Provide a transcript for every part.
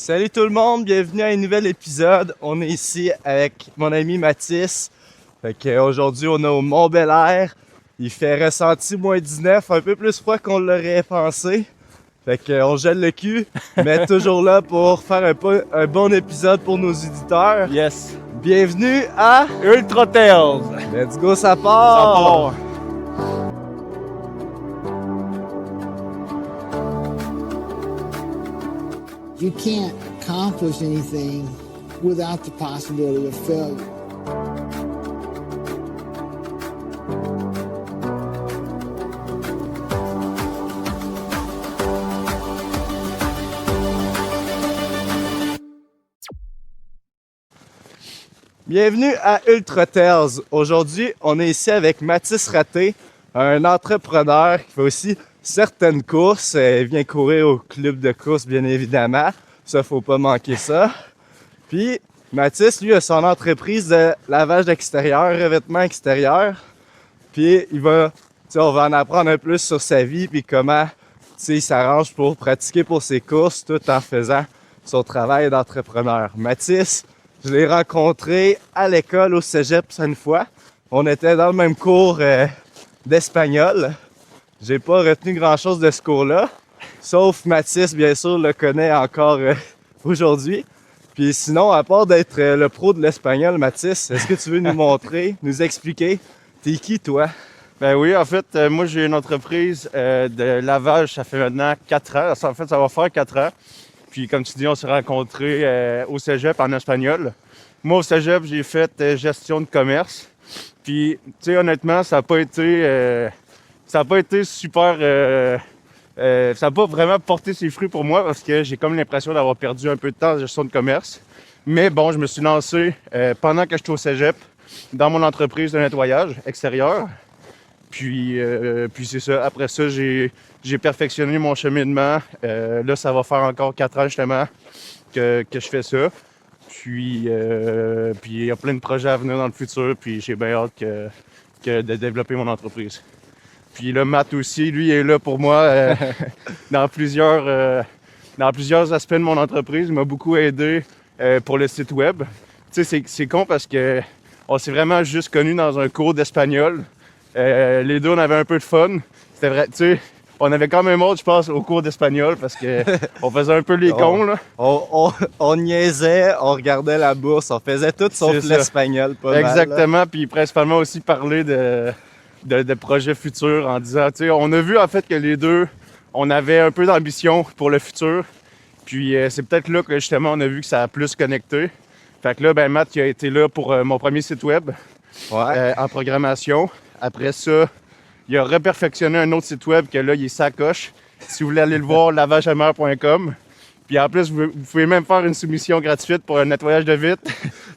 Salut tout le monde, bienvenue à un nouvel épisode. On est ici avec mon ami Mathis. Aujourd'hui, on est au Mont-Bel-Air. Il fait ressenti -19, un peu plus froid qu'on l'aurait pensé. On gèle le cul, mais toujours là pour faire un bon épisode pour nos auditeurs. Yes. Bienvenue à Ultra Tales. Let's go, ça part! You can't accomplish anything without the possibility of failure. Bienvenue à Ultra Tales. Aujourd'hui, on est ici avec Mathis Raté, un entrepreneur qui fait aussi certaines courses. Il vient courir au club de course, bien évidemment. Ça, faut pas manquer ça. Puis, Mathis, lui, a son entreprise de lavage d'extérieur, revêtement extérieur. Puis, on va en apprendre un peu plus sur sa vie, puis comment, il s'arrange pour pratiquer pour ses courses, tout en faisant son travail d'entrepreneur. Mathis, je l'ai rencontré à l'école, au cégep, une fois. On était dans le même cours d'espagnol. J'ai pas retenu grand-chose de ce cours-là. Sauf Mathis, bien sûr, le connaît encore aujourd'hui. Puis sinon, à part d'être le pro de l'espagnol, Mathis, est-ce que tu veux nous montrer, nous expliquer, t'es qui, toi? Ben oui, en fait, moi, j'ai une entreprise de lavage, ça fait maintenant 4 ans. En fait, ça va faire 4 ans. Puis, comme tu dis, on s'est rencontrés au cégep en espagnol. Moi, au cégep, j'ai fait gestion de commerce. Puis, tu sais, honnêtement, ça n'a pas été super... ça n'a pas vraiment porté ses fruits pour moi parce que j'ai comme l'impression d'avoir perdu un peu de temps en gestion de commerce. Mais bon, je me suis lancé pendant que j'étais au cégep dans mon entreprise de nettoyage extérieur. Puis c'est ça. Après ça, j'ai perfectionné mon cheminement. Là, ça va faire encore 4 ans justement que je fais ça. Puis il y a plein de projets à venir dans le futur. Puis j'ai bien hâte que de développer mon entreprise. Puis là, Matt aussi, lui, est là pour moi dans plusieurs aspects de mon entreprise. Il m'a beaucoup aidé pour le site web. Tu sais, c'est con parce que on s'est vraiment juste connus dans un cours d'espagnol. Les deux, on avait un peu de fun. C'était vrai, tu sais, on avait quand même hâte, je pense, au cours d'espagnol parce que on faisait un peu les cons, là. On niaisait, on regardait la bourse, on faisait tout sauf l'espagnol, pas mal. Exactement, puis principalement aussi parler de projets futurs en disant, tu sais, on a vu en fait que les deux, on avait un peu d'ambition pour le futur. Puis c'est peut-être là que justement on a vu que ça a plus connecté. Fait que là, ben Matt qui a été là pour mon premier site web en programmation. Après ça, il a reperfectionné un autre site web que là, il est sacoche. Si vous voulez aller le voir, lavageamer.com. Puis en plus, vous pouvez même faire une soumission gratuite pour un nettoyage de vitres.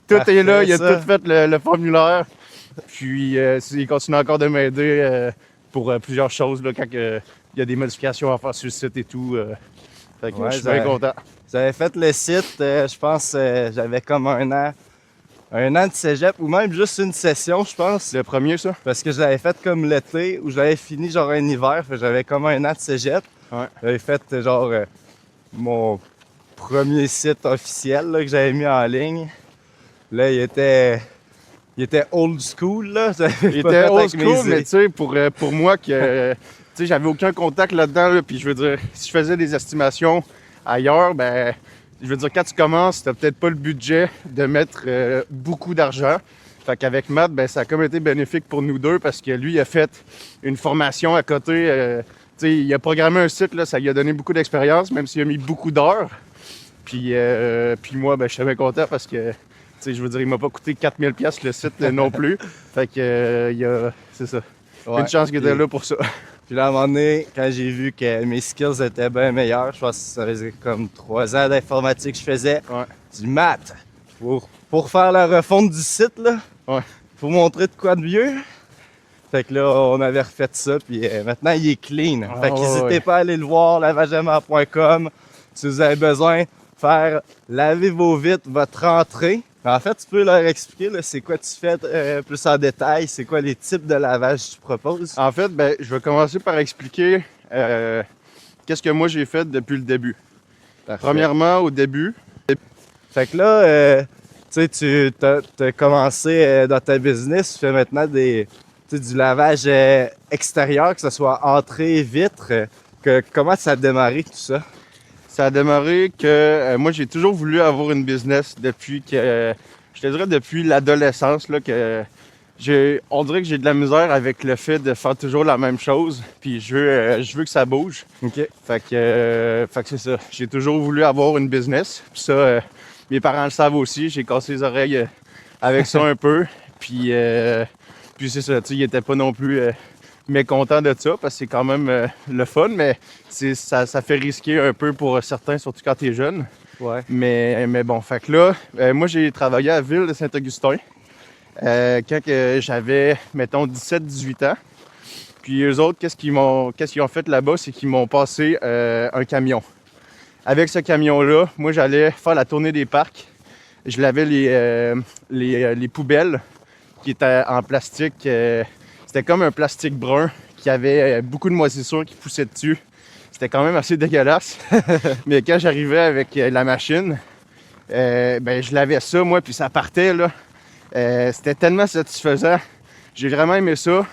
Tout est là, il a tout fait le formulaire. Puis il continue encore de m'aider pour plusieurs choses là, quand il y a des modifications à faire sur le site et tout. Fait que je suis bien content. J'avais fait le site, je pense, j'avais comme un an de cégep ou même juste une session, je pense. Le premier, ça? Parce que je l'avais fait comme l'été ou je l'avais fini genre un hiver, j'avais comme un an de cégep. Ouais. J'avais fait genre mon premier site officiel là, que j'avais mis en ligne. Là, il était old school, là. Il était old school, mais tu sais, pour moi, que j'avais aucun contact là-dedans, là, puis je veux dire, si je faisais des estimations ailleurs, ben, je veux dire, quand tu commences, t'as peut-être pas le budget de mettre beaucoup d'argent. Fait qu'avec Matt, ben, ça a comme été bénéfique pour nous deux parce que lui, il a fait une formation à côté. Tu sais, il a programmé un site, là, ça lui a donné beaucoup d'expérience, même s'il a mis beaucoup d'heures. Puis moi, ben, je suis bien content parce que je veux dire, il m'a pas coûté 4000$ le site non plus. Fait que, c'est ça. Ouais, une chance qu'il était là pour ça. Puis là, à un moment donné, quand j'ai vu que mes skills étaient bien meilleurs, je pense que ça faisait comme 3 ans d'informatique que je faisais. Ouais. J'ai dit, Matt, pour faire la refonte du site, là, faut montrer de quoi de mieux. Fait que là, on avait refait ça, puis maintenant, il est clean. Fait qu'hésitez pas à aller le voir, lavageamer.com. Si vous avez besoin de faire laver vos vitres, votre entrée. En fait, tu peux leur expliquer, là, c'est quoi tu fais plus en détail, c'est quoi les types de lavage que tu proposes? En fait, ben, je vais commencer par expliquer qu'est-ce que moi j'ai fait depuis le début. Parfait. Premièrement, au début, Fait que là, tu as commencé dans ta business, tu fais maintenant du lavage extérieur, que ce soit entrée, vitre. Comment ça a démarré tout ça? ça a démarré que moi, j'ai toujours voulu avoir une business depuis que, je te dirais depuis l'adolescence, là, que on dirait que j'ai de la misère avec le fait de faire toujours la même chose, puis je veux que ça bouge. OK. Fait que c'est ça. J'ai toujours voulu avoir une business. Puis ça, mes parents le savent aussi. J'ai cassé les oreilles avec ça un peu. Puis c'est ça. Tu sais, ils étaient pas non plus mécontents de ça parce que c'est quand même le fun, mais ça fait risquer un peu pour certains, surtout quand t'es jeune. Ouais. Mais bon, fait que là, moi j'ai travaillé à Ville de Saint-Augustin quand que j'avais, mettons, 17-18 ans. Puis eux autres, qu'est-ce qu'ils ont fait là-bas, c'est qu'ils m'ont passé un camion. Avec ce camion-là, moi j'allais faire la tournée des parcs. Je lavais les poubelles qui étaient en plastique. C'était comme un plastique brun qui avait beaucoup de moisissures qui poussaient dessus. C'était quand même assez dégueulasse. Mais quand j'arrivais avec la machine, je lavais ça, moi, puis ça partait, là. C'était tellement satisfaisant. J'ai vraiment aimé ça.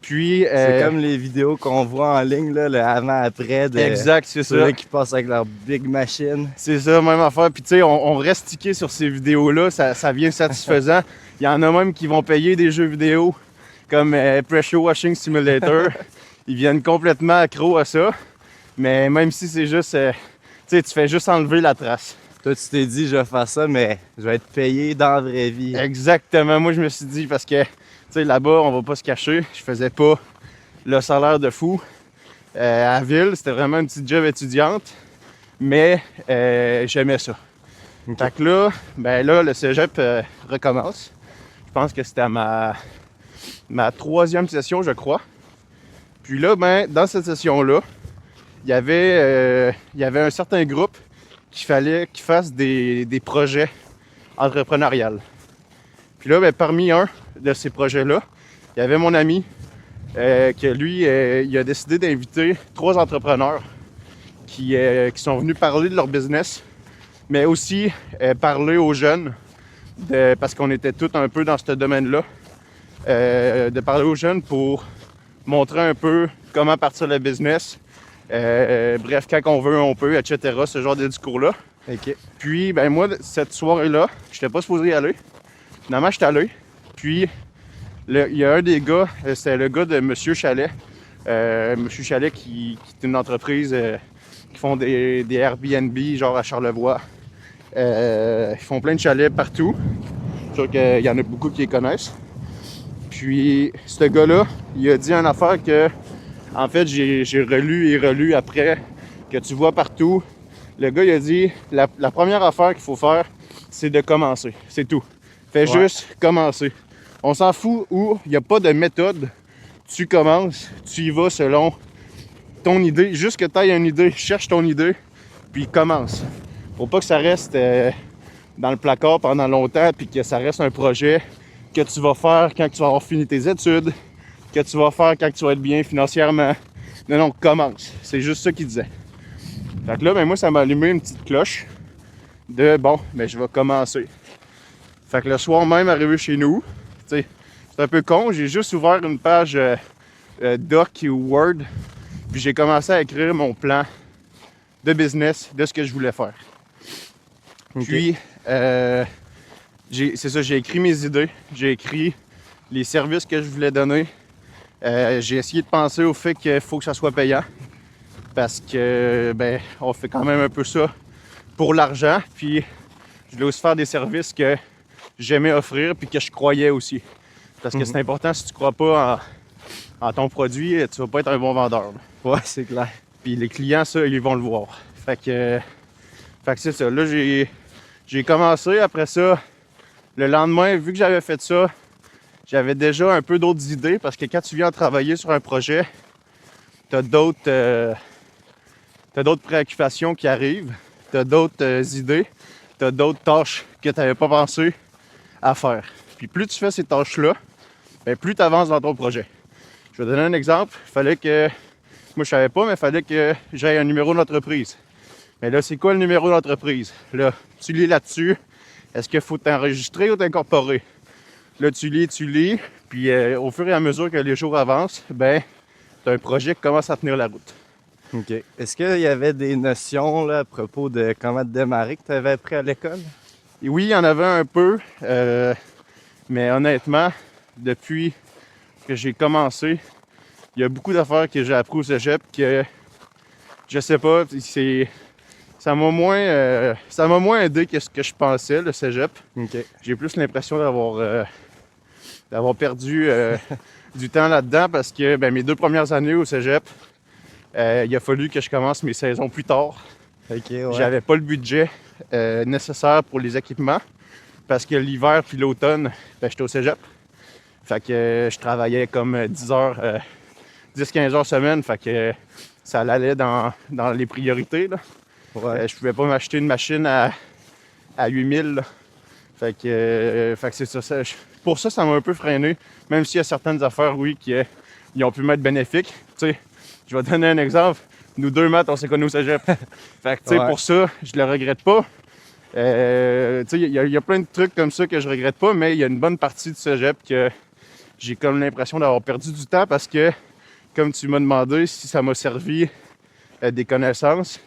Puis, C'est comme les vidéos qu'on voit en ligne, là, le avant-après de exact, c'est ça. ceux qui passent avec leur big machine. C'est ça, même affaire. Puis tu sais, on reste tiqué sur ces vidéos-là, ça vient satisfaisant. Il y en a même qui vont payer des jeux vidéo comme Pressure Washing Simulator. Ils viennent complètement accros à ça. Mais même si c'est juste, tu sais, tu fais juste enlever la trace. Toi, tu t'es dit, je vais faire ça, mais je vais être payé dans la vraie vie. Exactement. Moi, je me suis dit, parce que, tu sais, là-bas, on va pas se cacher, je faisais pas le salaire de fou. À Ville, c'était vraiment une petite job étudiante, mais j'aimais ça. Okay. Fait que là, là, le cégep recommence. Je pense que c'était ma 3e session, je crois. Puis là, dans cette session-là, il y avait un certain groupe qu'il fallait qu'il fasse des projets entrepreneuriales. Puis là, parmi un de ces projets-là, il y avait mon ami que lui, il a décidé d'inviter 3 entrepreneurs qui sont venus parler de leur business, mais aussi parler aux jeunes, parce qu'on était tous un peu dans ce domaine-là, de parler aux jeunes pour montrer un peu comment partir le business, bref, quand on veut, on peut, etc., ce genre de discours-là. OK. Puis, moi, cette soirée-là, je n'étais pas supposé y aller. Finalement, j'étais allé. Puis, il y a un des gars, c'était le gars de Monsieur Chalet. Monsieur Chalet qui est une entreprise qui font des Airbnb, genre à Charlevoix. Ils font plein de chalets partout. Je suis sûr qu'il y en a beaucoup qui les connaissent. Puis, ce gars-là, il a dit une affaire que, en fait, j'ai relu et relu après, que tu vois partout. Le gars, il a dit, la première affaire qu'il faut faire, c'est de commencer. C'est tout. Fais juste commencer. On s'en fout où, il n'y a pas de méthode. Tu commences, tu y vas selon ton idée. Juste que tu aies une idée, cherche ton idée, puis commence. Faut pas que ça reste dans le placard pendant longtemps, puis que ça reste un projet que tu vas faire quand tu vas avoir fini tes études, que tu vas faire quand tu vas être bien financièrement. Non, commence. C'est juste ça qu'il disait. Fait que là, moi, ça m'a allumé une petite cloche de je vais commencer. Fait que le soir même, arrivé chez nous, tu sais, c'est un peu con, j'ai juste ouvert une page Doc ou Word, puis j'ai commencé à écrire mon plan de business, de ce que je voulais faire. Okay. Puis, c'est ça, j'ai écrit mes idées, j'ai écrit les services que je voulais donner. J'ai essayé de penser au fait qu'il faut que ça soit payant. Parce que, on fait quand même un peu ça pour l'argent. Puis, je voulais aussi faire des services que j'aimais offrir puis que je croyais aussi. Parce que c'est important, si tu crois pas en ton produit, tu vas pas être un bon vendeur. Ouais, c'est clair. Puis les clients, ça, ils vont le voir. Fait que c'est ça. Là, j'ai commencé. Après ça, le lendemain, vu que j'avais fait ça, j'avais déjà un peu d'autres idées. Parce que quand tu viens travailler sur un projet, t'as d'autres préoccupations qui arrivent, tu as d'autres idées, tu as d'autres tâches que tu n'avais pas pensé à faire. Puis plus tu fais ces tâches-là, plus tu avances dans ton projet. Je vais donner un exemple. Il fallait que, moi je savais pas, mais il fallait que j'aille un numéro d'entreprise. Mais là, c'est quoi le numéro d'entreprise? Là, tu lis là-dessus. Est-ce qu'il faut t'enregistrer ou t'incorporer? Là, tu lis. Puis au fur et à mesure que les jours avancent, ben, tu as un projet qui commence à tenir la route. OK. Est-ce qu'il y avait des notions là, à propos de comment démarrer que tu avais appris à l'école? Et oui, il y en avait un peu. Mais honnêtement, depuis que j'ai commencé, il y a beaucoup d'affaires que j'ai appris au cégep que je sais pas, ça m'a moins aidé que ce que je pensais, le cégep. OK. J'ai plus l'impression d'avoir perdu du temps là-dedans parce que mes 2 premières années au cégep, il a fallu que je commence mes saisons plus tard. OK, ouais. J'avais pas le budget nécessaire pour les équipements parce que l'hiver puis l'automne, j'étais au cégep. Fait que je travaillais comme 10-15 heures semaine. Fait que ça allait dans les priorités. Là. Ouais. Je pouvais pas m'acheter une machine à 8000. Là. Fait que c'est ça. Pour ça m'a un peu freiné. Même s'il y a certaines affaires, oui, qui ont pu m'être bénéfiques. Tu sais, je vais te donner un exemple. Nous 2 maths, on s'est connus au cégep. Fait que tu sais, Ouais. pour ça, je le regrette pas. Tu sais, il y a plein de trucs comme ça que je regrette pas, mais il y a une bonne partie du cégep que j'ai comme l'impression d'avoir perdu du temps parce que, comme tu m'as demandé si ça m'a servi des connaissances,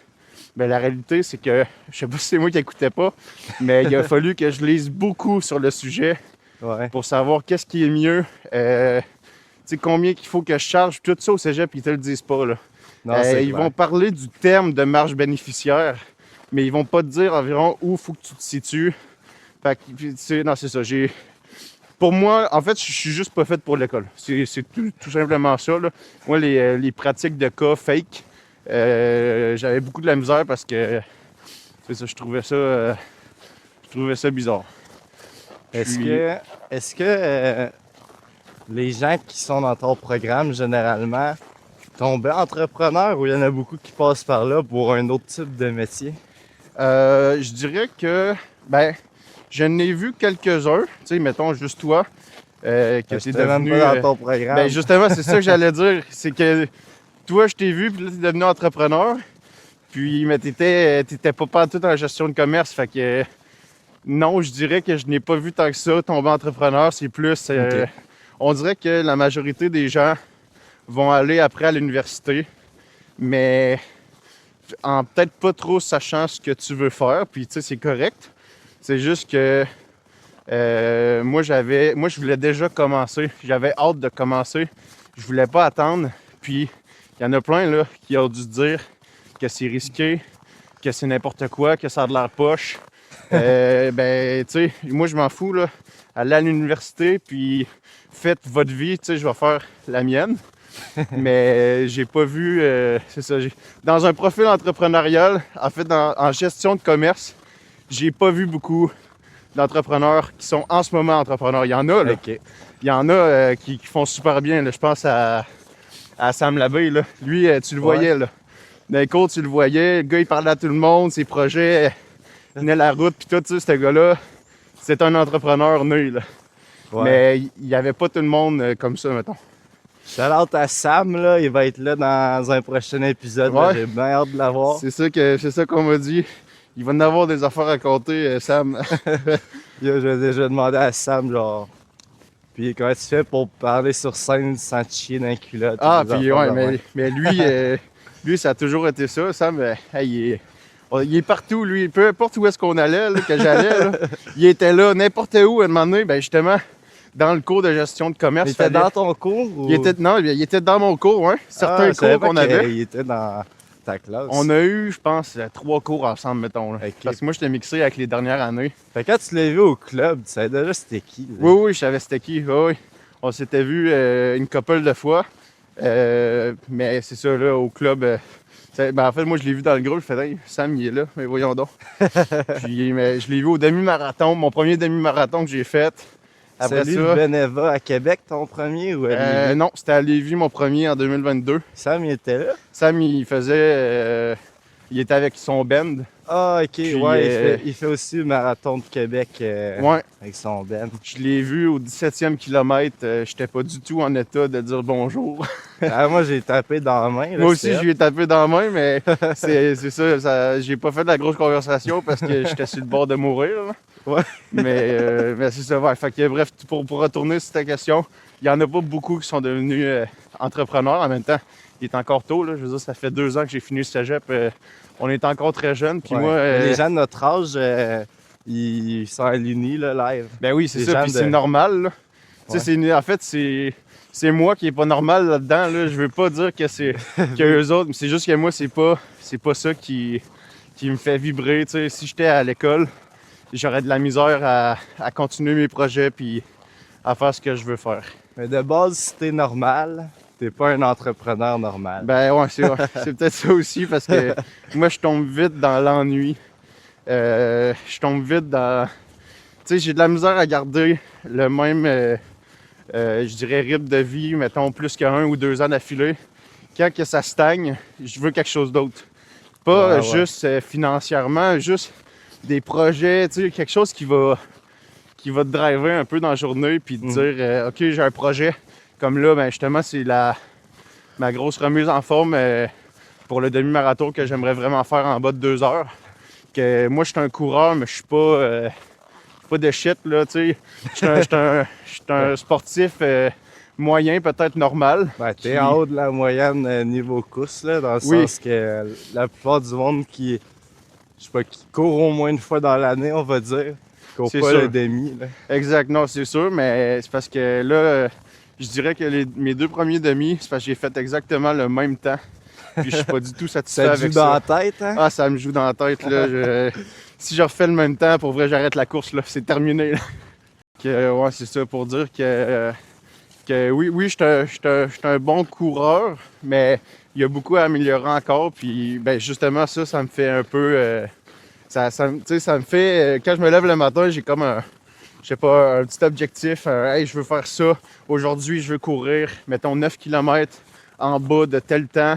la réalité, c'est que, je sais pas si c'est moi qui n'écoutais pas, mais il a fallu que je lise beaucoup sur le sujet Ouais. pour savoir qu'est-ce qui est mieux, tu sais, combien qu'il faut que je charge, tout ça au cégep, ils te le disent pas, là. Non, c'est Ils clair. vont parler du terme de marge bénéficiaire, mais ils vont pas te dire environ où il faut que tu te situes. Fait que, non, c'est ça. Pour moi, en fait, je suis juste pas fait pour l'école. C'est tout simplement ça. Là. Moi, les pratiques de cas fake, j'avais beaucoup de la misère parce que c'est ça, je trouvais ça bizarre. Est-ce que les gens qui sont dans ton programme, généralement, tombent entrepreneurs ou il y en a beaucoup qui passent par là pour un autre type de métier? Je dirais que, je n'ai vu quelques-uns, tu sais, mettons juste toi, que Je t'es t'ai même devenu... pas dans ton programme. Justement, c'est ça que j'allais dire, c'est que toi, je t'ai vu, puis là, t'es devenu entrepreneur, puis, mais t'étais pas partout dans la gestion de commerce, fait que non, je dirais que je n'ai pas vu tant que ça tomber entrepreneur, c'est plus... Ok. On dirait que la majorité des gens vont aller après à l'université, mais en peut-être pas trop sachant ce que tu veux faire, puis tu sais, c'est correct. C'est juste que moi, je voulais déjà commencer. J'avais hâte de commencer. Je voulais pas attendre. Puis, il y en a plein là, qui ont dû se dire que c'est risqué, que c'est n'importe quoi, que ça a de l'air poche. Tu sais, moi, je m'en fous, là. Allez à l'université, puis faites votre vie. Tu sais, je vais faire la mienne. Mais j'ai pas vu... c'est ça. Dans un profil entrepreneurial, en fait, en gestion de commerce, j'ai pas vu beaucoup d'entrepreneurs qui sont en ce moment entrepreneurs. Il y en a, là. OK. Il y en a qui font super bien. Là. Je pense à Sam Labbé. Là. Lui, tu le voyais. Là. Dans les cours, tu le voyais. Le gars, il parlait à tout le monde. Ses projets tenaient la route. Puis tout, tu sais, ce gars-là, c'est un entrepreneur né. Là. Ouais. Mais il n'y avait pas tout le monde comme ça, mettons. Shout-out à Sam, là. Il va être là dans un prochain épisode. Là. Ouais. J'ai bien hâte de l'avoir. C'est ça qu'on m'a dit. Il va en avoir des affaires à compter, Sam. Yo, j'ai déjà demandé à Sam, genre... Puis comment tu fais pour parler sur scène sans te chier dans les culottes? Ah, des puis affaires ouais, de même. mais lui, ça a toujours été ça. Sam, il est partout, lui. Peu importe où est-ce qu'on allait, là, que j'allais, là, il était là, n'importe où, à un moment donné, justement, dans le cours de gestion de commerce. Il était dans ton cours? Ou... Non, il était dans mon cours, ouais. Certains je savais cours pas qu'on avait. Il était dans ta classe. On a eu, je pense, 3 cours ensemble, mettons. Là. Ok. Parce que moi, j'étais mixé avec les dernières années. Fait que quand tu l'as vu au club, tu savais déjà c'était qui? Là? Oui, je savais c'était qui. Oui. On s'était vu une couple de fois. Mais c'est ça, là, au club. En fait, moi, je l'ai vu dans le groupe. Je fais, hey, Sam, il est là. Mais voyons donc. Puis, je l'ai vu au demi-marathon. Mon premier demi-marathon que j'ai fait. Après Celui ça. de Beneva à Québec, ton premier? Ou à Lévis? Non, c'était à Lévis, mon premier, en 2022. Sam, il était là? Sam, il faisait. Il était avec son band. Ah, ok, Puis, ouais, il fait aussi le marathon de Québec Ouais, avec son Ben. je l'ai vu au 17e kilomètre. J'étais pas du tout en état de dire bonjour. Ah, moi, j'ai tapé dans la main. Là, Moi aussi, c'était je lui ai tapé dans la main, mais c'est ça, j'ai pas fait de la grosse conversation parce que j'étais sur le bord de mourir. Là. Ouais. Mais c'est ça, ouais. Fait que bref, pour retourner sur ta question, il y en a pas beaucoup qui sont devenus entrepreneurs. En même temps, il est encore tôt, là. Je veux dire, ça fait 2 ans que j'ai fini le cégep. On est encore très jeunes. Puis Ouais. moi, Mais les gens de notre âge, ils sont à l'uni, là, live. ben oui, c'est les ça. gens Puis de- c'est normal, là. Tu sais, en fait, c'est moi qui est pas normal là-dedans. Là. Je veux pas dire que c'est que eux autres, mais c'est juste que moi, c'est pas ça qui me fait vibrer. Tu sais, si j'étais à l'école, j'aurais de la misère à continuer mes projets puis à faire ce que je veux faire. Mais de base, si t'es normal, t'es pas un entrepreneur normal. Ben ouais, c'est peut-être ça aussi parce que moi, je tombe vite dans l'ennui. Je tombe vite dans... Tu sais, j'ai de la misère à garder le même, je dirais, rythme de vie, mettons, plus qu'un ou 2 ans d'affilée. Quand que ça stagne, je veux quelque chose d'autre. Pas Ouais. juste financièrement, juste des projets, tu sais, quelque chose qui va te driver un peu dans la journée puis te dire, OK, j'ai un projet. Comme là, ben justement, c'est ma grosse remise en forme pour le demi-marathon que j'aimerais vraiment faire en bas de 2 heures. Que moi, je suis un coureur, mais je suis pas de shit, là, tu sais. Je suis un sportif moyen, peut-être normal. Ben, t'es Qui- en haut de la moyenne niveau course, là, dans le Oui. sens que la plupart du monde qui court au moins une fois dans l'année, on va dire, court C'est pas sûr. le demi, là. Exact, non, c'est sûr, mais c'est parce que là, je dirais que mes 2 premiers demi, c'est parce que j'ai fait exactement le même temps. Puis je suis pas du tout satisfait Ça te joue avec dans ça. la tête, hein? Ah, ça me joue dans la tête, là. Si je refais le même temps, pour vrai, j'arrête la course, là. C'est terminé, là. Ouais, c'est ça, pour dire que oui, je suis un bon coureur, mais il y a beaucoup à améliorer encore. Puis, ben, justement, ça me fait un peu... tu sais, ça me fait... quand je me lève le matin, j'ai comme je sais pas, un petit objectif. Hey, je veux faire ça. Aujourd'hui, je veux courir, mettons, 9 km en bas de tel temps.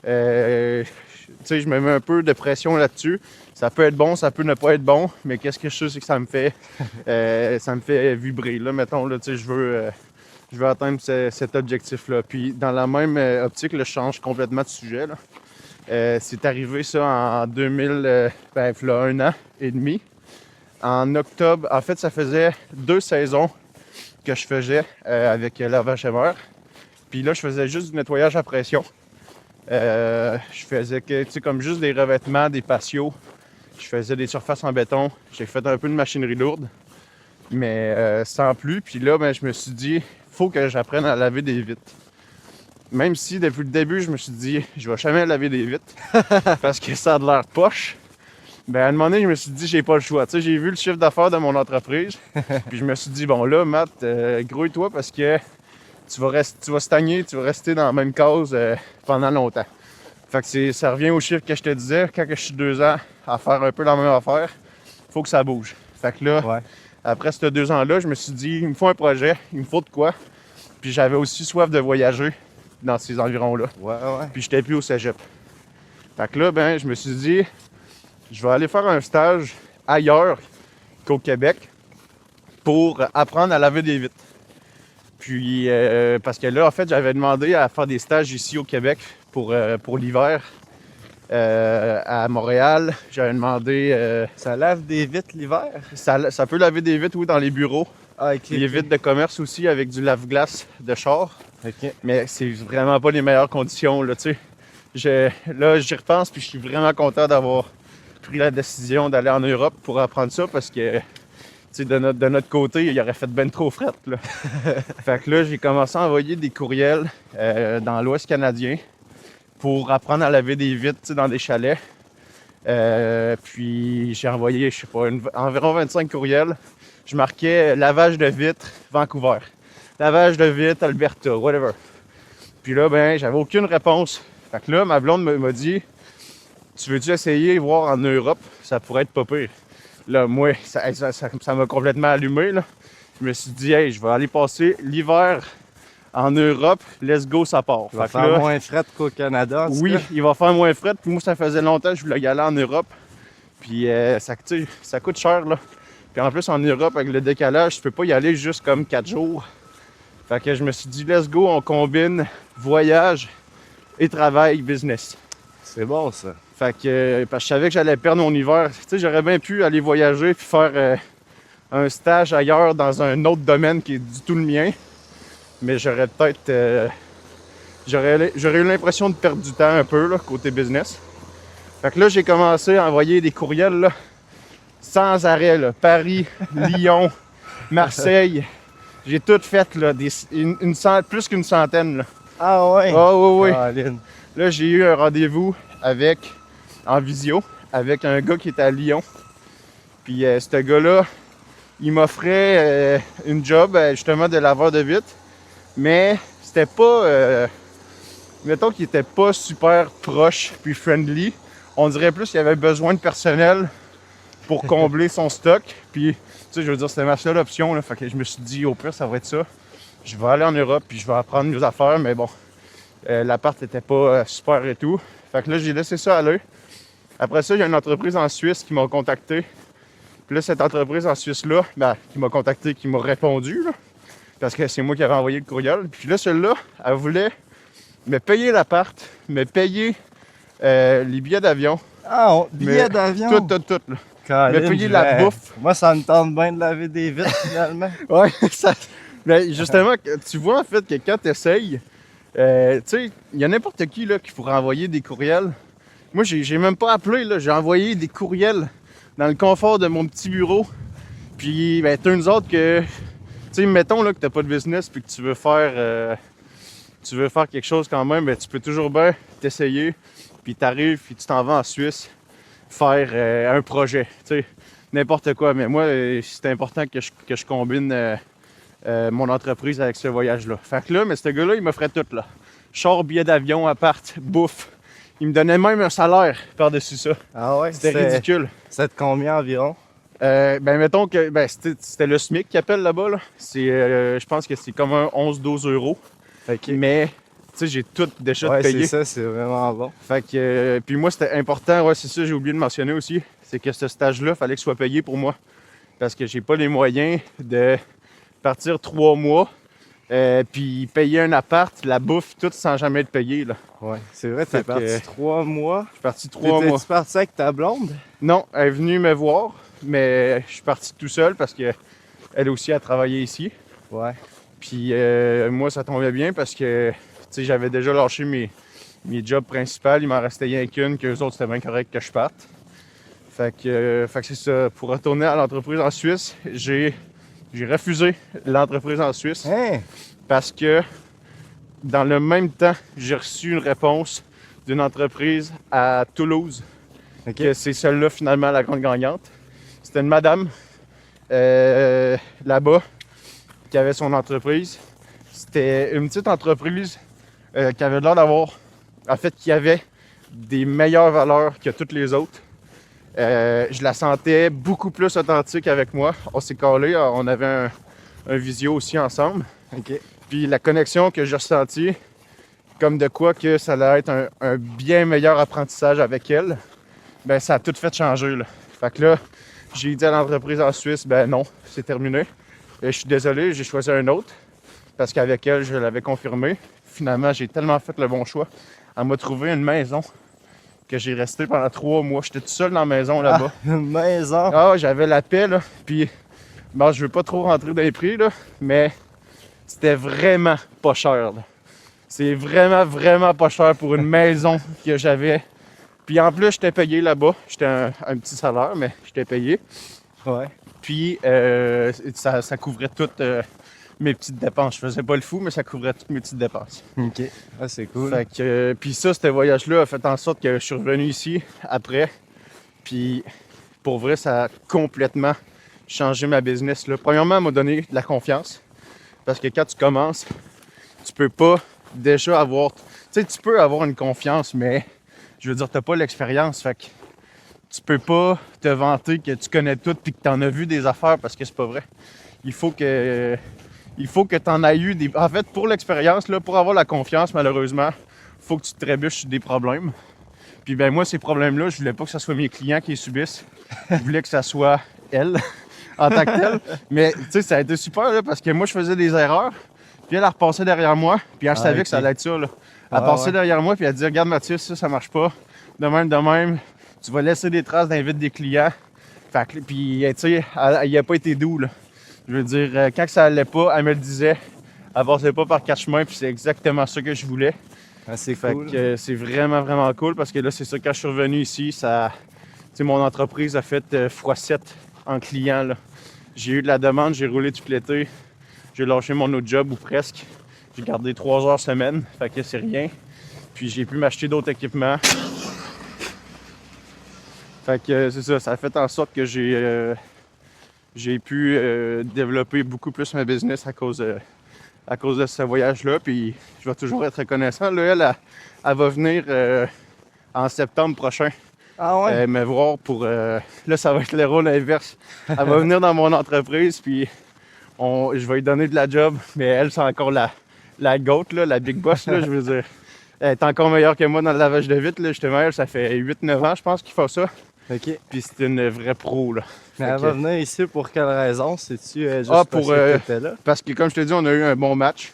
Tu sais, je me mets un peu de pression là-dessus. Ça peut être bon, ça peut ne pas être bon, mais qu'est-ce que je sais, c'est que ça me fait vibrer. Là, mettons, là, tu sais, je veux atteindre cet objectif-là. Puis, dans la même optique, là, je change complètement de sujet. Là. C'est arrivé ça en 2000, ben, il y a 1 an et demi. En octobre, en fait, ça faisait 2 saisons que je faisais avec la vache mère. Puis là, je faisais juste du nettoyage à pression. Je faisais tu sais, comme juste des revêtements, des patios. Je faisais des surfaces en béton. J'ai fait un peu de machinerie lourde, mais sans plus. Puis là, ben, je me suis dit, faut que j'apprenne à laver des vitres. Même si depuis le début, je me suis dit, je vais jamais laver des vitres parce que ça a de l'air poche. Ben, à un moment donné, je me suis dit, j'ai pas le choix. Tu sais, j'ai vu le chiffre d'affaires de mon entreprise. Puis je me suis dit, bon là, Matt, grouille-toi parce que tu vas stagner, tu vas rester dans la même cause pendant longtemps. Fait que ça revient au chiffre que je te disais, quand je suis 2 ans à faire un peu la même affaire, faut que ça bouge. Fait que là, Ouais. après ces 2 ans-là, je me suis dit, il me faut un projet, il me faut de quoi. Puis j'avais aussi soif de voyager dans ces environs-là. Ouais, ouais. Puis j'étais plus au cégep. Fait que là, ben, je me suis dit, je vais aller faire un stage ailleurs qu'au Québec pour apprendre à laver des vitres. Puis, parce que là, en fait, j'avais demandé à faire des stages ici au Québec pour l'hiver à Montréal. J'avais demandé... Ça lave des vitres l'hiver? ça peut laver des vitres, oui, dans les bureaux. Ah, avec Les vitres de commerce aussi avec du lave-glace de char. Ok. Mais c'est vraiment pas les meilleures conditions, là, tu sais. Là, j'y repense, puis je suis vraiment content d'avoir pris la décision d'aller en Europe pour apprendre ça, parce que, tu sais, de notre côté, il aurait fait ben trop fret, là. Fait que là, j'ai commencé à envoyer des courriels dans l'Ouest canadien pour apprendre à laver des vitres, tu sais, dans des chalets. Puis j'ai envoyé, je sais pas, environ 25 courriels. Je marquais lavage de vitres, Vancouver. Lavage de vitres, Alberta, whatever. Puis là, ben, j'avais aucune réponse. Fait que là, ma blonde m'a dit, tu veux-tu essayer voir en Europe? Ça pourrait être pas pire. Là, moi, ça m'a complètement allumé, là. Je me suis dit, hey, je vais aller passer l'hiver en Europe. Let's go, ça part. Il va Fait que faire là, moins fret qu'au Canada, en tout oui, cas. il va faire moins fret. Puis moi, ça faisait longtemps que je voulais y aller en Europe. Puis tu sais, ça coûte cher, là. Puis en plus, en Europe, avec le décalage, tu peux pas y aller juste comme 4 jours. Fait que je me suis dit, let's go, on combine voyage et travail, business. C'est bon, ça. Fait que, parce que je savais que j'allais perdre mon hiver. Tu sais, j'aurais bien pu aller voyager puis faire un stage ailleurs dans un autre domaine qui est du tout le mien. Mais j'aurais peut-être... j'aurais eu l'impression de perdre du temps un peu, là, côté business. Fait que là, j'ai commencé à envoyer des courriels, là, sans arrêt, là. Paris, Lyon, Marseille. J'ai tout fait, là, plus qu'une centaine, là. Ah ouais? Ah oui, oui. Caroline. Là, j'ai eu un rendez-vous en visio, avec un gars qui était à Lyon. Puis ce gars-là, il m'offrait une job, justement, de laveur de vitres. Mais c'était pas... mettons qu'il était pas super proche puis friendly. On dirait plus qu'il avait besoin de personnel pour combler son stock. Puis, tu sais, je veux dire, c'était ma seule option, là. Fait que je me suis dit, au pire, ça va être ça. Je vais aller en Europe puis je vais apprendre mes affaires. Mais bon, l'appart était pas super et tout. Fait que là, j'ai laissé ça aller. Après ça, il y a une entreprise en Suisse qui m'a contacté. Puis là, cette entreprise en Suisse-là, qui m'a contacté, qui m'a répondu, là, parce que c'est moi qui avais envoyé le courriel. Puis là, celle-là, elle voulait me payer l'appart, me payer les billets d'avion. Ah, billets d'avion? Tout, là. Caroline, me payer la bouffe. Moi, ça me tente bien de laver des vitres, finalement. Ouais, ça... Mais justement, tu vois, en fait, que quand tu essayes, tu sais, il y a n'importe qui, là, qui pourrait envoyer des courriels. Moi, j'ai même pas appelé, là. J'ai envoyé des courriels dans le confort de mon petit bureau. Puis, ben, turns out que, tu sais, mettons, là, que t'as pas de business puis que tu veux faire quelque chose quand même, ben, tu peux toujours bien t'essayer. Puis t'arrives, puis tu t'en vas en Suisse faire un projet, tu sais, n'importe quoi. Mais moi, c'est important que je combine mon entreprise avec ce voyage-là. Fait que là, mais ce gars-là, il m'offrait tout, là. Char, billet d'avion, appart, bouffe. Il me donnait même un salaire par-dessus ça. Ah ouais? C'était ridicule. C'était de combien environ? Ben, mettons que c'était le SMIC qui appelle là-bas, là. Je pense que c'est comme un 11-12 euros. Okay. Mais, tu sais, j'ai tout déjà payé. C'est ça, c'est vraiment bon. Fait que, puis moi, c'était important, ouais, c'est ça, j'ai oublié de mentionner aussi, c'est que ce stage-là, il fallait que ce soit payé pour moi. Parce que j'ai pas les moyens de partir 3 mois, puis payer un appart, la bouffe, tout sans jamais être payé, là. Ouais, c'est vrai, t'es parti 3 mois. Je suis parti 3 mois. T'es-tu parti avec ta blonde? Non, elle est venue me voir, mais je suis parti tout seul parce que elle aussi a travaillé ici. Ouais. Puis moi, ça tombait bien parce que, tu sais, j'avais déjà lâché mes jobs principaux. Il m'en restait rien qu'une, qu'eux autres, c'était bien correct que je parte. Fait que c'est ça. Pour retourner à l'entreprise en Suisse, j'ai refusé l'entreprise en Suisse. Hein? Parce que, dans le même temps, j'ai reçu une réponse d'une entreprise à Toulouse. Okay. Que c'est celle-là, finalement, la grande gagnante. C'était une madame là-bas qui avait son entreprise. C'était une petite entreprise qui avait l'air d'avoir, en fait, qui avait des meilleures valeurs que toutes les autres. Je la sentais beaucoup plus authentique avec moi. On s'est collé, on avait un visio aussi ensemble. Okay. Puis la connexion que j'ai ressentie, comme de quoi que ça allait être un bien meilleur apprentissage avec elle, ben ça a tout fait changer, là. Fait que là, j'ai dit à l'entreprise en Suisse, ben non, c'est terminé. Et je suis désolé, j'ai choisi un autre, parce qu'avec elle, je l'avais confirmé. Finalement, j'ai tellement fait le bon choix. Elle m'a trouvé une maison que j'ai resté pendant 3 mois. J'étais tout seul dans la maison là-bas. Ah, une maison? Ah, j'avais la paix, là. Puis, bon, je veux pas trop rentrer dans les prix, là, mais c'était vraiment pas cher, là. C'est vraiment, vraiment pas cher pour une maison que j'avais. Puis en plus, j'étais payé là-bas. J'étais un petit salaire, mais j'étais payé. Ouais. Puis ça couvrait toutes mes petites dépenses. Je faisais pas le fou, mais ça couvrait toutes mes petites dépenses. OK. Ah, c'est cool. Fait que, puis ça, ce voyage-là a fait en sorte que je suis revenu ici après. Puis pour vrai, ça a complètement changé ma business, là. Premièrement, elle m'a donné de la confiance. Parce que quand tu commences, tu peux pas déjà avoir... Tu sais, tu peux avoir une confiance, mais je veux dire, t'as pas l'expérience. Fait que tu peux pas te vanter que tu connais tout puis que t'en as vu des affaires parce que c'est pas vrai. Il faut que t'en aies eu des... En fait, pour l'expérience, là, pour avoir la confiance, malheureusement, il faut que tu te trébuches sur des problèmes. Puis ben moi, ces problèmes-là, je voulais pas que ce soit mes clients qui les subissent. Je voulais que ça soit elle, en tant que telle. Mais tu sais, ça a été super là, parce que moi, je faisais des erreurs. Puis elle repassait derrière moi. Puis elle savait que ça allait être ça. Là. Elle passait derrière moi, puis elle dit regarde Mathis, ça marche pas. De même, tu vas laisser des traces d'invite des clients. Fait que, puis tu sais, il a pas été doux. Là. Je veux dire, quand ça allait pas, elle me le disait. Elle passait pas par 4 chemins, puis c'est exactement ça que je voulais. Ah, c'est Fait cool. que c'est vraiment, vraiment cool parce que là, c'est ça, quand je suis revenu ici, ça, tu sais, mon entreprise a fait x7 en clients. Là. J'ai eu de la demande, j'ai roulé tout l'été, j'ai lâché mon autre job ou presque. J'ai gardé 3 heures semaine, fait que c'est rien. Puis j'ai pu m'acheter d'autres équipements. Fait que c'est ça, ça a fait en sorte que j'ai pu développer beaucoup plus ma business à cause de ce voyage-là. Puis je vais toujours être reconnaissant. Là, elle va venir en septembre prochain me voir pour... là, ça va être le rôle inverse. Elle va venir dans mon entreprise, puis je vais lui donner de la job. Mais elle, c'est encore la goat, là, la big boss, là, je veux dire. Elle est encore meilleure que moi dans le lavage de vitre. Là. Justement, elle, ça fait 8-9 ans, je pense, qu'il fait ça. OK. Puis c'est une vraie pro, là. Mais elle va venir ici pour quelle raison? C'est-tu juste pour, parce que t'étais là? Parce que, comme je te dis, on a eu un bon match.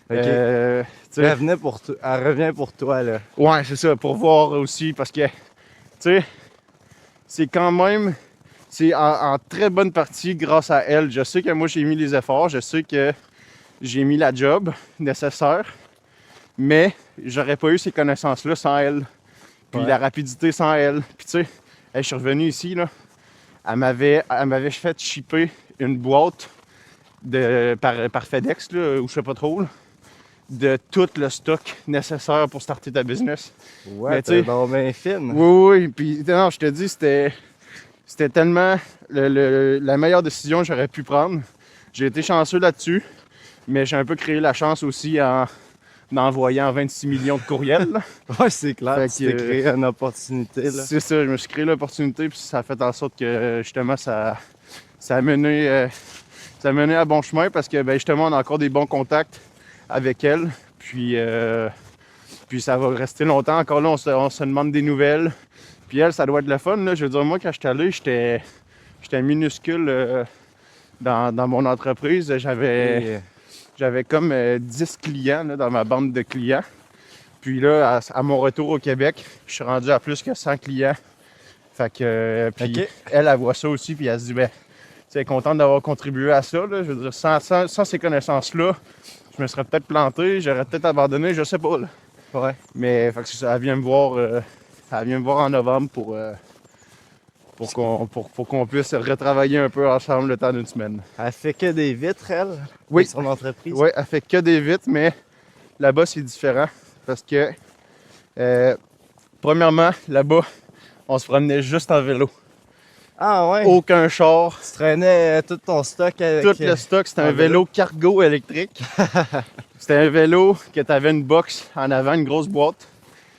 OK. Elle revient pour toi, là. Ouais, c'est ça, pour voir aussi, parce que, tu sais, c'est quand même, c'est en très bonne partie grâce à elle. Je sais que moi, j'ai mis les efforts, je sais que j'ai mis la job nécessaire, mais j'aurais pas eu ces connaissances-là sans elle. Puis la rapidité sans elle. Puis tu sais, je suis revenu ici, là, elle m'avait fait shipper une boîte par FedEx, là, ou je sais pas trop, là, de tout le stock nécessaire pour starter ta business. Ouais, t'es donc bien fine. Oui, puis non, je te dis, c'était tellement la meilleure décision que j'aurais pu prendre. J'ai été chanceux là-dessus, mais j'ai un peu créé la chance aussi en envoyant 26 millions de courriels. Là. Ouais, c'est clair. Fait Tu t'es créé une opportunité, là. C'est ça, je me suis créé l'opportunité, puis ça a fait en sorte que, justement, ça a mené à bon chemin, parce que, ben, justement, on a encore des bons contacts avec elle, puis ça va rester longtemps. Encore là, on se demande des nouvelles, puis elle, ça doit être le fun, là. Je veux dire, moi, quand j'étais allé, j'étais minuscule dans mon entreprise. J'avais comme 10 clients là, dans ma bande de clients. Puis là, à mon retour au Québec, je suis rendu à plus que 100 clients. Fait que, puis elle voit ça aussi, puis elle se dit, ben, elle est contente d'avoir contribué à ça. Là. Je veux dire, sans ces connaissances-là, je me serais peut-être planté, j'aurais peut-être abandonné, je sais pas. Là. Ouais. Mais fait que ça, elle vient me voir en novembre pour qu'on puisse retravailler un peu ensemble le temps d'une semaine. Elle fait que des vitres, elle? Oui. Son entreprise? Oui, elle fait que des vitres, mais là-bas, c'est différent. Parce que, premièrement, là-bas, on se promenait juste en vélo. Ah ouais? Aucun char. Tu traînais tout ton stock avec... Tout le stock, c'était un vélo cargo électrique. C'était un vélo que tu avais une box en avant, une grosse boîte.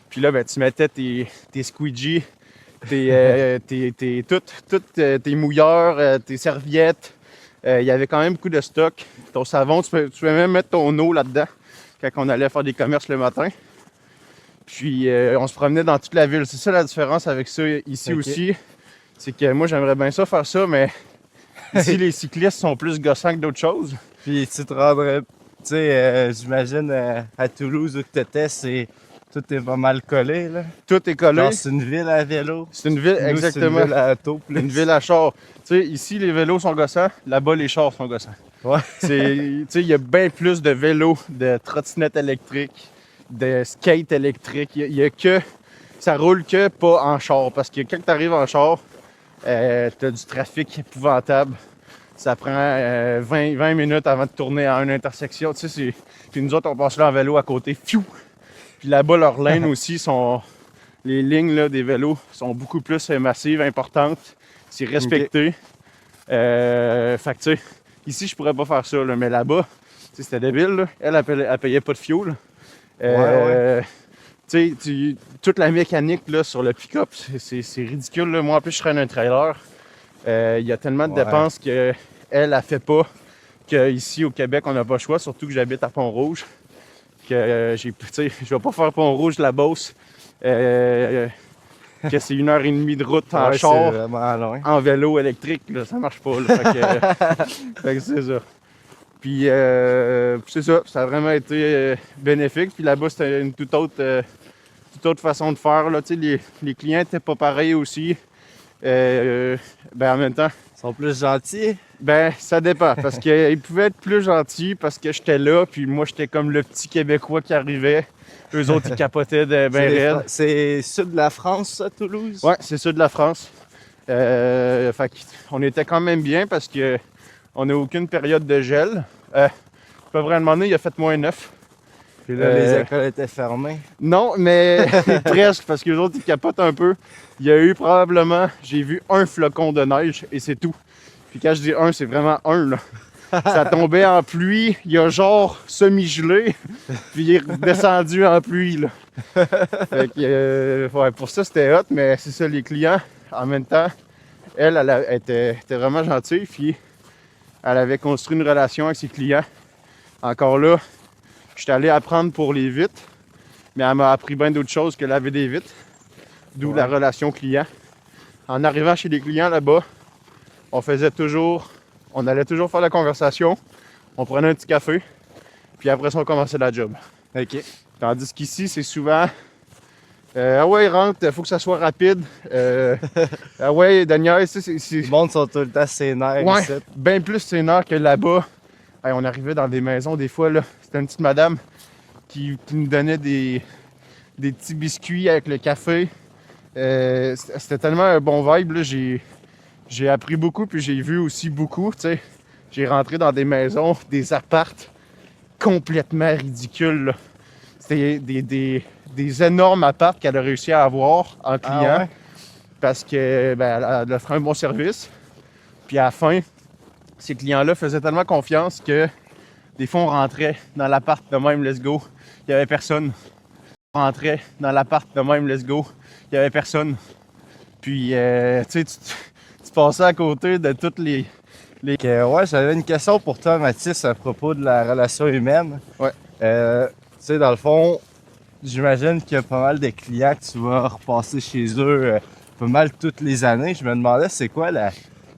Puis là, ben, tu mettais tes squeegees, tes mouilleurs, tes serviettes. Il y avait quand même beaucoup de stock. Ton savon, tu pouvais même mettre ton eau là-dedans quand on allait faire des commerces le matin. Puis on se promenait dans toute la ville. C'est ça la différence avec ça ici aussi. C'est que moi, j'aimerais bien ça faire ça, mais ici, les cyclistes sont plus gossants que d'autres choses. Puis tu te rendrais... Tu sais, j'imagine à Toulouse où tu étais, tout est pas mal collé, là. Tout est collé. Genre, c'est une ville à vélo. C'est une ville, exactement. C'est une ville à auto, plus. Une ville à char. Tu sais, ici, les vélos sont gossants. Là-bas, les chars sont gossants. Ouais. Tu sais, il y a bien plus de vélos, de trottinettes électriques, de skates électriques. Il y a que... Ça roule que pas en char. Parce que quand tu arrives en char, t'as du trafic épouvantable. Ça prend 20 minutes avant de tourner à une intersection. Tu sais, puis nous autres, on passe là en vélo à côté. Fiou! Puis là-bas, leurs lanes aussi sont... Les lignes là, des vélos sont beaucoup plus massives, importantes. C'est respecté. Fait que tu sais, ici, je pourrais pas faire ça, là, mais là-bas, c'était débile. Là. Elle payait pas de fioul. Tu sais, toute la mécanique là, sur le pick-up, c'est ridicule. Là. Moi, en plus, je traîne un trailer. Il y a tellement de dépenses qu'elle a fait pas. Qu'ici, au Québec, on n'a pas le choix, surtout que j'habite à Pont-Rouge. Que je vais pas faire Pont-Rouge, la Beauce, que c'est 1h30 de route en Ouais, char, c'est vraiment loin. en vélo électrique, là, ça marche pas. Là. Fait que c'est ça. Puis c'est ça, ça a vraiment été bénéfique. Puis là-bas, c'était une toute autre façon de faire. Là. Les clients n'étaient pas pareils aussi. En même temps, Ils sont plus gentils. ça dépend. Parce qu'ils pouvaient être plus gentils parce que j'étais là. Puis moi, j'étais comme le petit Québécois qui arrivait. Eux autres, ils capotaient de ben raide. C'est sud de la France, ça, Toulouse? Ouais, c'est ça de la France. Fait qu'on était quand même bien parce que on n'a aucune période de gel. Pas vraiment donné, il a fait -9. Puis là, les écoles étaient fermées. Non, mais presque, parce que les autres, ils capotent un peu. Il y a eu probablement, j'ai vu un flocon de neige et c'est tout. Puis quand je dis un, c'est vraiment un, là. Ça tombait en pluie, il a genre semi-gelé, puis il est descendu en pluie, là. Fait que, ouais, pour ça, c'était hot, mais c'est ça, les clients, en même temps, elle était vraiment gentille, puis elle avait construit une relation avec ses clients. Encore là, j'étais allé apprendre pour les vitres, mais elle m'a appris bien d'autres choses que laver des vitres, d'où la relation client. En arrivant chez les clients là-bas, on allait toujours faire la conversation, on prenait un petit café, puis après ça, on commençait la job. OK. Tandis qu'ici, c'est souvent ah ouais, rentre, faut que ça soit rapide. Ah ouais, Daniel, c'est. Les monde sont tout le temps sénères Ouais, ici. bien plus sénère que là-bas. Hey, on arrivait dans des maisons, des fois, là, c'était une petite madame qui nous donnait des petits biscuits avec le café. C'était tellement un bon vibe, là, j'ai appris beaucoup, puis j'ai vu aussi beaucoup, tu sais. J'ai rentré dans des maisons, des appartes complètement ridicules, là. C'était des énormes appartes qu'elle a réussi à avoir en client. Ah ouais? Parce que elle offrait un bon service. Puis à la fin, ces clients-là faisaient tellement confiance que des fois, on rentrait dans l'appart de même, let's go. Il n'y avait personne. On rentrait dans l'appart de même, let's go. Il n'y avait personne. Puis, tu sais, tu passais à côté de toutes les... Ouais, j'avais une question pour toi, Mathis, à propos de la relation humaine. Ouais. Tu sais, dans le fond, j'imagine qu'il y a pas mal de clients que tu vas repasser chez eux pas mal toutes les années. Je me demandais, c'est quoi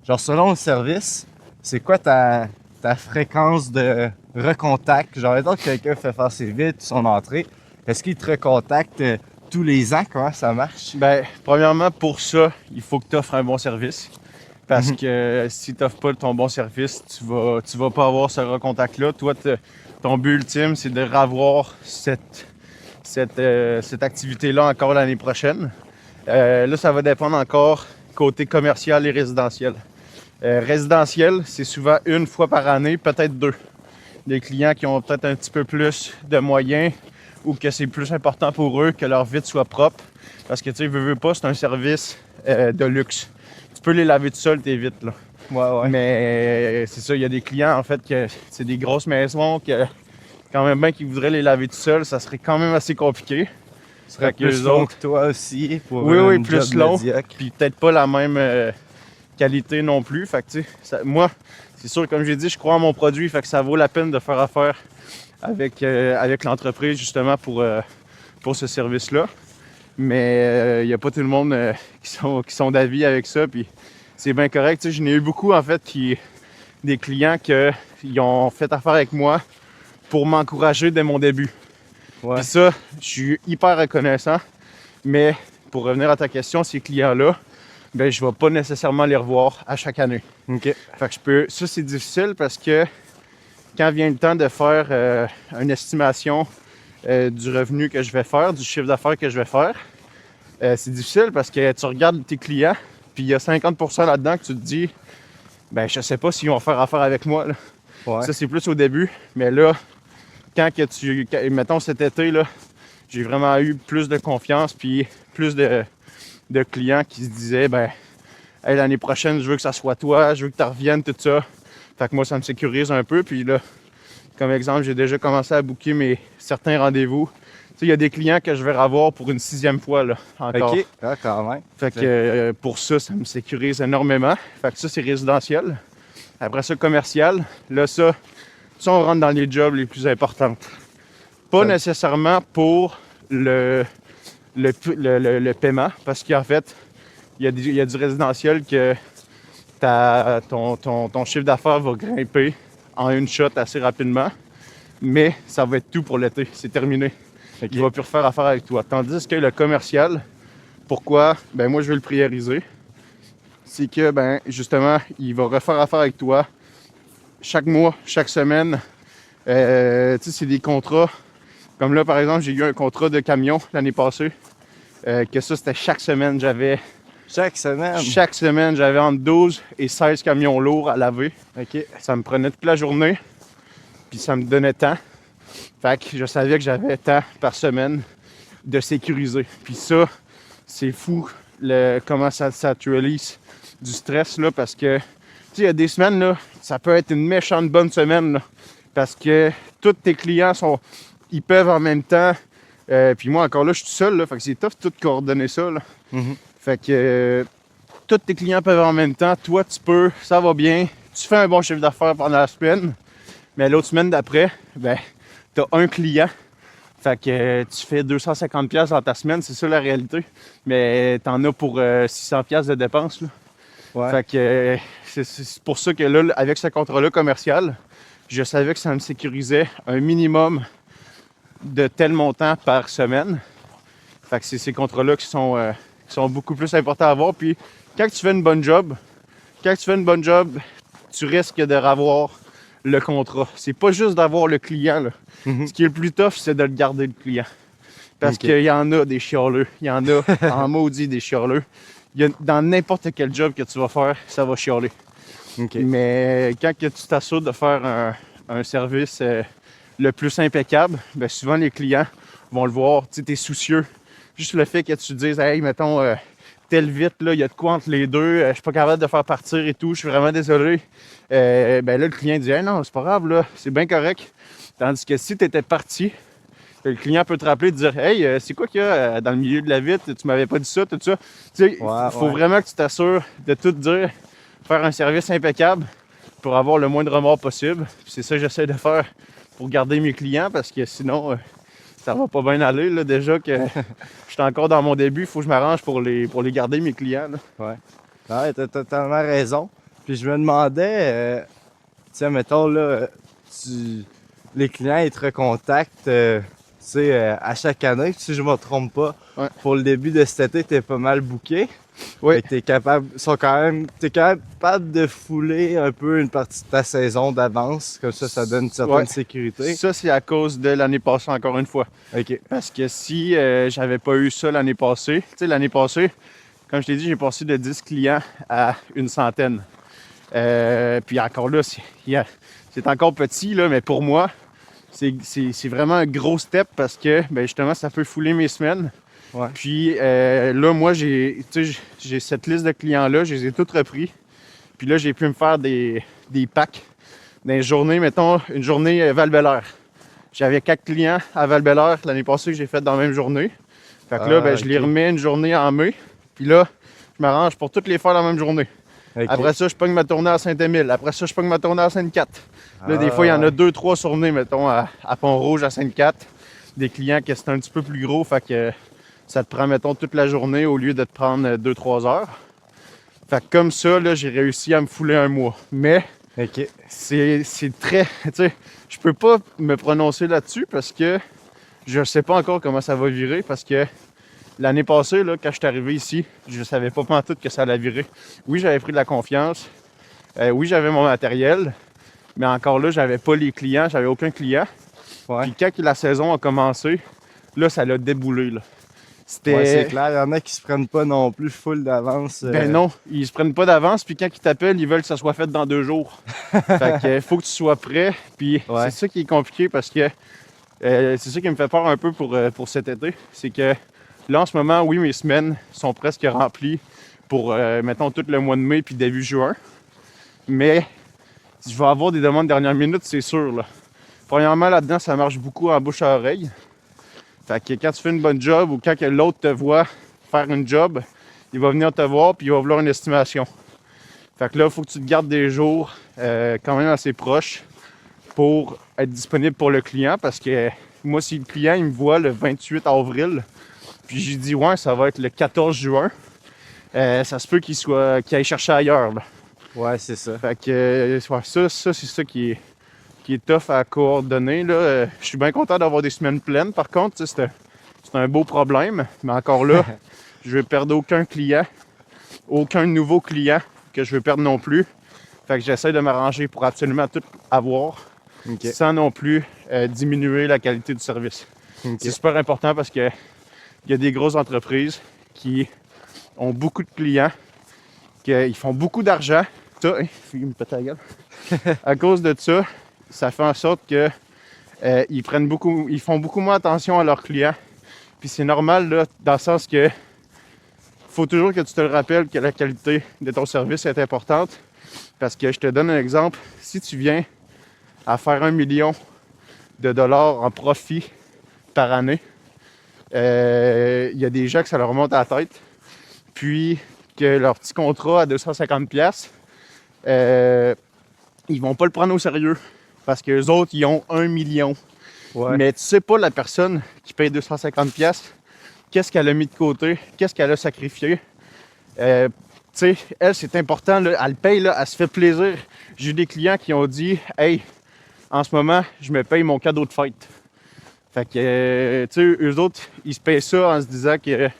genre selon le service, c'est quoi ta fréquence de recontact? Genre, mettons que quelqu'un fait faire ses vitres, son entrée, est-ce qu'il te recontacte tous les ans? Comment ça marche? Premièrement, pour ça, il faut que tu offres un bon service. Parce que si tu n'offres pas ton bon service, tu vas pas avoir ce recontact-là. Toi, ton but ultime, c'est de revoir cette activité-là encore l'année prochaine. Là, ça va dépendre encore côté commercial et résidentiel. Résidentiel, c'est souvent une fois par année, peut-être deux. Des clients qui ont peut-être un petit peu plus de moyens ou que c'est plus important pour eux que leur vitre soit propre. Parce que, tu sais, veux pas, c'est un service de luxe. Tu peux les laver tout seul, tes vitres, là. Ouais. Mais c'est ça, il y a des clients, en fait, que c'est des grosses maisons, que quand même bien qu'ils voudraient les laver tout seul, ça serait quand même assez compliqué. Ce serait plus long que toi aussi pour oui, une plus job long. médiocre. Puis peut-être pas la même qualité non plus. Fait que, tu sais, moi, c'est sûr, comme j'ai dit, je crois en mon produit. Fait que ça vaut la peine de faire affaire avec l'entreprise, justement, pour ce service-là. Mais il n'y a pas tout le monde qui sont d'avis avec ça. Puis c'est bien correct. Tu sais, j'en ai eu beaucoup, en fait, des clients qui ont fait affaire avec moi pour m'encourager dès mon début. Ouais. Puis ça, je suis hyper reconnaissant. Mais pour revenir à ta question, ces clients-là, je ne vais pas nécessairement les revoir à chaque année. OK. Fait que ça, c'est difficile parce que quand vient le temps de faire une estimation du revenu que je vais faire, du chiffre d'affaires que je vais faire, c'est difficile parce que tu regardes tes clients, puis il y a 50% là-dedans que tu te dis, je sais pas s'ils vont faire affaire avec moi, là. Ouais. Ça, c'est plus au début. Mais là, mettons cet été, là, j'ai vraiment eu plus de confiance, puis plus de clients qui se disaient, hey, l'année prochaine, je veux que ça soit toi, je veux que tu reviennes, tout ça. Fait que moi, ça me sécurise un peu. Puis là, comme exemple, j'ai déjà commencé à booker certains rendez-vous. Tu sais, il y a des clients que je vais revoir pour une 6e fois, là, encore. OK, ah, quand même. Fait que pour ça me sécurise énormément. Fait que ça, c'est résidentiel. Après ça, commercial. Là, ça, on rentre dans les jobs les plus importantes. Pas nécessairement pour le le paiement parce qu'en fait, il y a du résidentiel que ton chiffre d'affaires va grimper en une shot assez rapidement, mais ça va être tout pour l'été, c'est terminé. Ok. Il va plus refaire affaire avec toi. Tandis que le commercial, pourquoi? Ben moi je vais le prioriser. C'est que ben justement, il va refaire affaire avec toi chaque mois, chaque semaine. Tu sais, c'est des contrats. Comme là, par exemple, j'ai eu un contrat de camion l'année passée. Que ça, c'était chaque semaine. Chaque semaine? Chaque semaine, j'avais entre 12 et 16 camions lourds à laver. OK. Ça me prenait toute la journée. Puis ça me donnait temps. Fait que je savais que j'avais temps par semaine de sécuriser. Puis ça, c'est fou comment ça actualise du stress, là, parce que, tu sais, il y a des semaines, là, ça peut être une méchante bonne semaine, là, parce que tous tes clients ils peuvent en même temps. Puis moi, encore là, je suis tout seul, là, fait que c'est tough tout coordonner ça, là. Mhm. Fait que tous tes clients peuvent en même temps. Toi, tu peux, ça va bien. Tu fais un bon chiffre d'affaires pendant la semaine. Mais l'autre semaine d'après, ben, t'as un client. Fait que tu fais 250$ dans ta semaine, c'est ça la réalité. Mais t'en as pour 600$ de dépenses, là. Ouais. Fait que c'est pour ça que là, avec ce contrat-là commercial, je savais que ça me sécurisait un minimum de tel montant par semaine. Fait que c'est ces contrats-là qui sont beaucoup plus importants à avoir. Puis quand tu fais une bonne job, tu risques de revoir le contrat. C'est pas juste d'avoir le client, là. Mhm. Ce qui est le plus tough, c'est de le garder, le client. Parce qu'il y en a des chialeux. Il y en a en maudit des chialeux. Dans n'importe quel job que tu vas faire, ça va chialer. OK. Mais quand que tu t'assures de faire un service le plus impeccable, ben souvent les clients vont le voir. Tu sais, t'es soucieux. Juste le fait que tu te dises, hey, mettons, tel vite, là, il y a de quoi entre les deux, je suis pas capable de faire partir et tout, je suis vraiment désolé. Ben là, le client dit, hey, non, c'est pas grave, là, c'est bien correct. Tandis que si tu étais parti, le client peut te rappeler et te dire, hey, c'est quoi qu'il y a dans le milieu de la vitre, tu m'avais pas dit ça, tout ça. Tu sais, il faut vraiment que tu t'assures de tout dire, faire un service impeccable pour avoir le moins de remords possible. Puis c'est ça que j'essaie de faire pour garder mes clients parce que sinon, ça va pas bien aller. Là, déjà que je suis encore dans mon début, il faut que je m'arrange pour les garder, mes clients. Là. Ouais. Ouais, t'as totalement raison. Puis je me demandais, tu sais, mettons, là, les clients, ils te recontactent, tu sais, à chaque année, si je me trompe pas. Ouais. Pour le début de cet été, t'es pas mal booké. Oui. T'es capable de fouler un peu une partie de ta saison d'avance. Comme ça donne une certaine sécurité. Ça, c'est à cause de l'année passée, encore une fois. OK. Parce que si j'avais pas eu ça l'année passée, tu sais, l'année passée, comme je t'ai dit, j'ai passé de 10 clients à une centaine. Puis encore là, c'est encore petit, là, mais pour moi, c'est vraiment un gros step parce que, ben justement, ça peut fouler mes semaines. Ouais. Puis là, moi, j'ai cette liste de clients-là, je les ai toutes repris. Puis là, j'ai pu me faire des packs dans les journées, mettons, une journée Val-Bélair. J'avais 4 clients à Val-Bélair l'année passée que j'ai fait dans la même journée. Fait que là, ben, je les remets une journée en mai. Puis là, je m'arrange pour toutes les faire dans la même journée. Okay. Après ça, je pogne ma tournée à Saint-Émile. Après ça, je pogne ma tournée à Sainte-Cat. Là, des fois, il y en a 2-3 journées, mettons, à Pont-Rouge, à Sainte-Cat. Des clients qui sont un petit peu plus gros, fait que ça te prend, mettons, toute la journée au lieu de te prendre 2-3 heures. Fait que comme ça, là, j'ai réussi à me fouler un mois. Mais OK. c'est très... Tu sais, je peux pas me prononcer là-dessus parce que je sais pas encore comment ça va virer parce que l'année passée, là, quand je suis arrivé ici, je savais pas pantoute que ça allait virer. Oui, j'avais pris de la confiance. Oui, j'avais mon matériel. Mais encore là, j'avais pas les clients. J'avais aucun client. Ouais. Puis quand la saison a commencé, là, ça l'a déboulé. Là. Ouais, c'est clair. Il y en a qui se prennent pas non plus full d'avance. Ben non, ils se prennent pas d'avance. Puis quand ils t'appellent, ils veulent que ça soit fait dans 2 jours. Fait que faut que tu sois prêt. Puis c'est ça qui est compliqué parce que c'est ça qui me fait peur un peu pour cet été. C'est que là, en ce moment, oui, mes semaines sont presque remplies pour, mettons, tout le mois de mai puis début juin. Mais je vais avoir des demandes de dernière minute, c'est sûr. Là. Premièrement, là-dedans, ça marche beaucoup en bouche à oreille. Fait que quand tu fais une bonne job ou quand l'autre te voit faire une job, il va venir te voir puis il va vouloir une estimation. Fait que là, il faut que tu te gardes des jours quand même assez proches pour être disponible pour le client parce que moi, si le client il me voit le 28 avril Puis j'ai dit, ouais, ça va être le 14 juin. Ça se peut qu'il aille chercher ailleurs, là. Ouais, c'est ça. Fait que ouais, ça c'est ça qui est tough à coordonner, là. Je suis bien content d'avoir des semaines pleines, par contre, c'est un beau problème. Mais encore là, je vais perdre aucun client, aucun nouveau client que je veux perdre non plus. Fait que j'essaie de m'arranger pour absolument tout avoir, sans non plus diminuer la qualité du service. C'est super important parce que il y a des grosses entreprises qui ont beaucoup de clients, qui font beaucoup d'argent. Ça, il me pète la gueule. À cause de ça, ça fait en sorte que ils font beaucoup moins attention à leurs clients. Puis c'est normal, là, dans le sens que faut toujours que tu te le rappelles que la qualité de ton service est importante. Parce que je te donne un exemple. Si tu viens à faire 1 million de dollars en profit par année, il y a des gens que ça leur monte à la tête. Puis que leur petit contrat à 250$, ils vont pas le prendre au sérieux. Parce que les autres, ils ont 1 million. Ouais. Mais tu sais pas la personne qui paye 250$, qu'est-ce qu'elle a mis de côté, qu'est-ce qu'elle a sacrifié. Tu sais, elle, c'est important, là, elle paye, là, elle se fait plaisir. J'ai eu des clients qui ont dit « Hey, en ce moment, je me paye mon cadeau de fête. » Fait que, tu sais, eux autres, ils se payent ça en se disant que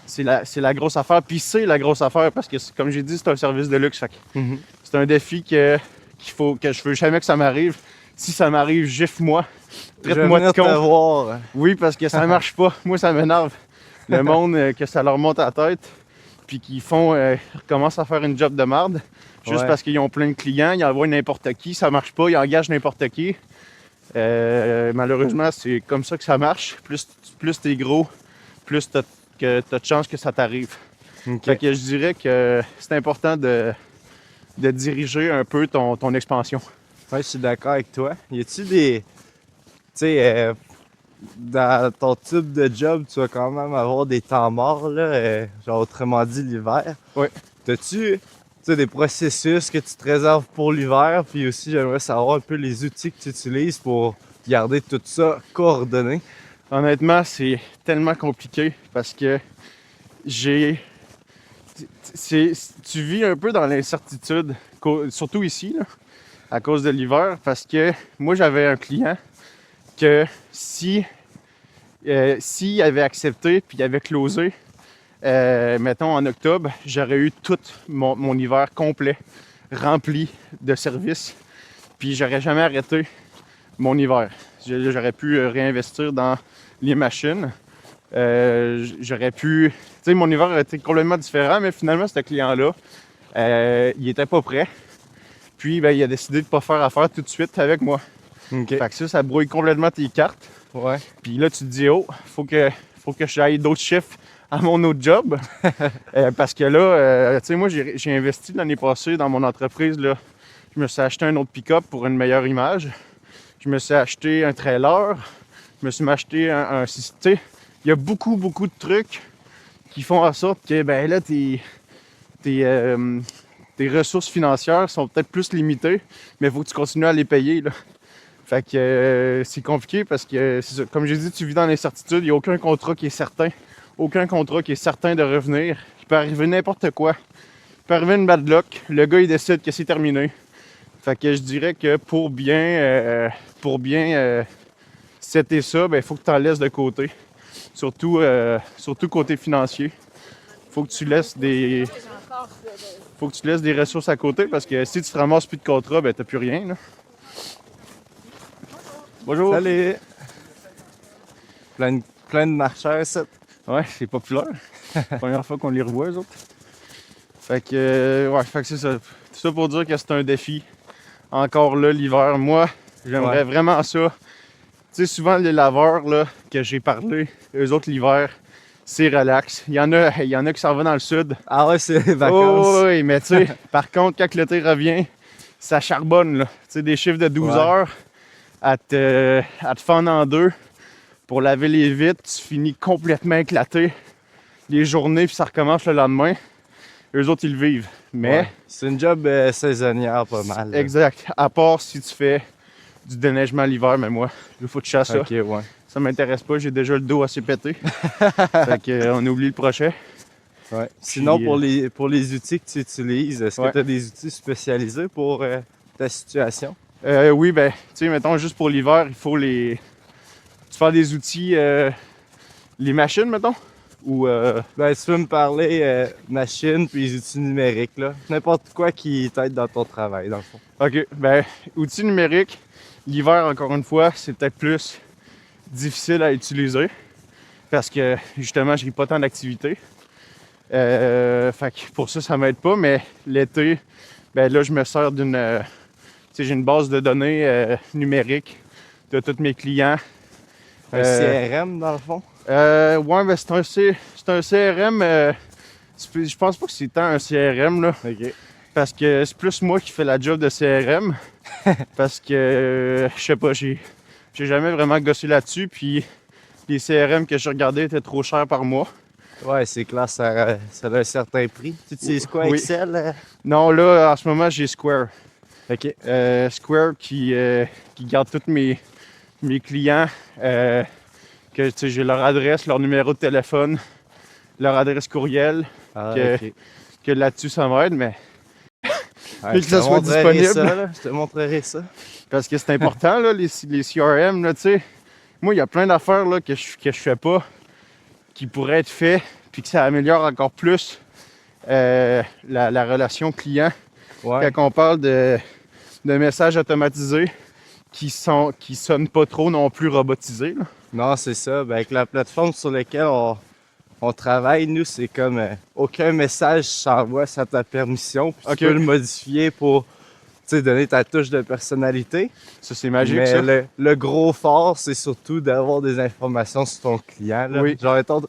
c'est la grosse affaire. Puis c'est la grosse affaire parce que, comme j'ai dit, c'est un service de luxe. Fait que c'est un défi que je veux jamais que ça m'arrive. Si ça m'arrive, gifle-moi. Traite-moi de con. Voir. Oui, parce que ça marche pas. Moi, ça m'énerve. Le monde, que ça leur monte à la tête, puis qu'ils commencent à faire une job de merde, juste parce qu'ils ont plein de clients, ils envoient n'importe qui, ça marche pas, ils engagent n'importe qui. Malheureusement, c'est comme ça que ça marche. Plus t'es gros, plus t'as de chances que ça t'arrive. Fait que je dirais que c'est important de diriger un peu ton expansion. Ouais, je suis d'accord avec toi. Y a-tu des... Tu sais, dans ton type de job, tu vas quand même avoir des temps morts, là, genre autrement dit l'hiver. Oui. T'as-tu des processus que tu te réserves pour l'hiver? Puis aussi, j'aimerais savoir un peu les outils que tu utilises pour garder tout ça coordonné. Honnêtement, c'est tellement compliqué parce que tu vis un peu dans l'incertitude, surtout ici, là, à cause de l'hiver, parce que moi, j'avais un client que s'il avait accepté puis il avait closé, mettons en octobre, j'aurais eu tout mon hiver complet rempli de services, puis j'aurais jamais arrêté mon hiver. J'aurais pu réinvestir dans les machines. J'aurais pu... Tu sais, mon hiver a été complètement différent, mais finalement, ce client-là, il était pas prêt. Puis, ben, il a décidé de pas faire affaire tout de suite avec moi. Fait que ça brouille complètement tes cartes. Ouais. Puis là, tu te dis, oh, faut que j'aille d'autres chiffres à mon autre job. Parce que là, tu sais, moi, j'ai investi l'année passée dans mon entreprise, là. Je me suis acheté un autre pick-up pour une meilleure image. Je me suis acheté un trailer. Je me suis acheté un système. Il y a beaucoup de trucs qui font en sorte que, ben là, tes ressources financières sont peut-être plus limitées, mais il faut que tu continues à les payer, là. Fait que c'est compliqué parce que, c'est ça, comme j'ai dit, tu vis dans l'incertitude. Il n'y a aucun contrat qui est certain. Aucun contrat qui est certain de revenir. Il peut arriver n'importe quoi. Il peut arriver une bad luck. Le gars, il décide que c'est terminé. Fait que je dirais que pour bien setter ça, ben, il faut que tu en laisses de côté. Surtout côté financier. Faut que tu laisses des ressources à côté parce que si tu te ramasses plus de contrat, ben t'as plus rien, là. Bonjour. Salut! Plein de marcheurs, ça. Ouais, c'est populaire. Première fois qu'on les revoit, eux autres. Fait que c'est ça. Tout ça pour dire que c'est un défi. Encore là, l'hiver, moi, j'aimerais vraiment ça. Tu sais, souvent, les laveurs là, que j'ai parlé, eux autres, l'hiver, c'est relax. Il y en a qui s'en vont dans le sud. Ah ouais, c'est les vacances. Oh, oui, mais tu sais, par contre, quand l'été revient, ça charbonne, là. Tu sais, des chiffres de 12 heures à te fendre en deux pour laver les vitres, tu finis complètement éclaté les journées, puis ça recommence le lendemain. Eux autres, ils le vivent. Mais c'est une job saisonnière pas mal. Là. Exact. À part si tu fais du déneigement l'hiver, mais moi, il faut que je chasse ça. Ok, ouais. ça m'intéresse pas, j'ai déjà le dos assez pété. Fait que, on oublie le prochain. Ouais. Sinon, Puis, pour les outils que tu utilises, est-ce que tu as des outils spécialisés pour ta situation? Oui, ben, tu sais, mettons, juste pour l'hiver, il faut tu fais des outils, les machines, mettons? Ou, Ben, si tu peux me parler machine puis les outils numériques, là. N'importe quoi qui t'aide dans ton travail, dans le fond. OK, ben, outils numériques, l'hiver, encore une fois, c'est peut-être plus difficile à utiliser parce que, justement, je n'ai pas tant d'activités. Fait que pour ça, ça m'aide pas, mais l'été, ben là, je me sers tu sais, j'ai une base de données numérique de tous mes clients. Un CRM, dans le fond? Ouais, ben c'est un CRM. Je pense pas que c'est tant un CRM, là. OK. Parce que c'est plus moi qui fais la job de CRM. Parce que, je sais pas, j'ai jamais vraiment gossé là-dessus. Puis les CRM que je regardais étaient trop chers par mois. Ouais, c'est clair, ça a un certain prix. Tu utilises quoi, Oui. Excel? Non, là, en ce moment, j'ai Square. OK. Square qui garde tous mes clients. Que tu sais, j'ai leur adresse, leur numéro de téléphone, leur adresse courriel. Ah, que là-dessus, ça m'aide, mais Ouais, que ça soit disponible. Ça, là. Je te montrerai ça. Parce que c'est important, là, les CRM, là, tu sais. Moi, il y a plein d'affaires là, que je fais pas, qui pourraient être faits, puis que ça améliore encore plus la relation client. Ouais. Quand on parle de messages automatisés qui sonnent pas trop non plus robotisés. Là. Non, c'est ça. Ben, avec la plateforme sur laquelle on travaille, nous, c'est comme aucun message s'envoie sans ta permission. Puis Ok. Tu peux le modifier pour donner ta touche de personnalité. Ça, c'est magique, Mais ça. le gros fort, c'est surtout d'avoir des informations sur ton client. Là. Oui. Genre, mettons,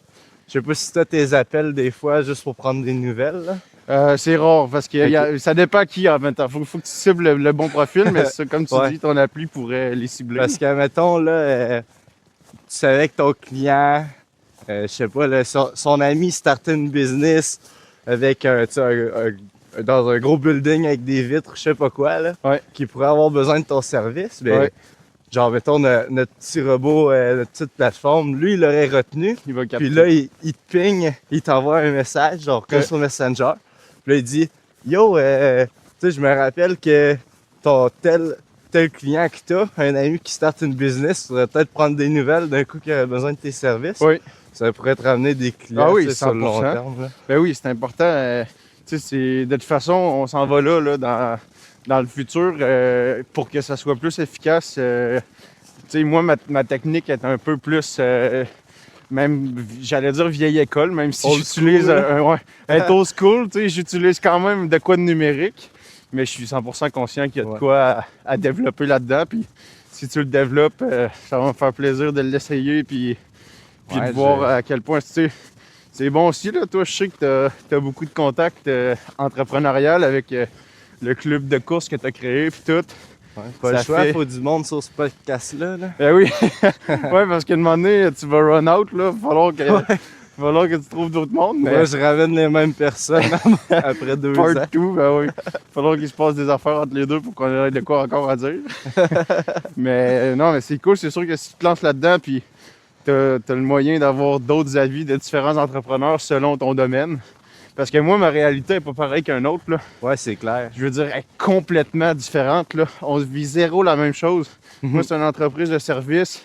je sais pas si tu as tes appels des fois juste pour prendre des nouvelles. Là. C'est rare parce que ça dépend qui en même temps. Faut que tu cibles le bon profil, mais ça, comme tu Ouais. dis, ton appli pourrait les cibler. Parce que, mettons, là, tu savais que ton client, je sais pas, là, son ami startait une business avec dans un gros building avec des vitres, je sais pas quoi, là, Ouais. qui pourrait avoir besoin de ton service. Mais, Ouais. genre, mettons, notre petit robot, notre petite plateforme, lui, il l'aurait retenu. Il va capter. Puis là, il te ping, il t'envoie un message, genre comme Ouais. sur Messenger. Puis là, il dit Yo, tu sais, je me rappelle que ton tel client que t'as, un ami qui starte une business, tu pourrais peut-être prendre des nouvelles d'un coup qui aurait besoin de tes services. Oui. Ça pourrait te ramener des clients Ah oui, tu sais, sur le long 100%. terme. Là. Ben oui, c'est important. Tu sais, de toute façon, on s'en va là dans le futur pour que ça soit plus efficace. Tu sais, moi, ma technique est un peu plus, même, j'allais dire vieille école, même si Old j'utilise school, ouais, être old school, tu sais, j'utilise quand même de quoi de numérique, mais je suis 100% conscient qu'il y a de Ouais. quoi à développer là-dedans. Puis si tu le développes, ça va me faire plaisir de l'essayer puis Ouais, de voir à quel point, tu sais, c'est bon aussi, là. Toi, je sais que tu as beaucoup de contacts entrepreneurial avec le club de course que tu as créé puis tout. Ouais, pas Ça le choix, fait- faut du monde sur ce podcast-là. Là. Ben oui, ouais, parce qu'à un moment donné, tu vas run out, là. Il va falloir que tu trouves d'autres mondes. Mais Moi, je ramène les mêmes personnes après 2 ans. part 2, ben oui. Il va falloir qu'il se passe des affaires entre les deux pour qu'on ait de quoi encore à dire. Mais non, mais c'est cool. C'est sûr que si tu te lances là-dedans, puis t'as le moyen d'avoir d'autres avis de différents entrepreneurs selon ton domaine. Parce que moi, ma réalité n'est pas pareille qu'un autre, là. Ouais, c'est clair. Je veux dire, elle est complètement différente, là. On vit zéro la même chose. Moi, c'est une entreprise de service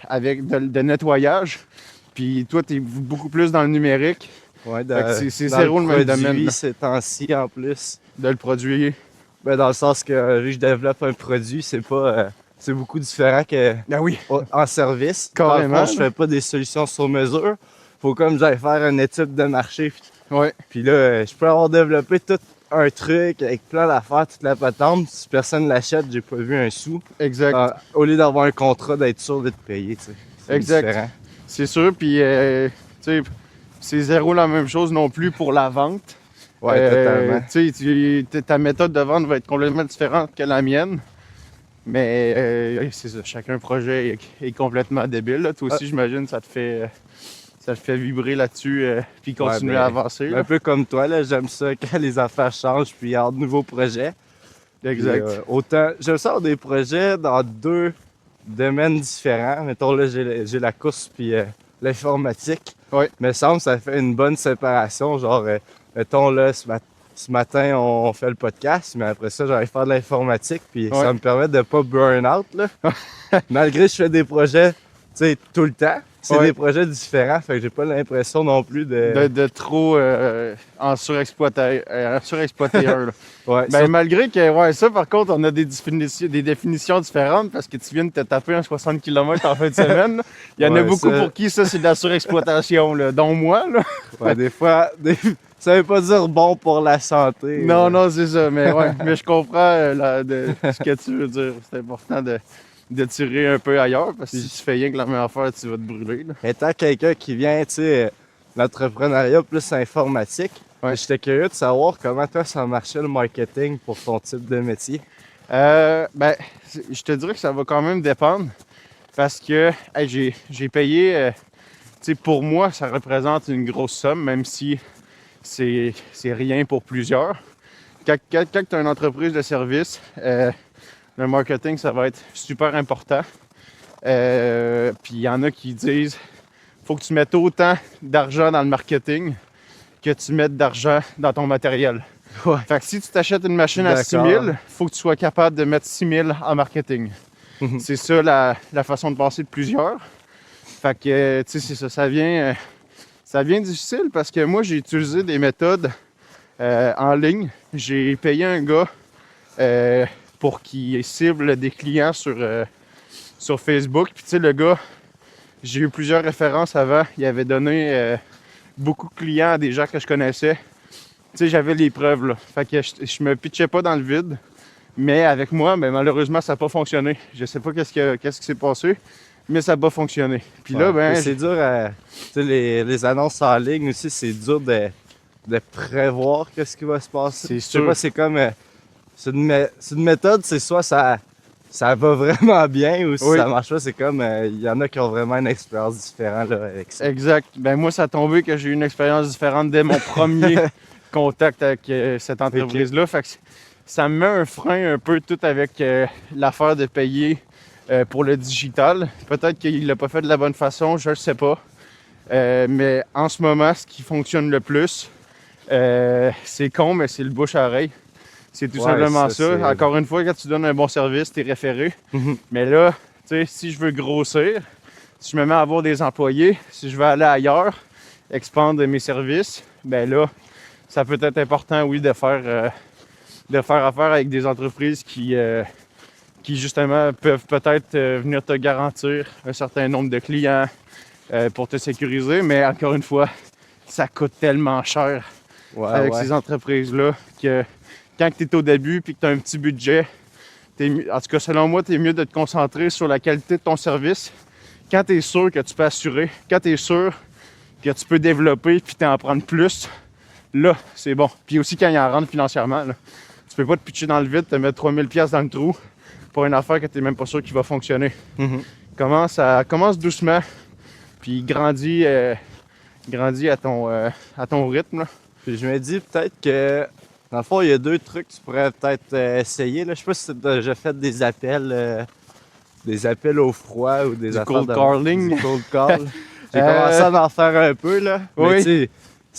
avec de nettoyage. Puis toi, tu es beaucoup plus dans le numérique, Ouais, Fait que c'est dans zéro le même produit, domaine, là. ces temps-ci en plus. de le produire. Ben, dans le sens que vu que je développe un produit, c'est pas. C'est beaucoup différent que Ah oui, en service. Carrément, Dans le fond, je fais pas des solutions sur mesure. Faut comme j'aille faire une étude de marché. ouais, Puis là, je peux avoir développé tout un truc avec plein d'affaires, toute la patente. Si personne l'achète, j'ai pas vu un sou. exact. Au lieu d'avoir un contrat, d'être sûr de te payer, tu sais. C'est Exact. différent. C'est sûr, puis tu sais, c'est zéro la même chose non plus pour la vente. Ouais, totalement. Tu sais, ta méthode de vente va être complètement différente que la mienne. Mais c'est ça, chacun projet est complètement débile. Là. Toi aussi, j'imagine, ça te fait vibrer là-dessus puis continuer Ouais, ben, à avancer. là. Un peu comme toi, là, j'aime ça quand les affaires changent puis il y a de nouveaux projets. Exact. Puis, autant, j'aime ça avoir des projets dans deux domaines différents. Mettons, là, j'ai la course puis l'informatique. Ouais. Mais il semble que ça fait une bonne séparation. Genre, mettons, là, ce matin, on fait le podcast, mais après ça, j'arrive faire de l'informatique, puis Ouais. ça me permet de pas burn out, là. Malgré que je fais des projets, tu sais, tout le temps. C'est Ouais. des projets différents, fait que j'ai pas l'impression non plus de... De trop en surexploiter un. Là. Ouais, Ben, malgré que, ouais, ça, par contre, on a des définitions différentes parce que tu viens de te taper un 60 km en fin de semaine. Là. Il y en a Ouais, beaucoup ça- pour qui ça, c'est de la surexploitation, là, dont moi. Là. ouais, des fois, ça veut pas dire bon pour la santé. Non, non, c'est ça. Mais, ouais, mais je comprends ce que tu veux dire. C'est important de tirer un peu ailleurs parce que si tu fais rien que la même affaire, tu vas te brûler. Là. Étant quelqu'un qui vient, tu sais, l'entrepreneuriat plus informatique, Ouais. j'étais curieux de savoir comment toi ça marchait le marketing pour ton type de métier. Ben, je te dirais que ça va quand même dépendre parce que hey, j'ai payé, tu sais, pour moi, ça représente une grosse somme, même si c'est rien pour plusieurs. Quand tu as une entreprise de service, le marketing, ça va être super important. Puis il y en a qui disent faut que tu mettes autant d'argent dans le marketing que tu mettes d'argent dans ton matériel. Ouais. Fait que si tu t'achètes une machine à 6 000, il faut que tu sois capable de mettre 6 000 en marketing. Mhm. C'est ça la façon de penser de plusieurs. Fait que, tu sais, c'est ça. Ça vient difficile parce que moi, j'ai utilisé des méthodes en ligne. J'ai payé un gars pour qu'il cible des clients sur Facebook. Puis, tu sais, le gars, j'ai eu plusieurs références avant. Il avait donné beaucoup de clients à des gens que je connaissais. Tu sais, j'avais les preuves, là. Fait que je me pitchais pas dans le vide. Mais avec moi, ben, malheureusement, ça n'a pas fonctionné. Je sais pas qu'est-ce qui s'est passé, mais ça n'a pas fonctionné. Puis là, Ouais. ben... Mais c'est dur à... Tu sais, les annonces en ligne aussi, c'est dur de prévoir qu'est-ce qui va se passer. C'est Je sais sûr. pas, c'est comme... c'est une méthode, c'est soit ça va vraiment bien ou si Oui. ça marche pas, c'est comme... Il y en a qui ont vraiment une expérience différente là, avec ça. Exact. Ben moi, ça a tombé que j'ai eu une expérience différente dès mon premier contact avec cette entreprise-là. Fait que ça me met un frein un peu tout avec l'affaire de payer pour le digital. Peut-être qu'il l'a pas fait de la bonne façon, je ne sais pas. Mais en ce moment, ce qui fonctionne le plus, c'est con, mais c'est le bouche à oreille. C'est tout Ouais, simplement ça, c'est- ça. Encore une fois, quand tu donnes un bon service, tu es référé. Mhm. Mais là, tu sais, si je veux grossir, si je me mets à avoir des employés, si je veux aller ailleurs, expandre mes services, ben là, ça peut être important, oui, de faire affaire avec des entreprises qui justement, peuvent peut-être venir te garantir un certain nombre de clients pour te sécuriser. Mais encore une fois, ça coûte tellement cher Ouais, avec ouais. ces entreprises-là que quand tu es au début et que tu as un petit budget, en tout cas, selon moi, tu es mieux de te concentrer sur la qualité de ton service. Quand tu es sûr que tu peux assurer, quand tu es sûr que tu peux développer puis t'en prendre plus, là, c'est bon. Puis aussi quand il en rentre financièrement, là, tu peux pas te pitcher dans le vide, te mettre 3000$ dans le trou pour une affaire que tu n'es même pas sûr qu'il va fonctionner. Mhm. Commence doucement, puis grandis à ton rythme. Là. Puis je me dis peut-être que, dans le fond, il y a deux trucs que tu pourrais peut-être essayer. Là. Je sais pas si tu as déjà fait des appels au froid ou des Du affaires cold calling. du cold call. J'ai commencé à en faire un peu, là. Oui. Mais tu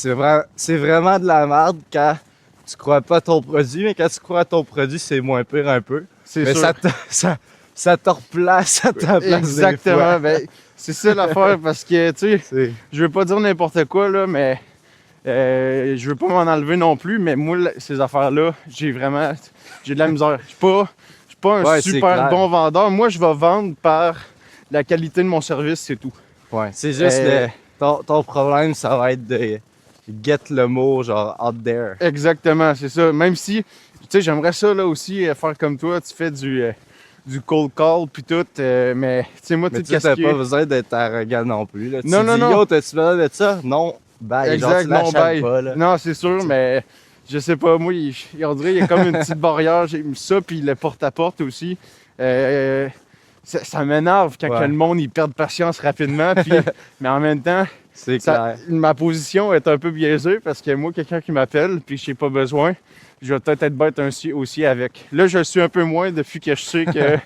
sais, c'est vraiment de la merde quand tu crois pas à ton produit, mais quand tu crois à ton produit, c'est moins pire un peu. C'est Mais sûr. ça te replace à ta place des Exactement. fois. Ben, c'est ça l'affaire parce que, tu sais, C'est- je veux pas dire n'importe quoi, là, mais je veux pas m'en enlever non plus, mais moi, ces affaires-là, j'ai de la misère. Je suis pas un Ouais, c'est super clair. bon vendeur. Moi, je vais vendre par la qualité de mon service, c'est tout. Ouais, c'est juste ton problème, ça va être de get le mot genre out there. Exactement, c'est ça. Même si, tu sais, j'aimerais ça là aussi, faire comme toi, tu fais du cold call puis tout, mais tu sais, moi, Mais tout tu sais, t'as ce qui pas est... besoin d'être arrogant non plus. Là. Non, tu non, dis, non. Yo, t'as-tu besoin de ça? Non, bye. Genre, Exact, tu non, l'achètes bye. pas, là. Non, c'est sûr, mais je sais pas, moi, on dirait qu'il y a comme une petite barrière. J'ai mis ça, puis le porte-à-porte aussi. Ça m'énerve quand Ouais. que le monde il perd patience rapidement, puis, mais en même temps, C'est clair. ma position est un peu biaisée parce que moi, quelqu'un qui m'appelle, puis je n'ai pas besoin, je vais peut-être être bête aussi avec. Là, je le suis un peu moins depuis que je sais que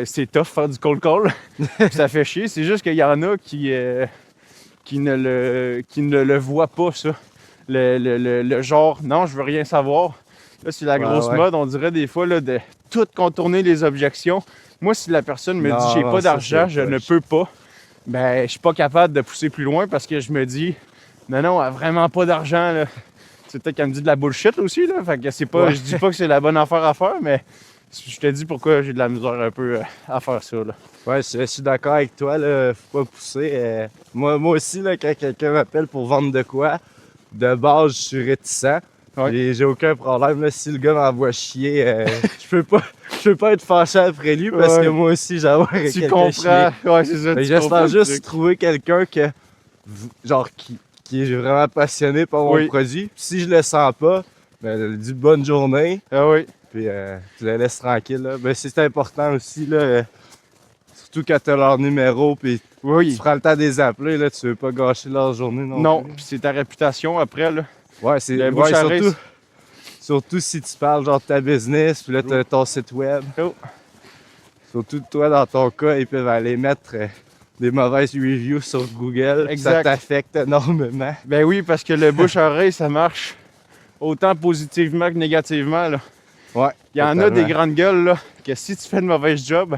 c'est tough faire du cold call. Ça fait chier. C'est juste qu'il y en a qui ne le voient pas, ça. Le genre, non, je veux rien savoir. Là, c'est la grosse mode, on dirait des fois, là, de tout contourner les objections. Moi, si la personne me dit j'ai pas d'argent, je ne peux pas, ben, je suis pas capable de pousser plus loin parce que je me dis, non, elle a vraiment pas d'argent, là. C'est peut-être qu'elle me dit de la bullshit aussi, là. Fait que c'est pas, je dis pas que c'est la bonne affaire à faire, mais je te dis pourquoi j'ai de la misère un peu à faire ça, là. Ouais, je suis d'accord avec toi, là. Faut pas pousser. Moi aussi, là, quand quelqu'un m'appelle pour vendre de quoi, de base, je suis réticent. Ouais. Et j'ai aucun problème. Là, si le gars m'envoie chier, je peux pas être fâché après lui parce que moi aussi, j'envoie quelqu'un chier. Tu comprends? Ouais, c'est ça. J'espère juste trouver quelqu'un genre, qui est vraiment passionné par mon produit. Si je le sens pas, ben, dis bonne journée. Ah oui. Puis tu les laisses tranquilles. Là. Ben, c'est important aussi, là, surtout quand tu as leur numéro. Puis tu prends le temps de les appeler. Là, tu veux pas gâcher leur journée non plus. Puis c'est ta réputation après, là. Ouais, c'est surtout si tu parles genre de ta business, puis là tu as ton site web. Surtout toi, dans ton cas, ils peuvent aller mettre des mauvaises reviews sur Google. Exact. Ça t'affecte énormément. Ben oui, parce que le bouche-oreille, ça marche autant positivement que négativement, là. Ouais. Il y en a des grandes gueules, là, que si tu fais une mauvaise job,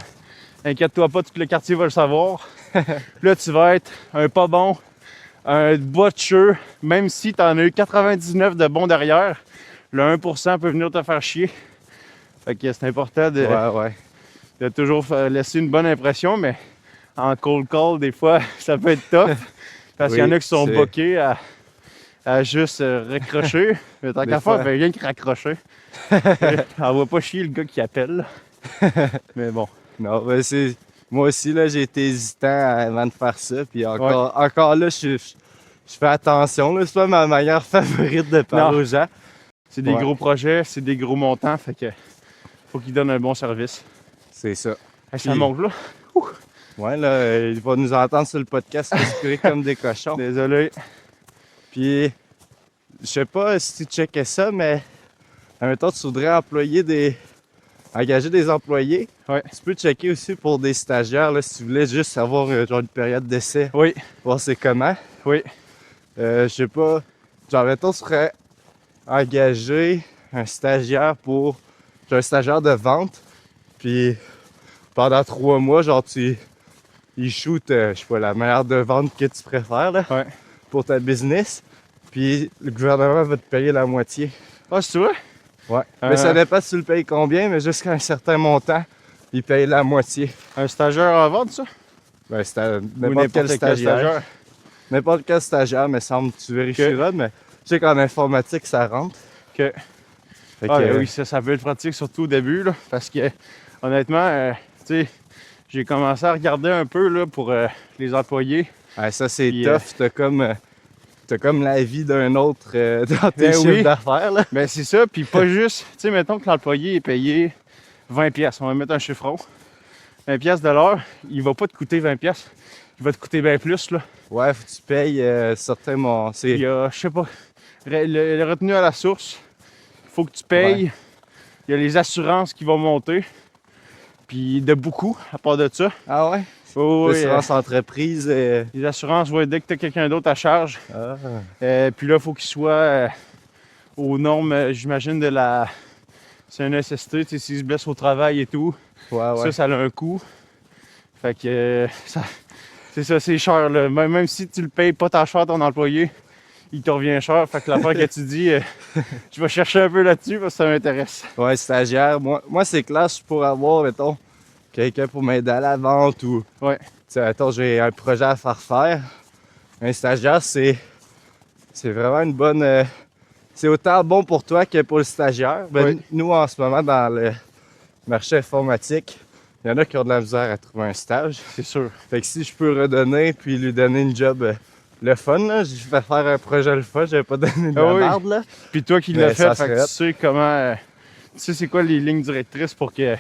inquiète-toi pas, tout le quartier va le savoir. Là, tu vas être un pas bon, un botcheux, même si tu en as eu 99 de bons derrière, le 1% peut venir te faire chier. Fait que c'est important de toujours laisser une bonne impression, mais en cold call, des fois, ça peut être tough. Parce qu'il y en a qui sont boqués à juste raccrocher. Mais tant qu'à faire, il fait rien que raccrocher. On va pas chier le gars qui appelle. Mais bon. Non, ben c'est... Moi aussi, là, j'ai été hésitant avant de faire ça. Puis encore là, je fais attention. Là. C'est pas ma manière favorite de parler aux gens. C'est des gros projets, c'est des gros montants. Fait que faut qu'ils donnent un bon service. C'est ça. Ça monte là. Ouais, là, il va nous entendre sur le podcast respirer comme des cochons. Désolé. Puis, je sais pas si tu checkais ça, mais en même temps, tu voudrais engager des employés. Ouais. Tu peux checker aussi pour des stagiaires, là, si tu voulais juste avoir genre une période d'essai. Oui. Voir c'est comment. Oui. Je sais pas. Genre, mettons, tu ferais engager un stagiaire un stagiaire de vente. Puis, pendant 3 mois, genre, il shoot, je sais pas, la meilleure de vente que tu préfères, là, pour ta business. Puis, le gouvernement va te payer la moitié. Ah, c'est vrai? Ouais. Mais ça dépend si tu le payes combien, mais jusqu'à un certain montant, il paye la moitié. Un stagiaire à vendre, ça? Ben, c'est n'importe quel stagiaire. N'importe quel stagiaire, me semble. Tu vérifieras, mais je sais qu'en informatique, ça rentre. OK. Oui, ça peut être pratique, surtout au début, là, parce que, honnêtement, tu sais, j'ai commencé à regarder un peu là, pour les employés. Ça, c'est tough. T'as comme la vie d'un autre dans tes chiffres d'affaires. Là. Ben, c'est ça. Puis pas juste, tu sais, mettons que l'employé est payé 20$. On va mettre un chiffron. 20$ de l'heure, il va pas te coûter 20$. Il va te coûter bien plus, là. Ouais, faut que tu payes certains montants. Il y a, je sais pas, le retenu à la source. Il faut que tu payes. Il y a les assurances qui vont monter. Puis de beaucoup, à part de ça. Ah ouais? L'assurance entreprise. Les assurances, dès que tu as quelqu'un d'autre à charge. Puis là, il faut qu'il soit aux normes, j'imagine, de la... C'est un SST, tu sais, s'il se blesse au travail et tout. Ça a un coût. Fait que c'est ça, c'est cher. Là. Même si tu le payes pas ta cher ton employé, il te revient cher. Fait que l'affaire que tu dis, je vais chercher un peu là-dessus parce que ça m'intéresse. Ouais, stagiaire. Moi c'est classe pour avoir, mettons, quelqu'un pour m'aider à la vente ou... Ouais. Tu sais, mettons, j'ai un projet à faire. Un stagiaire, c'est vraiment une bonne... c'est autant bon pour toi que pour le stagiaire. Ben, nous, en ce moment, dans le marché informatique, il y en a qui ont de la misère à trouver un stage. C'est sûr. Fait que si je peux redonner puis lui donner une job le fun, là, je vais faire un projet le fun, je vais pas donner de la merde, là. Puis toi qui l'as fait, tu sais comment... tu sais c'est quoi les lignes directrices pour que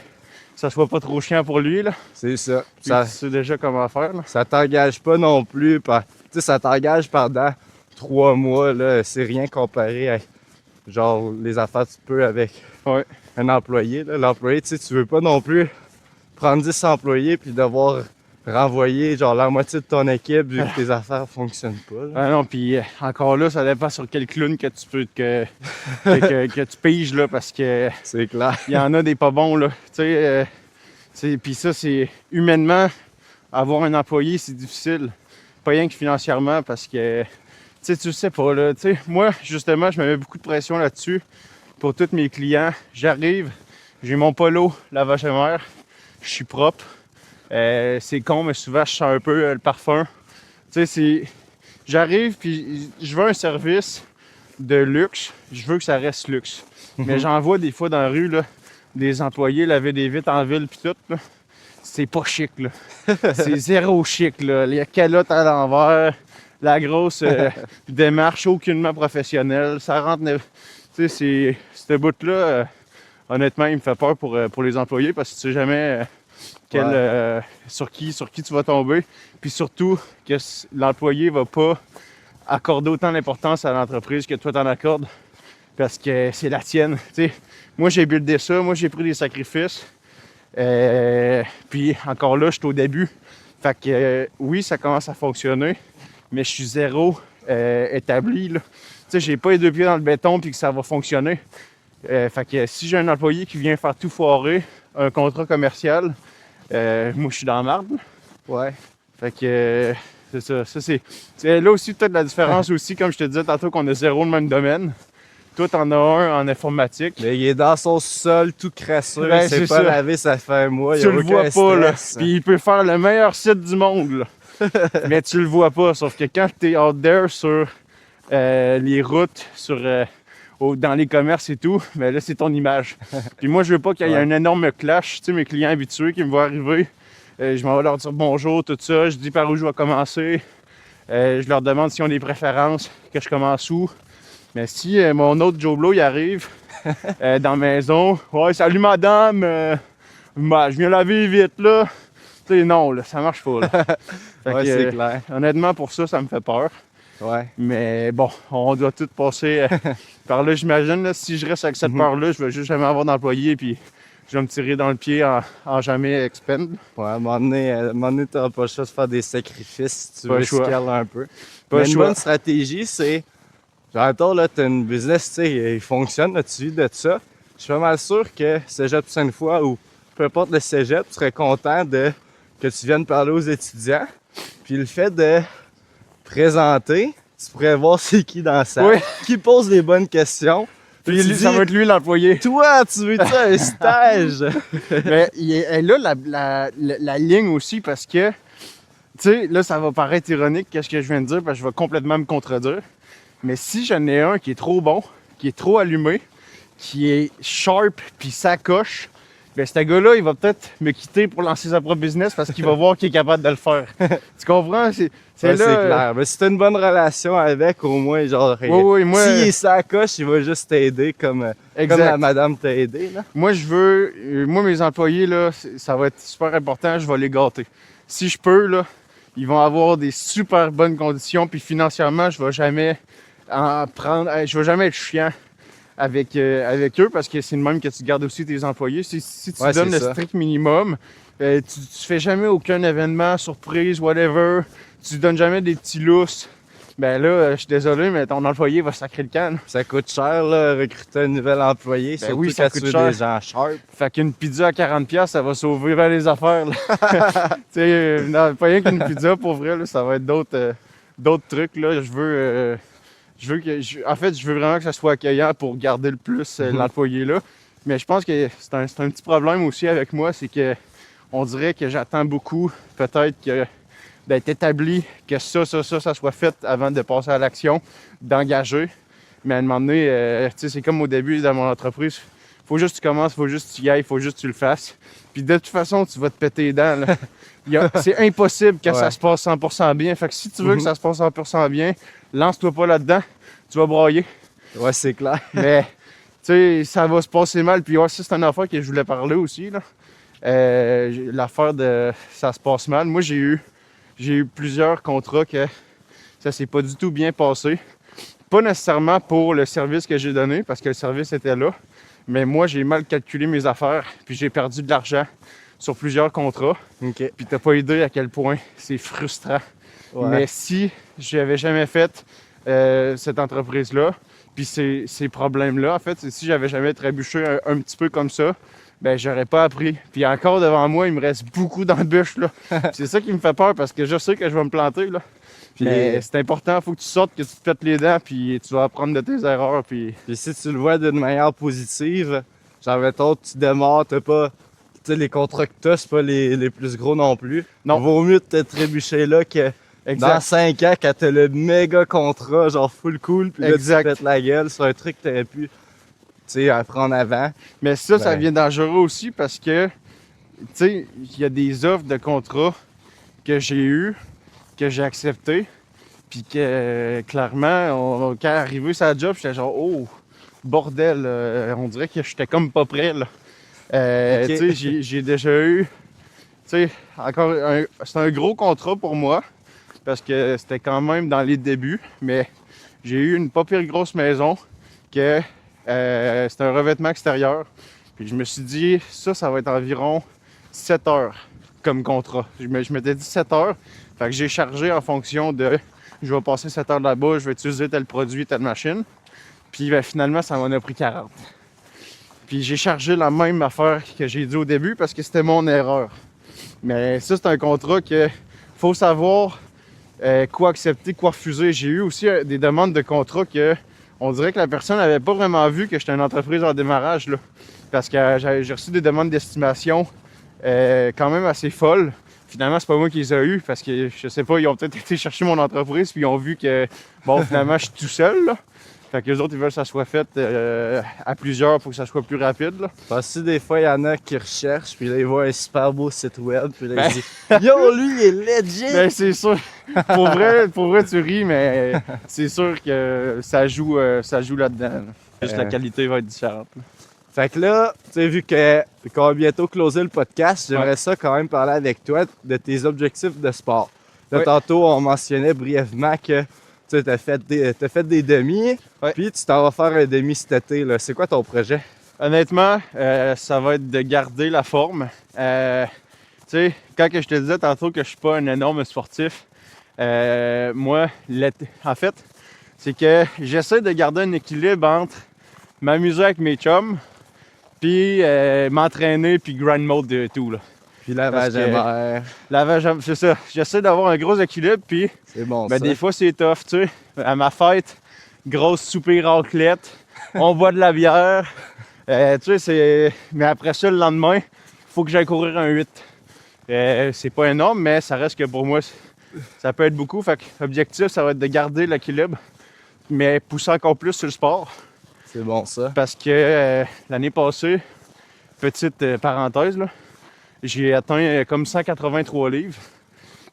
ça soit pas trop chiant pour lui, là. C'est ça. Tu sais déjà comment faire, là. Ça t'engage pas non plus. Tu sais, ça t'engage pendant 3 mois, là. C'est rien comparé à genre les affaires tu peux avec Ouais. un employé. Là. L'employé, tu sais, tu veux pas non plus prendre 10 employés puis devoir renvoyer genre la moitié de ton équipe vu que tes affaires fonctionnent pas. Là. Ah non, puis encore là, ça dépend sur quel clown que tu peux que tu piges là, parce que C'est clair. il y en a des pas bons là. Tu sais, puis ça, c'est humainement, avoir un employé, c'est difficile. Pas rien que financièrement, parce que tu sais pas là. Tu sais, moi, justement, je me mets beaucoup de pression là-dessus pour tous mes clients. J'arrive, j'ai mon polo, la vache à mer, je suis propre. C'est con, mais souvent, je sens un peu le parfum. Tu sais, j'arrive, puis je veux un service de luxe, je veux que ça reste luxe. Mais j'en vois des fois dans la rue, là, des employés laver des vitres en ville, puis tout, là. C'est pas chic, là. C'est zéro chic, là. Les calottes à l'envers, la grosse démarche aucunement professionnelle. Ça rentre... Tu sais, ce bout-là, honnêtement, il me fait peur pour les employés, parce que tu sais jamais sur qui tu vas tomber. Puis surtout, que l'employé va pas accorder autant d'importance à l'entreprise que toi t'en accordes, parce que c'est la tienne. Tu sais, moi, j'ai buildé ça, moi, j'ai pris des sacrifices. Puis encore là, je suis au début. Fait que oui, ça commence à fonctionner, mais je suis zéro établi. Là. Tu sais, j'ai pas les deux pieds dans le béton puis que ça va fonctionner. Fait que si j'ai un employé qui vient faire tout foirer, un contrat commercial, moi je suis dans la marde. Ouais. Fait que c'est ça. C'est là aussi peut-être la différence aussi, comme je te disais tantôt, qu'on a zéro le même domaine. Toi, t'en as un en informatique. Mais il est dans son sol, tout crasseux, Ben, il s'est c'est pas ça. lavé, ça fait un mois, il y Tu a le aucun vois pas, là. stress. Puis il peut faire le meilleur site du monde, là. Mais tu le vois pas. Sauf que quand t'es out there sur les routes, dans les commerces et tout, ben là, c'est ton image. Puis moi, je veux pas qu'il y ait un énorme clash. Tu sais, mes clients habitués qui me voient arriver, je m'en vais leur dire bonjour, tout ça. Je dis par où je vais commencer. Je leur demande s'ils ont des préférences, que je commence où. Mais si mon autre Joe Blow, il arrive dans la maison, « Ouais, salut madame, je viens laver vite, là. » Tu sais, non, là, ça marche pas, là. Fait Ouais, que, c'est clair. Honnêtement, pour ça me fait peur. Ouais. Mais bon, on doit tout passer par là, j'imagine. Là, si je reste avec cette peur-là, je vais juste jamais avoir d'employé, puis je vais me tirer dans le pied en jamais expend. Ouais, à un moment donné, t'auras pas le choix de faire des sacrifices si tu Pas veux le choix. scaler un peu. Pas Mais le une choix. bonne stratégie, c'est... J'entends, là, t'as une business, tu sais, il fonctionne, là, tu vis de ça. Je suis pas mal sûr que Cégep Sainte-Foy ou peu importe le cégep, tu serais content que tu viennes parler aux étudiants. Puis le fait de présenter, tu pourrais voir c'est qui dans la salle, Oui. qui pose les bonnes questions. Puis tu lui, ça dis, va être lui l'employé. toi, tu veux un stage? Mais elle a la ligne aussi, parce que, tu sais, là, ça va paraître ironique, qu'est-ce que je viens de dire, parce que je vais complètement me contredire. Mais si j'en ai un qui est trop bon, qui est trop allumé, qui est sharp puis sacoche, ben ce gars-là, il va peut-être me quitter pour lancer sa propre business parce qu'il va voir qu'il est capable de le faire. Tu comprends? C'est Ouais, là. c'est clair. Mais si t'as une bonne relation avec, au moins, genre, Oui, moi, s'il est sacoche, il va juste t'aider comme la madame t'a aidé, là. moi, mes employés, là, ça va être super important, je vais les gâter. Si je peux, là, ils vont avoir des super bonnes conditions, puis financièrement, je vais jamais je vais jamais être chiant avec eux, parce que c'est le même que tu gardes aussi tes employés. Si tu Ouais, donnes c'est le ça. strict minimum, tu fais jamais aucun événement, surprise, whatever, tu donnes jamais des petits lousses, ben là, je suis désolé, mais ton employé va sacrer le camp. Ça coûte cher, là, recruter un nouvel employé, surtout oui, ça quand coûte tu veux cher. des gens sharp. Fait qu'une pizza à 40$, ça va sauver bien les affaires. Tu sais, non, pas rien qu'une pizza, pour vrai, là, ça va être d'autres trucs. Là. En fait, je veux vraiment que ça soit accueillant pour garder le plus l'employé là. Mais je pense que c'est un petit problème aussi avec moi, c'est que on dirait que j'attends beaucoup, peut-être d'être établi, que ça soit fait avant de passer à l'action, d'engager. Mais à un moment donné, tu sais, c'est comme au début dans mon entreprise. Faut juste que tu commences, faut juste que tu y ailles, faut juste que tu le fasses. Puis de toute façon, tu vas te péter les dents. Là. C'est impossible que ça se passe 100% bien. Fait que si tu veux que ça se passe 100% bien, lance-toi pas là-dedans, tu vas brailler. Ouais, c'est clair. Mais, tu sais, ça va se passer mal. Puis ouais, ça, c'est une affaire que je voulais parler aussi. Là. L'affaire de ça se passe mal. Moi, j'ai eu plusieurs contrats que ça s'est pas du tout bien passé. pas nécessairement pour le service que j'ai donné, parce que le service était là, mais moi, j'ai mal calculé mes affaires, puis j'ai perdu de l'argent sur plusieurs contrats. OK. Puis t'as pas idée à quel point c'est frustrant. Ouais. Mais si j'avais jamais fait cette entreprise-là, puis ces problèmes-là, en fait, si j'avais jamais trébuché un petit peu comme ça, ben j'aurais pas appris. Puis encore devant moi, il me reste beaucoup d'embûches, là. C'est ça qui me fait peur, parce que je sais que je vais me planter, là. Puis, Mais c'est important, faut que tu sortes, que tu te pètes les dents, puis tu vas apprendre de tes erreurs, puis... puis si tu le vois d'une manière positive, genre mettons, tu démarres, t'as pas... Tu sais, les contrats que t'as, c'est pas les plus gros non plus. Non. Vaut mieux te trébucher là que dans 5 ans, quand t'as le méga contrat, genre full cool, puis là, tu te Exact. pètes la gueule sur un truc que t'aurais pu, tu sais, prendre avant. Mais ça, ça Ben. devient dangereux aussi parce que, tu sais, il y a des offres de contrats que j'ai eues, que j'ai acceptées, puis que clairement, quand arrivé sur la job, j'étais genre, oh, bordel, on dirait que j'étais comme pas prêt, là. Ok. Tu sais, j'ai déjà eu, tu sais, c'est un gros contrat pour moi, parce que c'était quand même dans les débuts, mais j'ai eu une pas pire grosse maison que c'était un revêtement extérieur. Puis je me suis dit, ça va être environ 7 heures comme contrat. Je m'étais dit 7 heures, fait que j'ai chargé en fonction de, je vais passer 7 heures là-bas, je vais utiliser tel produit, telle machine. Puis ben, finalement, ça m'en a pris 40. Puis j'ai chargé la même affaire que j'ai dit au début parce que c'était mon erreur. Mais ça, c'est un contrat que faut savoir quoi accepter, quoi refuser. J'ai eu aussi des demandes de contrat que on dirait que la personne n'avait pas vraiment vu que j'étais une entreprise en démarrage, là. Parce que j'ai reçu des demandes d'estimation quand même assez folles. Finalement, c'est pas moi qui les ai eues parce que je sais pas, ils ont peut-être été chercher mon entreprise puis ils ont vu que, bon, finalement, je suis tout seul, là. Fait que les autres, ils veulent que ça soit fait à plusieurs pour que ça soit plus rapide, là. Parce que des fois, il y en a qui recherchent, puis là, ils voient un super beau site web, puis là, ils disent « Yo, lui, il est legit! » Ben, c'est sûr. Pour vrai, tu ris, mais c'est sûr que ça joue là-dedans, là. Juste la qualité va être différente, là. Fait que là, tu sais, vu qu'on va bientôt closer le podcast, j'aimerais ça quand même parler avec toi de tes objectifs de sport. Là, Oui. tantôt, on mentionnait brièvement que tu t'as fait des demi, Oui. puis tu t'en vas faire un demi cet été, là. C'est quoi ton projet? Honnêtement, ça va être de garder la forme. Tu sais, quand que je te disais tantôt que je suis pas un énorme sportif, moi, en fait, c'est que j'essaie de garder un équilibre entre m'amuser avec mes chums, puis m'entraîner, puis grind mode et tout, là. Puis lavage Parce que- air, Lavage, c'est ça. J'essaie d'avoir un gros équilibre, puis c'est bon ben, ça. des fois, c'est tough, tu sais. À ma fête, grosse souper raclette, on boit de la bière. Tu sais, mais après ça, le lendemain, faut que j'aille courir un 8. C'est pas énorme, mais ça reste que pour moi, ça peut être beaucoup. Fait que l'objectif, ça va être de garder l'équilibre, mais pousser encore plus sur le sport. C'est bon ça. Parce que l'année passée, petite parenthèse, là, j'ai atteint comme 183 livres.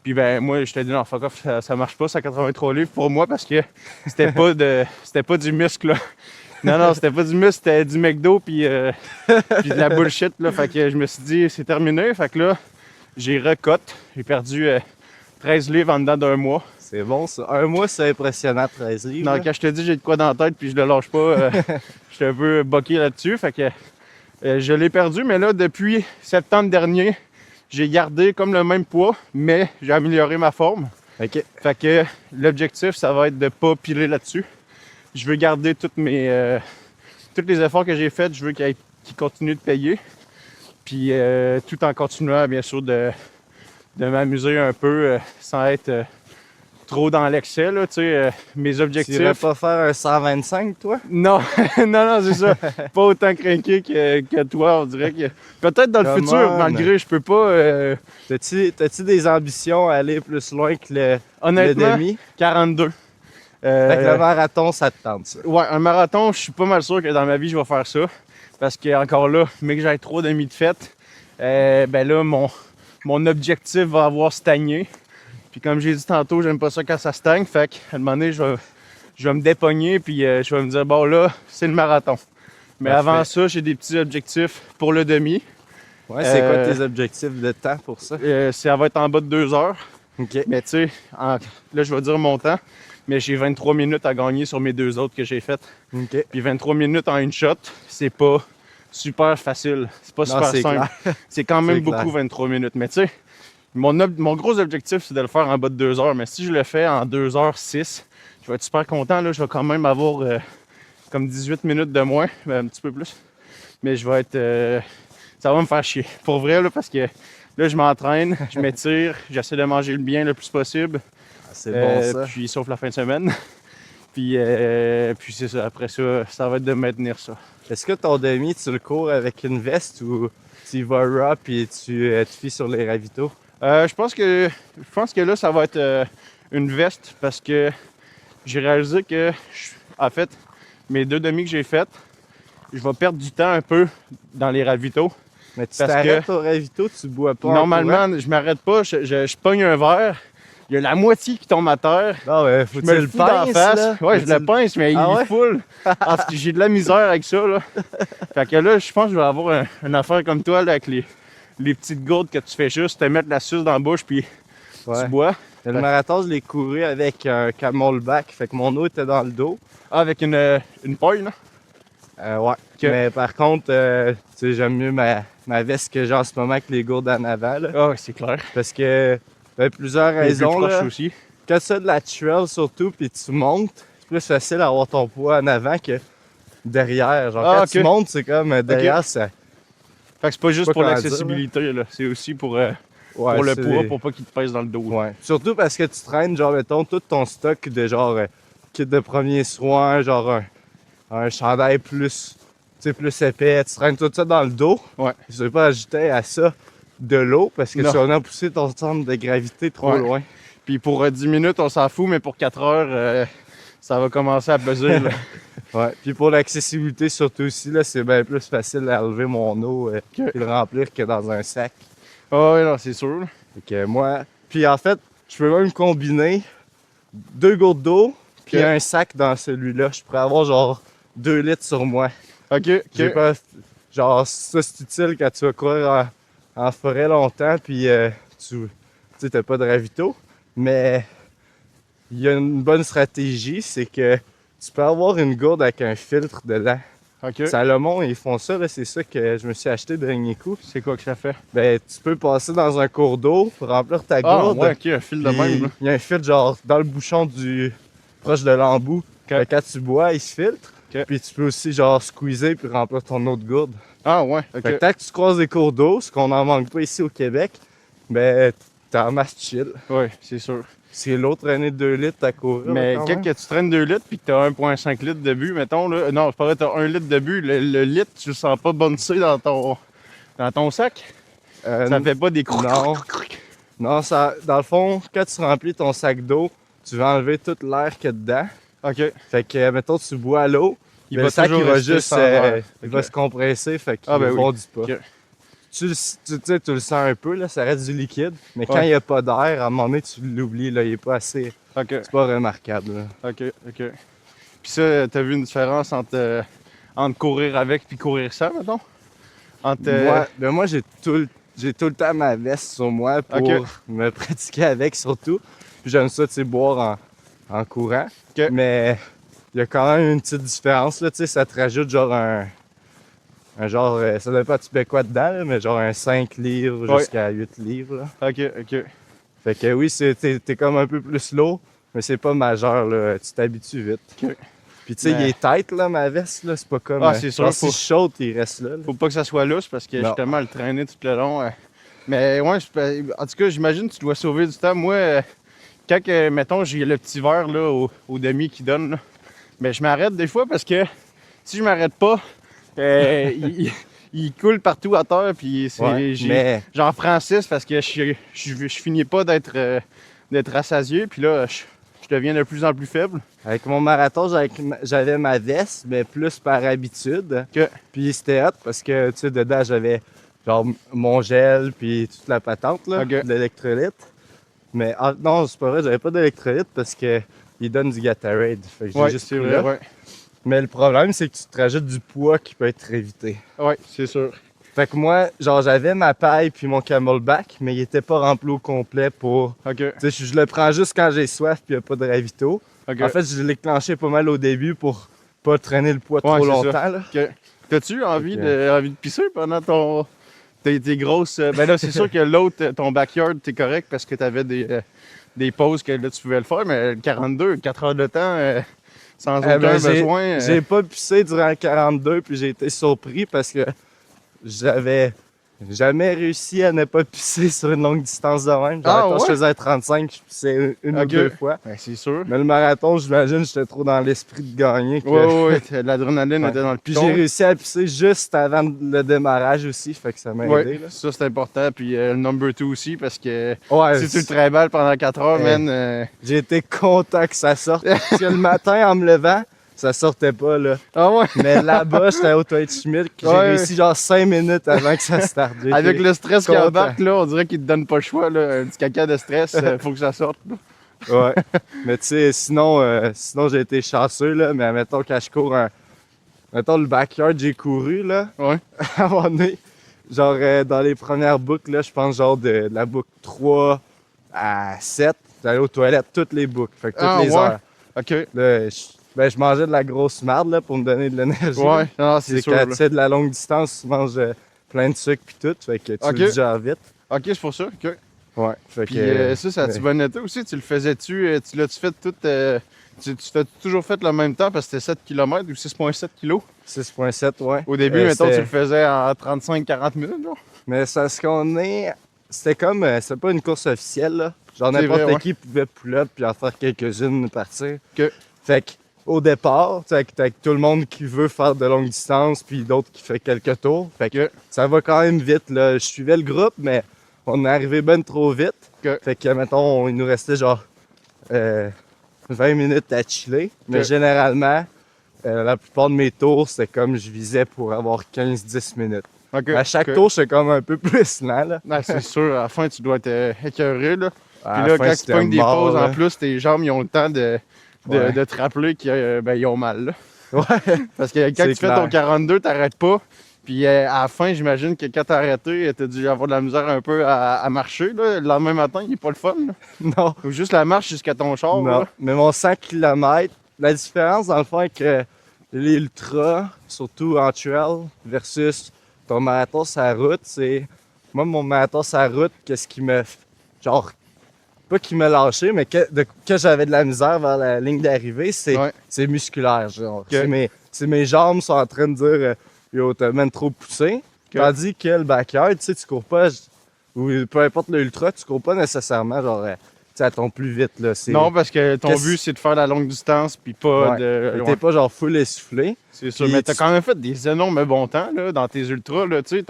Puis ben moi, je t'ai dit non, fuck off, ça marche pas, 183 livres pour moi parce que c'était pas du muscle, là. Non, c'était pas du muscle, c'était du McDo puis de la bullshit, là. Fait que je me suis dit, c'est terminé. Fait que là, j'ai recote. J'ai perdu 13 livres en dedans d'un mois. C'est bon ça. Un mois, c'est impressionnant, 13 livres. Non, là. quand je te dis j'ai de quoi dans la tête puis je le lâche pas, j'étais un peu boqué là-dessus. Fait que je l'ai perdu, mais là, depuis septembre dernier, j'ai gardé comme le même poids, mais j'ai amélioré ma forme. OK. Fait que l'objectif, ça va être de pas piler là-dessus. Je veux garder tous les efforts que j'ai faits, je veux qu'ils continuent de payer. Puis tout en continuant, bien sûr, de m'amuser un peu sans être trop dans l'excès, là, tu sais, mes Tu objectifs. irais pas faire un 125, toi? Non, non, c'est ça. Pas autant craqué que toi, on dirait que. Peut-être dans le Come futur, on. malgré je peux pas. T'as-tu des ambitions à aller plus loin que le Honnêtement, demi? 42. Fait que le marathon, ça te tente, ça. Ouais, un marathon, je suis pas mal sûr que dans ma vie, je vais faire ça. Parce que encore là, mais que j'ai 3 demi de fête, ben là, mon objectif va avoir stagné. Puis comme j'ai dit tantôt, j'aime pas ça quand ça stagne. Fait qu'à un moment donné, je vais me dépogner puis je vais me dire, bon là, c'est le marathon. Mais Parfait. avant ça, j'ai des petits objectifs pour le demi. Ouais, c'est quoi tes objectifs de temps pour ça? Ça va être en bas de 2 heures. OK. Mais tu sais, là, je vais dire mon temps. Mais j'ai 23 minutes à gagner sur mes 2 autres que j'ai faites. OK. Puis 23 minutes en une shot, c'est pas super facile. C'est pas Non, super c'est simple. clair. C'est quand même C'est beaucoup clair. 23 minutes. Mais tu sais, mon gros objectif, c'est de le faire en bas de 2 heures. Mais si je le fais en 2h06, je vais être super content. Là, je vais quand même avoir comme 18 minutes de moins, un petit peu plus. Mais je vais être... ça va me faire chier. Pour vrai, là, parce que là, je m'entraîne, je m'étire, j'essaie de manger le bien le plus possible. Ah, c'est bon ça. Puis sauf la fin de semaine. puis c'est ça. Après ça, ça va être de maintenir ça. Est-ce que ton demi, tu le cours avec une veste ou tu y vas raw puis tu fies sur les ravitaux? Je pense que là, ça va être une veste parce que j'ai réalisé que, en fait, mes 2 demi que j'ai faites, je vais perdre du temps un peu dans les ravitaux. Mais tu Parce t'arrêtes au ravito, tu bois pas en Normalement, je m'arrête pas, je pogne un verre, il y a la moitié qui tombe à terre. courant? Non, mais faut Je que me tu le le fous d'en pinces, face. là. Ouais, Faut je que le pince, mais Ah il ouais? est full. J'ai de la misère avec ça, là. Fait que là, je pense que je vais avoir une affaire comme toi, là, avec les petites gourdes que tu fais juste te mettre la suce dans la bouche, puis Ouais. tu bois. Le marathon, je l'ai couru avec un camelback, fait que mon eau était dans le dos. Ah, avec une paille, non? Ouais. Mais par contre, tu sais, j'aime mieux ma veste que j'ai en ce moment avec les gourdes en avant, là. Ah, ouais, c'est clair. Parce que, plusieurs Les plus raisons, proches là. aussi. Quand tu fais de la trail surtout, puis tu montes, c'est plus facile d'avoir ton poids en avant que derrière. Genre, Ah, quand ok. tu montes, c'est comme derrière, ça. Fait que c'est pas juste Pas pour comment dire, l'accessibilité, là. C'est aussi pour Ouais, le c'est- poids, pour pas qu'il te pèse dans le dos. Ouais. Surtout parce que tu traînes, genre, mettons, tout ton stock de genre kit de premiers soins, genre un chandail plus, tu sais, plus épais. Tu traînes tout ça dans le dos. Ouais. Tu ne veux pas ajouter à ça de l'eau parce que Non. tu vas en pousser ton centre de gravité trop Ouais. loin. Puis pour 10 minutes, on s'en fout, mais pour 4 heures, ça va commencer à peser, là. Ouais. Puis pour l'accessibilité, surtout aussi, là, c'est bien plus facile à lever mon eau et le remplir que dans un sac. Ah ouais, non, c'est sûr, là. Fait que moi. Puis en fait, je peux même combiner 2 gourdes d'eau puis Ok. un sac dans celui-là. Je pourrais avoir genre 2 litres sur moi. OK, J'ai OK. pas. Genre, ça c'est utile quand tu vas courir en forêt longtemps puis tu sais, t'as pas de ravito. Mais il y a une bonne stratégie, c'est que tu peux avoir une gourde avec un filtre dedans. OK. Salomon, ils font ça, là, c'est ça que je me suis acheté de dernier coup. C'est quoi que ça fait? Ben, tu peux passer dans un cours d'eau pour remplir ta Ah, gourde. ouais, OK, un fil de Puis, même, là. il y a un filtre genre dans le bouchon proche de l'embout. Fait que quand tu bois, il se filtre. Ok. Puis tu peux aussi genre squeezer puis remplir ton eau de gourde. Ah, ouais, Fait que OK. tant que tu croises des cours d'eau, ce qu'on n'en manque pas ici au Québec, ben t'es en masse chill. Ouais, c'est sûr. C'est l'autre année de 2 litres à courir. Mais là, quand quand même. que tu traînes 2 litres puis que t'as 1,5 litres de but, mettons, là. Non, c'est pas vrai, t'as 1 litre de but. Le litre, tu le sens pas bouncer dans ton sac? Ça fait pas des crocs. non. Non, ça, dans le fond, quand tu remplis ton sac d'eau, tu vas enlever tout l'air qu'il y a dedans. OK. Fait que, mettons, tu bois l'eau, Il le va sac, toujours il va rester juste sans air. il Ok. va se compresser, fait qu'il Ah, ben ne oui. fondit pas. Ok. Tu le sens un peu, là, ça reste du liquide, mais quand Ouais. il n'y a pas d'air, à un moment donné, tu l'oublies, là, il est pas assez... OK. C'est pas remarquable, là. OK, OK. Puis ça, t'as vu une différence entre courir avec puis courir sans, mettons? Entre... Moi, j'ai tout le temps ma veste sur moi pour Ok. me pratiquer avec, surtout. Puis j'aime ça, tu sais, boire en courant. Ok. Mais il y a quand même une petite différence, là, tu sais, ça te rajoute genre un genre, ça dépend tu mets quoi dedans, là, mais genre un 5 livres Ouais. jusqu'à 8 livres, là. OK, OK. Fait que oui, t'es comme un peu plus lourd, mais c'est pas majeur, là, tu t'habitues vite. Ok. Puis tu sais, Mais- il est tight, là, ma veste, là, c'est pas comme... Ah, c'est sûr, genre, si faut- je saute, il reste là. Faut pas que ça soit lousse parce que Non. justement, le traîner tout le long. Mais ouais, en tout cas, j'imagine que tu dois sauver du temps. Moi, quand, mettons, j'ai le petit verre là, au demi qui donne, là, mais je m'arrête des fois parce que si je m'arrête pas, il coule partout à terre. Puis Ouais, mais j'en prends 6 parce que je finis pas d'être rassasié. Puis là, je deviens de plus en plus faible. avec mon marathon, j'avais ma veste, mais plus par habitude. Ok. Puis c'était hot parce que, tu sais, dedans, j'avais genre mon gel, puis toute la patente, là, Ok. de l'électrolyte. Mais non, c'est pas vrai, j'avais pas d'électrolyte parce que il donne du Gatorade. Fait que j'ai Ouais, juste c'est pris vrai, là. ouais. Mais le problème, c'est que tu te rajoutes du poids qui peut être évité. Ouais, c'est sûr. Fait que moi, genre, j'avais ma paille puis mon camelback, mais il était pas rempli au complet pour... OK. Tu sais, je le prends juste quand j'ai soif puis il n'y a pas de ravito. OK. En fait, je l'ai clenché pas mal au début pour pas traîner le poids Ouais, trop c'est longtemps, ça. là. OK. T'as-tu envie, Ok. envie de pisser pendant tes grosses... Ben là, c'est sûr que l'autre, ton backyard, t'es correct parce que t'avais des pauses que là, tu pouvais le faire, mais le 42, 4 heures de temps, sans aucun Ben, besoin... j'ai pas pissé durant le 42 puis j'ai été surpris parce que j'avais jamais réussi à ne pas pisser sur une longue distance de même. Genre, Ah, quand ouais? je faisais 35, je pissais une ou Ok. deux fois. Ben, c'est sûr. Mais le marathon, j'imagine, j'étais trop dans l'esprit de gagner. Que... Ouais, l'adrénaline Ouais. était dans le Puis piton. j'ai réussi à pisser juste avant le démarrage aussi, fait que ça m'a aidé. Ouais, Là. ça c'est important. Puis le number 2 aussi, parce que Ouais, si tu le travailles pendant 4 heures, Ouais. man... j'ai été content que ça sorte. Parce que le matin, en me levant, ça sortait pas, là. Ah ouais? Mais là-bas, j'étais au Toit Schmidt, j'ai Ouais. réussi genre 5 minutes avant que ça starte. J'ai Avec été le stress qui content. embarque, là, on dirait qu'il te donne pas le choix, là. Un petit caca de stress, faut que ça sorte. là. Ouais. Mais tu sais, sinon j'ai été chanceux, là. Mais mettons, quand je cours mettons, le backyard, j'ai couru, là. Ouais. À un moment donné, genre, dans les premières boucles, là, je pense, genre, de la boucle 3 à 7, j'allais aux toilettes toutes les boucles. Fait que toutes Ah, les ouais? heures. OK. Là, je mangeais de la grosse merde, là, pour me donner de l'énergie. Ouais, non, c'est C'est sûr. quand là. tu fais de la longue distance, tu manges plein de sucre pis tout, fait que tu Ok. le digères vite. OK, c'est pour ça. OK. Ouais. Fait Puis que, ça a-tu ouais. bien été aussi? Tu le faisais-tu? Tu l'as-tu fait tout... tu t'as toujours fait le même temps parce que c'était 7 km ou 6,7 kg? 6,7, ouais. Au début, mettons, tu le faisais en 35-40 minutes, genre? Mais c'est ce qu'on est. C'était comme. C'était pas une course officielle, là. Genre C'est n'importe vrai, ouais. qui pouvait pull-up puis en faire quelques-unes partir. Ok. Fait que, au départ, tu sais, avec tout le monde qui veut faire de longues distances puis d'autres qui fait quelques tours. Fait que Ok. ça va quand même vite, là. Je suivais le groupe, mais on est arrivé ben trop vite. Ok. Fait que, mettons, il nous restait genre 20 minutes à chiller. Mais Ok. généralement, la plupart de mes tours, c'était comme je visais pour avoir 15-10 minutes. OK. À chaque OK. tour, c'est comme un peu plus lent, là. Ouais, c'est sûr, à la fin, tu dois être écœuré, là. À Puis la là, fin, quand tu c'était pognes des mort, pauses là. en plus, tes jambes, ils ont le temps Ouais. de te rappeler qu'ils ont mal, là. Ouais. Parce que quand C'est tu fais clair. ton 42, t'arrêtes pas. Puis à la fin, j'imagine que quand t'as arrêté, t'as dû avoir de la misère un peu à marcher, là. Le lendemain matin, il est pas le fun, là. Non, Ou juste la marche jusqu'à ton char, non. là. Mais mon 100 km, la différence dans le fond est que les ultras, surtout en trail, versus ton marathon sur la route, c'est. Moi, mon marathon sur la route, qu'est-ce qui me. Genre, pas qui m'a lâché, mais que j'avais de la misère vers la ligne d'arrivée, c'est Ouais. c'est musculaire. Genre. C'est mes jambes sont en train de dire Yo, t'as même trop poussé. Tandis que le backyard, tu sais, tu cours pas, ou peu importe le ultra, tu cours pas nécessairement, genre, tu sais, à ton plus vite, là. Non, parce que ton Qu'est-ce- but, c'est de faire la longue distance, puis pas Ouais. de... T'es pas genre full essoufflé. C'est sûr, Puis mais t'as tu- quand même fait des énormes bons temps là, dans tes ultras. Là, tu sais,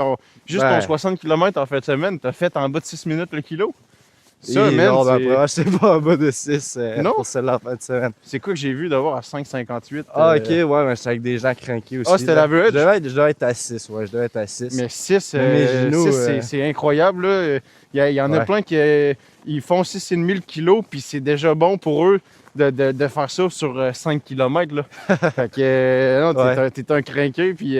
juste Ben. ton 60 km en fin de semaine, t'as fait en bas de 6 minutes le kilo. Ça, Et man, non, ben, c'est- après, j'étais pas en bas de 6 Non? pour celle-là en fin de semaine. c'est quoi que j'ai vu d'avoir à 5,58? Ah, ok, ouais, mais j'étais avec des gens craqués aussi. Ah, c'était là. l'average? Je devais être à 6, ouais, je devais être à 6. Mais 6, Mais mes genoux, c'est incroyable. Là. Il y en a Ouais. plein qui ils font 6,5 le kilo, puis c'est déjà bon pour eux de faire ça sur 5 km. Là. Fait que non, t'es un crinqué, puis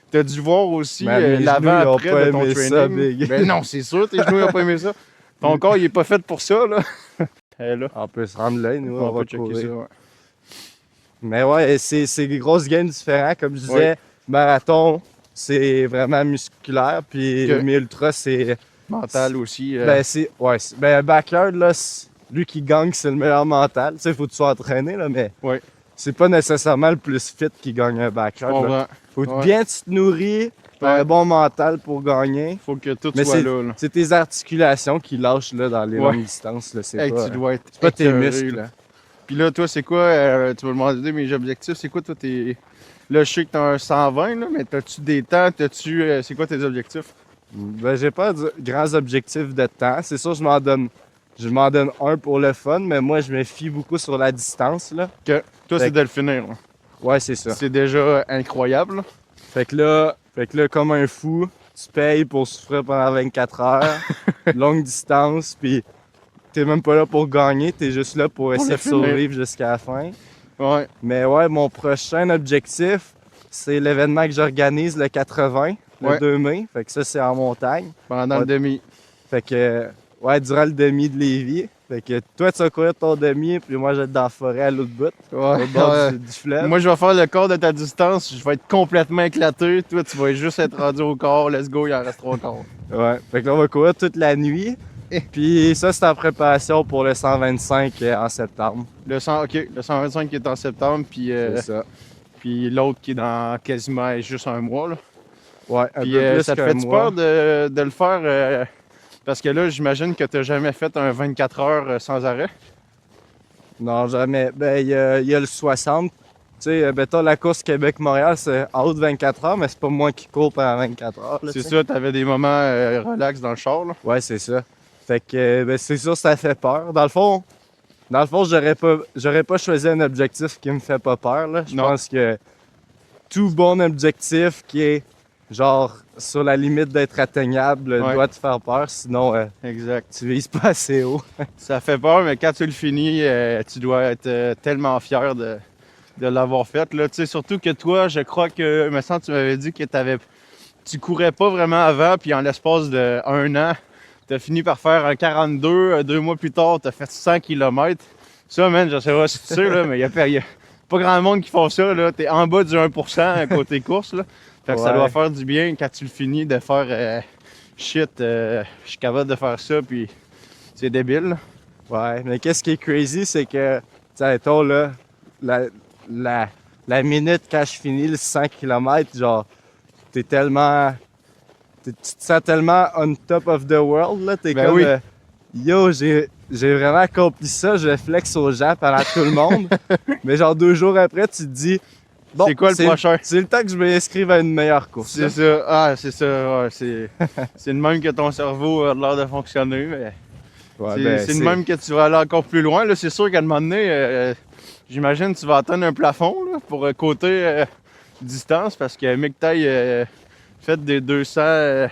t'as dû voir aussi Mais mes l'avant genoux, ils ont après pas de ton aimé training. ça, big. Ben non, c'est sûr, tes genoux n'ont pas aimé ça. Ton corps, il est pas fait pour ça. Là. Là. On peut se rendre là, nous, on va peut checker courir. ça. Ouais. Mais ouais, c'est des grosses gains différents. Comme je disais, marathon, c'est vraiment musculaire. Puis Ok. mes ultras, c'est. Mental aussi. Ben, c'est. Ouais. Ben, backyard, là, lui qui gagne, c'est le meilleur mental. Tu sais, faut que tu sois entraîné, là, mais. Ouais. C'est pas nécessairement le plus fit qui gagne un je backyard. Là. comprends. Faut que Ouais. bien tu te nourris, t'as Ouais. un bon mental pour gagner. Faut que tout Mais soit là. là. c'est tes articulations qui lâchent là, dans les Ouais. longues distances. Là. C'est Hey, pas, tu dois être c'est pas tes écœuré, muscles. là. Là. Puis là, toi, c'est quoi, tu m'as demandé mes objectifs, c'est quoi, toi, tes... Là, je sais que t'as un 120, là, mais t'as-tu des temps, c'est quoi tes objectifs? Ben, j'ai pas de grands objectifs de temps. C'est sûr, je m'en donne un pour le fun, mais moi, je me fie beaucoup sur la distance. Là. Que toi, Fait c'est que- de le finir. là. Ouais, c'est ça. C'est déjà incroyable. là. Fait que là, comme un fou, tu payes pour souffrir pendant 24 heures, longue distance, puis t'es même pas là pour gagner, t'es juste là pour essayer le de finir. survivre jusqu'à la fin. Ouais. Mais ouais, mon prochain objectif, c'est l'événement que j'organise, le 80. le Ouais. 2 mai. Fait que ça, c'est en montagne. Pendant Ouais. le demi. Fait que, ouais, durant le demi de Lévis. Fait que toi, tu vas courir ton demi, puis moi, je vais être dans la forêt à l'autre bout, Ouais. au bord Ouais. du fleuve. Moi, je vais faire le quart de ta distance. Je vais être complètement éclaté. Toi, tu vas juste être rendu au quart. Let's go, il en reste 3 quarts. Ouais. Fait que là, on va courir toute la nuit. Puis ça, c'est en préparation pour le 125 en septembre. Le 125 qui est en septembre, puis, C'est ça. puis l'autre qui est dans quasiment juste un mois. Là. Ouais, un Puis peu plus ça te qu'un fait-tu mois. peur de le faire? Parce que là, j'imagine que tu n'as jamais fait un 24 heures sans arrêt. Non, jamais. Ben, il y a le 60. Tu sais, mettons, la course Québec-Montréal, c'est en haut de 24 heures, mais c'est pas moi qui cours pendant 24 heures. Là, C'est tu sais. ça, tu avais des moments relax dans le char. Là. Ouais, c'est ça. Fait que, ben, c'est sûr, ça fait peur. Dans le fond, j'aurais pas choisi un objectif qui me fait pas peur, là. Je Non. pense que tout bon objectif qui est, genre, sur la limite d'être atteignable Ouais. doit te faire peur, sinon, Exact. tu vises pas assez haut. Ça fait peur, mais quand tu le finis, tu dois être tellement fier de l'avoir fait. Là. Tu sais, surtout que toi, je crois que, me semble, tu m'avais dit que tu courais pas vraiment avant, puis en l'espace d'1 an, tu as fini par faire un 42. 2 mois plus tard, tu as fait 100 km. Ça, man, je sais pas si tu sais, là, mais il y a pas grand monde qui font ça. Tu es en bas du 1% côté course. Là. Fait que ça Ouais. doit faire du bien quand tu le finis de faire shit, je suis capable de faire ça, puis c'est débile. Là. Ouais, mais qu'est-ce qui est crazy, c'est que, tu sais, mettons, là, la minute quand je finis le 100 km, genre, tu te sens tellement on top of the world, là. T'es Ben comme, oui. Yo, j'ai vraiment accompli ça, je flex aux gens pendant tout le monde. Mais genre 2 jours après, tu te dis, bon, C'est quoi le prochain? C'est le temps que je m'inscrive à une meilleure course. C'est ça. Ah, c'est ça. Ouais, c'est le même que ton cerveau a l'air de fonctionner. Mais Ouais, c'est ben, c'est le même que tu vas aller encore plus loin. Là. C'est sûr qu'à un moment donné, j'imagine que tu vas atteindre un plafond là, pour côté distance parce que Mick Taille fait des 200.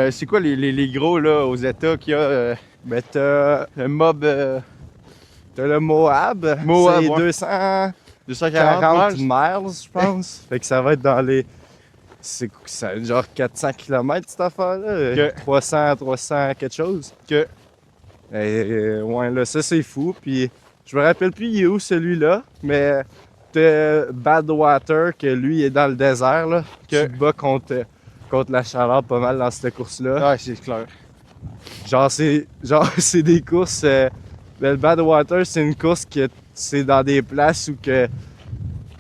C'est quoi les gros là, aux États qu'il y a? Ben, t'as Le Mob le Moab, Moab, c'est ouais. 240 240 miles. miles, je pense. Fait que ça va être dans les. C'est genre 400 km cette affaire-là. Que- 300 quelque chose. Que- Ouais, là, ça c'est fou. Puis je me rappelle plus il est où celui-là, mais t'as Badwater, que lui il est dans le désert, là. Que- Tu te bats contre la chaleur pas mal dans cette course-là. Ouais, c'est clair. C'est des courses. Ben, le Badwater, c'est une course que c'est dans des places où que.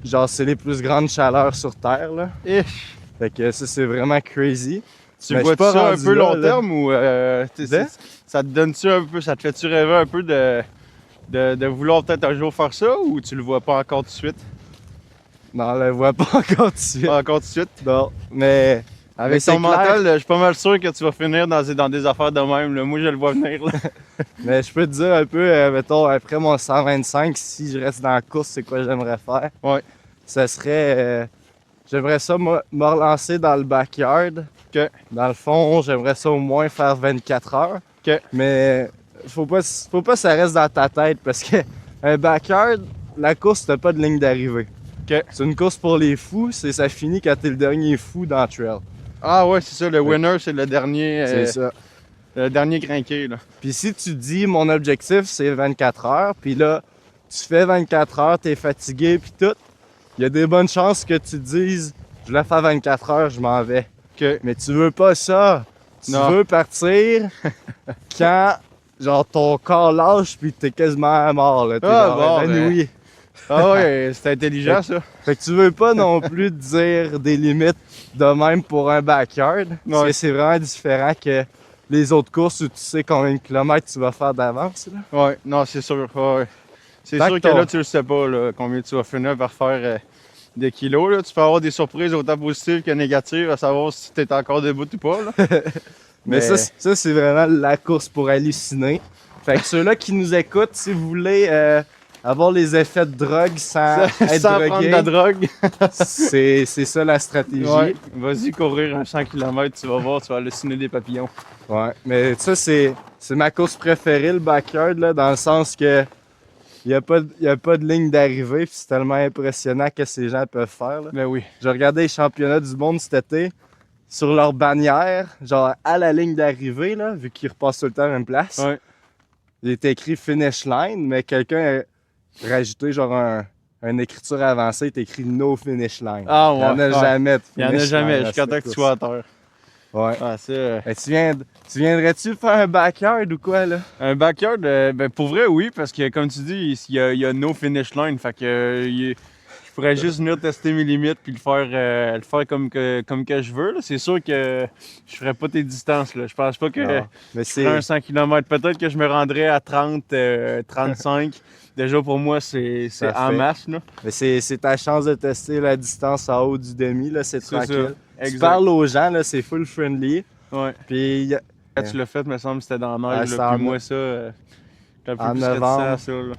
Genre, c'est les plus grandes chaleurs sur Terre, là. Et Fait que ça, c'est vraiment crazy. tu Ben, je vois suis pas ça un rendu peu là, long là. terme ou ça te donne-tu un peu, ça te fait-tu rêver un peu de vouloir peut-être un jour faire ça ou tu le vois pas encore tout de suite? Non, on le voit pas encore tout de suite. Pas encore tout de suite? Non, mais. Avec mais c'est ton mental, clair. je suis pas mal sûr que tu vas finir dans des affaires de même. Là. Moi, je le vois venir. Là. Mais je peux te dire un peu, mettons, après mon 125, si je reste dans la course, c'est quoi j'aimerais faire? Ouais. Ça serait. J'aimerais ça me relancer dans le backyard. Ok. Dans le fond, j'aimerais ça au moins faire 24 heures. Ok. Mais faut pas que ça reste dans ta tête parce que un backyard, la course, t'as pas de ligne d'arrivée. Ok. C'est une course pour les fous, ça finit quand t'es le dernier fou dans le trail. Ah ouais, c'est ça. Le winner, c'est le dernier. C'est ça. Le dernier crinqué. Là. Puis si tu dis mon objectif c'est 24 heures, puis là tu fais 24 heures, t'es fatigué puis tout, il y a des bonnes chances que tu te dises je la fais 24 heures, je m'en vais. Ok. Mais tu veux pas ça. Tu Non. veux partir quand genre ton corps lâche puis t'es quasiment mort là. T'es Ah, genre bon, évanoui. Ah ouais, c'est intelligent ça. Fait que tu veux pas non plus te dire des limites de même pour un backyard. Parce Ouais. que c'est vraiment différent que les autres courses où tu sais combien de kilomètres tu vas faire d'avance. Là. Ouais, non, c'est sûr. Ouais. C'est Tant sûr que que ton- là, tu le sais pas là, combien tu vas finir par faire des kilos. Là. Tu peux avoir des surprises autant positives que négatives à savoir si tu es encore debout ou pas. Là. Mais ça c'est vraiment la course pour halluciner. Fait que ceux-là qui nous écoutent, si vous voulez avoir les effets de drogue sans être Sans prendre drogué, de la drogue. c'est ça la stratégie. Ouais. Vas-y courir un 100 km, tu vas voir, tu vas halluciner des papillons. Ouais, mais ça, c'est ma course préférée, le backyard, là, dans le sens que il n'y a pas de ligne d'arrivée, puis c'est tellement impressionnant que ces gens peuvent faire. Là. Ben oui. J'ai regardé les championnats du monde cet été. sur leur bannière, genre à la ligne d'arrivée, là, vu qu'ils repassent tout le temps à la même place, Ouais. il est écrit finish line, mais quelqu'un a rajouté genre une écriture avancée, il est écrit no finish line. Ah, Il n'y en a ouais. jamais de Il n'y en a finish jamais, line à jusqu'à cette temps que tu course. sois à terre. Ouais. Ah, c'est... Ben, tu viendrais-tu faire un backyard ou quoi, là? Un backyard, ben pour vrai, oui, parce que comme tu dis, il y a no finish line. Fait que je pourrais juste venir tester mes limites puis le faire comme que je veux. Là. C'est sûr que je ferais pas tes distances. Là. Je pense pas que Non. Mais je ferais un 100 km. Peut-être que je me rendrais à 30, 35. Déjà pour moi, c'est en Parfait. masse. Là. Mais c'est ta chance de tester la distance en haut du demi, là, c'est C'est tranquille. ça. Tu Exact. parles aux gens, là, c'est full friendly. Ouais. Puis Quand tu l'as fait, me semble que c'était dans la neige. Ouais, là, c'est puis en- moi, ça, j'étais un peu en plus réticent novembre. à ça. Là.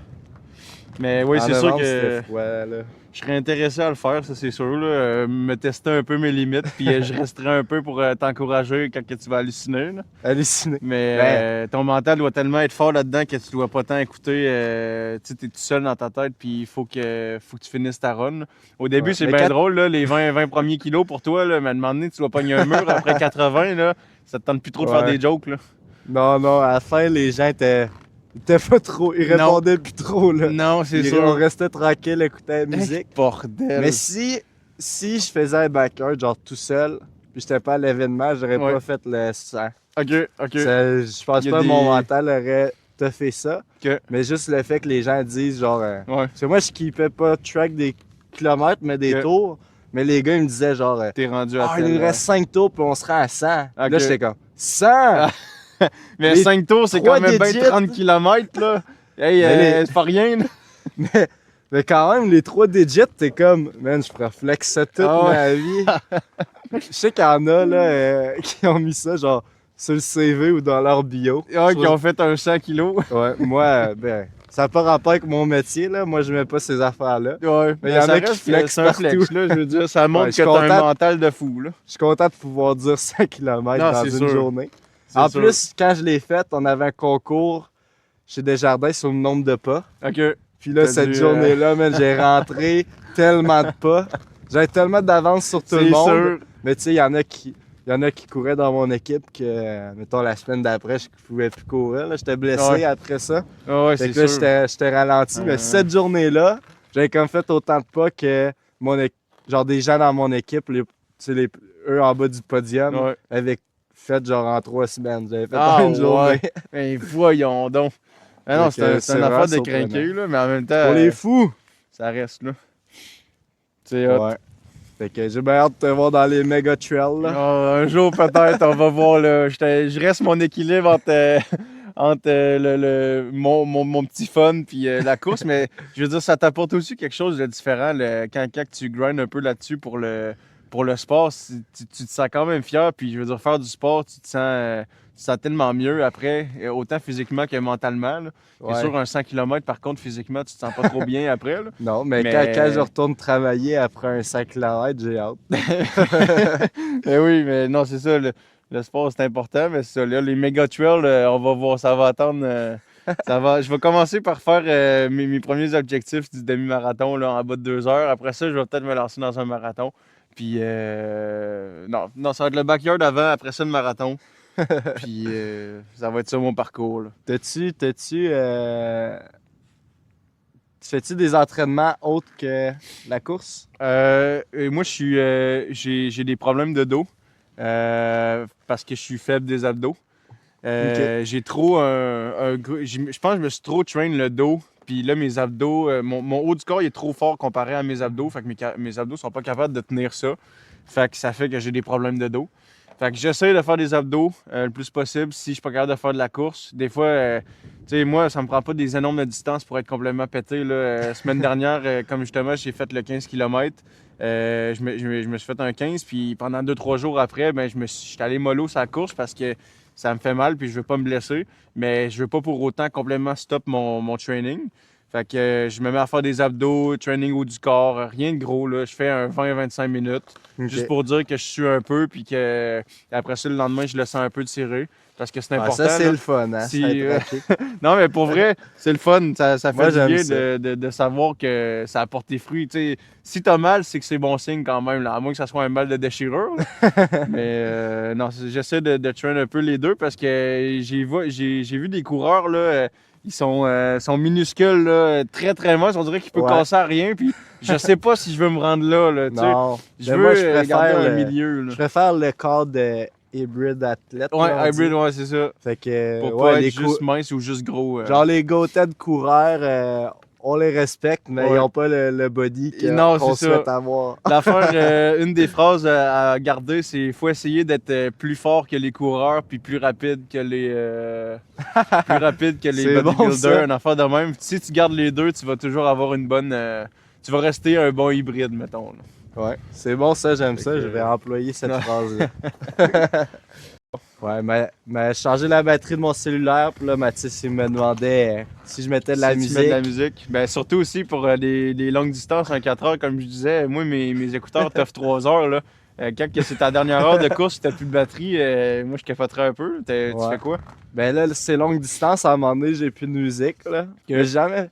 Mais oui, en c'est sûr novembre, que c'était froid, là. je serais intéressé à le faire, ça c'est sûr. Là. Me tester un peu mes limites, puis je resterai un peu pour t'encourager quand que tu vas halluciner. Là. Halluciné. Mais Ben- ton mental doit tellement être fort là-dedans que tu dois pas tant écouter. Tu sais, t'es tout seul dans ta tête, puis il faut que tu finisses ta run. Là. Au début, Ouais. c'est Mais bien quand- drôle, là, les 20 premiers kilos pour toi, là, mais à un moment donné, tu dois pogner un mur après 80, là, ça te tente plus trop de faire Ouais. des jokes. Là. Non, à la fin, les gens étaient pas trop. Ils Non. répondaient plus trop, là. Non, c'est On sûr. restait tranquille, écoutait la musique. Bordel. Mais si je faisais un backyard, genre tout seul, puis j'étais pas à l'événement, j'aurais Ouais. pas fait le 100. Ok. Je pense Il y a pas que mon des- mental aurait fait ça. Ok. Mais juste le fait que les gens disent, genre. Ouais, Parce que moi, je keepais pas track des kilomètres, mais des Ok. tours. Mais les gars, ils me disaient, genre. t'es rendu à Ah, il tel, nous reste 5 tours, puis on sera à 100. Ok. Là, j'étais comme 100! Mais Les 5 tours, c'est trois quand même bien digits. 30 km, là. Hey, Mais c'est pas rien, là. Mais quand même, les 3 digits, t'es comme, man, je pourrais flex ça toute Ah ouais. ma vie. Je sais qu'il y en a, là, qui ont mis ça, genre, sur le CV ou dans leur bio. Ouais, qui ont fait un 100 kg. Ouais, moi, ben, ça n'a pas rapport avec mon métier, là. Moi, je mets pas ces affaires-là. Ouais, Mais il y en ça a qui reste que flexent c'est un partout. flex, là. Je veux dire, ça montre Ouais, que je suis t'as un content. mental de fou, là. Je suis content de pouvoir dire 100 km Non, dans c'est une sûr. journée. C'est En sûr. plus, quand je l'ai fait, on avait un concours chez Desjardins sur le nombre de pas. Ok. Puis là, T'as cette dû, journée-là, man, j'ai rentré tellement de pas. J'avais tellement d'avance sur tout le C'est monde. sûr. Mais tu sais, il y en a qui couraient dans mon équipe que, mettons, la semaine d'après, je pouvais plus courir. là. J'étais blessé Ouais. après ça. Ah ouais, Fait c'est que là, sûr. j'étais ralenti. Mais Ouais. cette journée-là, j'avais comme fait autant de pas que genre des gens dans mon équipe, tu sais, eux en bas du podium, Ouais. avaient fait genre en 3 semaines. J'avais fait Ah, en une journée. Mais voyons donc. Ah non, Donc, c'est c'est une affaire vraiment de surprenant. craquer, là, mais en même temps, Pour les fous! ça reste, là. C'est hot. Ouais. Fait que j'ai bien hâte de te voir dans les méga trails. Là. Ah, un jour peut-être, on va voir. Là. Je reste mon équilibre entre mon petit fun puis la course, mais je veux dire, ça t'apporte aussi quelque chose de différent quand tu grindes un peu là-dessus pour le sport. Tu te sens quand même fier, puis je veux dire, faire du sport, tu te sens tellement mieux après, autant physiquement que mentalement. Là. Ouais. C'est sûr, un 100 km, par contre, physiquement, tu te sens pas trop bien après. Là. Non, mais, Mais- Quand je retourne travailler après un 5 km, j'ai hâte. Mais oui, mais non, c'est ça. Le sport, c'est important, mais c'est ça. Là, les méga trails, on va voir, ça va attendre. Je vais commencer par faire mes premiers objectifs du demi-marathon là, en bas de 2 heures. Après ça, je vais peut-être me lancer dans un marathon. Puis, non, ça va être le backyard avant, après ça, le marathon. Puis, ça va être ça mon parcours. Là. Fais-tu des entraînements autres que la course? Et moi, j'ai des problèmes de dos parce que je suis faible des abdos. J'ai trop je pense que je me suis trop train le dos. Puis là, mes abdos, mon haut du corps il est trop fort comparé à mes abdos. Fait que mes abdos sont pas capables de tenir ça. Fait que ça fait que j'ai des problèmes de dos. Fait que j'essaie de faire des abdos le plus possible si je suis pas capable de faire de la course. Des fois, tu sais, moi, ça me prend pas des énormes distances pour être complètement pété. Là. Semaine dernière, comme justement, j'ai fait le 15 km. Je me suis fait un 15, puis pendant 2-3 jours après, ben, je suis allé mollo sur la course parce que ça me fait mal, puis je veux pas me blesser. Mais je veux pas pour autant complètement stop mon training. Fait que je me mets à faire des abdos, training haut du corps, rien de gros, là. Je fais un 20-25 minutes, juste pour dire que je suis un peu, puis que après ça, le lendemain, je le sens un peu tiré. Parce que c'est important. Ça, c'est là, le fun, hein? si, ça être pratique. non, mais pour vrai, c'est le fun. Ça fait Moi, du j'aime bien ça. de savoir que ça apporte des fruits. T'sais, si t'as mal, c'est que c'est bon signe quand même, là, à moins que ça soit un mal de déchirure. Mais non, j'essaie de train un peu les deux parce que j'ai vu des coureurs, là, ils sont minuscules, là, très très minces. On dirait qu'ils peuvent Ouais. casser à rien. Puis je sais pas si je veux me rendre là. T'sais. Non. Je Mais veux moi, je garder préfère un le, milieu. Là. je préfère le corps de hybride athlète. là, on Ouais, hybrid, dit. ouais, c'est ça. Fait que, Pour ouais, pas les être juste mince ou juste gros. genre les Goated coureurs, on les respecte, mais Ouais. ils ont pas le body Non, qu'on c'est ça. souhaite avoir. L'affaire, une des phrases à garder, c'est qu'il faut essayer d'être plus fort que les coureurs puis plus rapide que les C'est bon, bodybuilders, ça. une affaire de même. Si tu gardes les deux, tu vas toujours avoir une bonne tu vas rester un bon hybride, mettons. Là. Ouais, c'est bon ça, j'aime Fait ça, que- je vais employer cette Ouais. phrase-là. Ouais, mais j'ai changé la batterie de mon cellulaire, puis là, Mathis, il me demandait si je mettais de la Si tu musique. mets de la musique, ben surtout aussi pour les longues distances, en 4 heures, comme je disais, moi mes écouteurs t'offrent 3 heures. Là. Quand que c'est ta dernière heure de course, t'as plus de batterie, moi je capoterais un peu. Tu Ouais. fais quoi? Ben là, c'est longue distance, à un moment donné, j'ai plus de musique, là. Que jamais.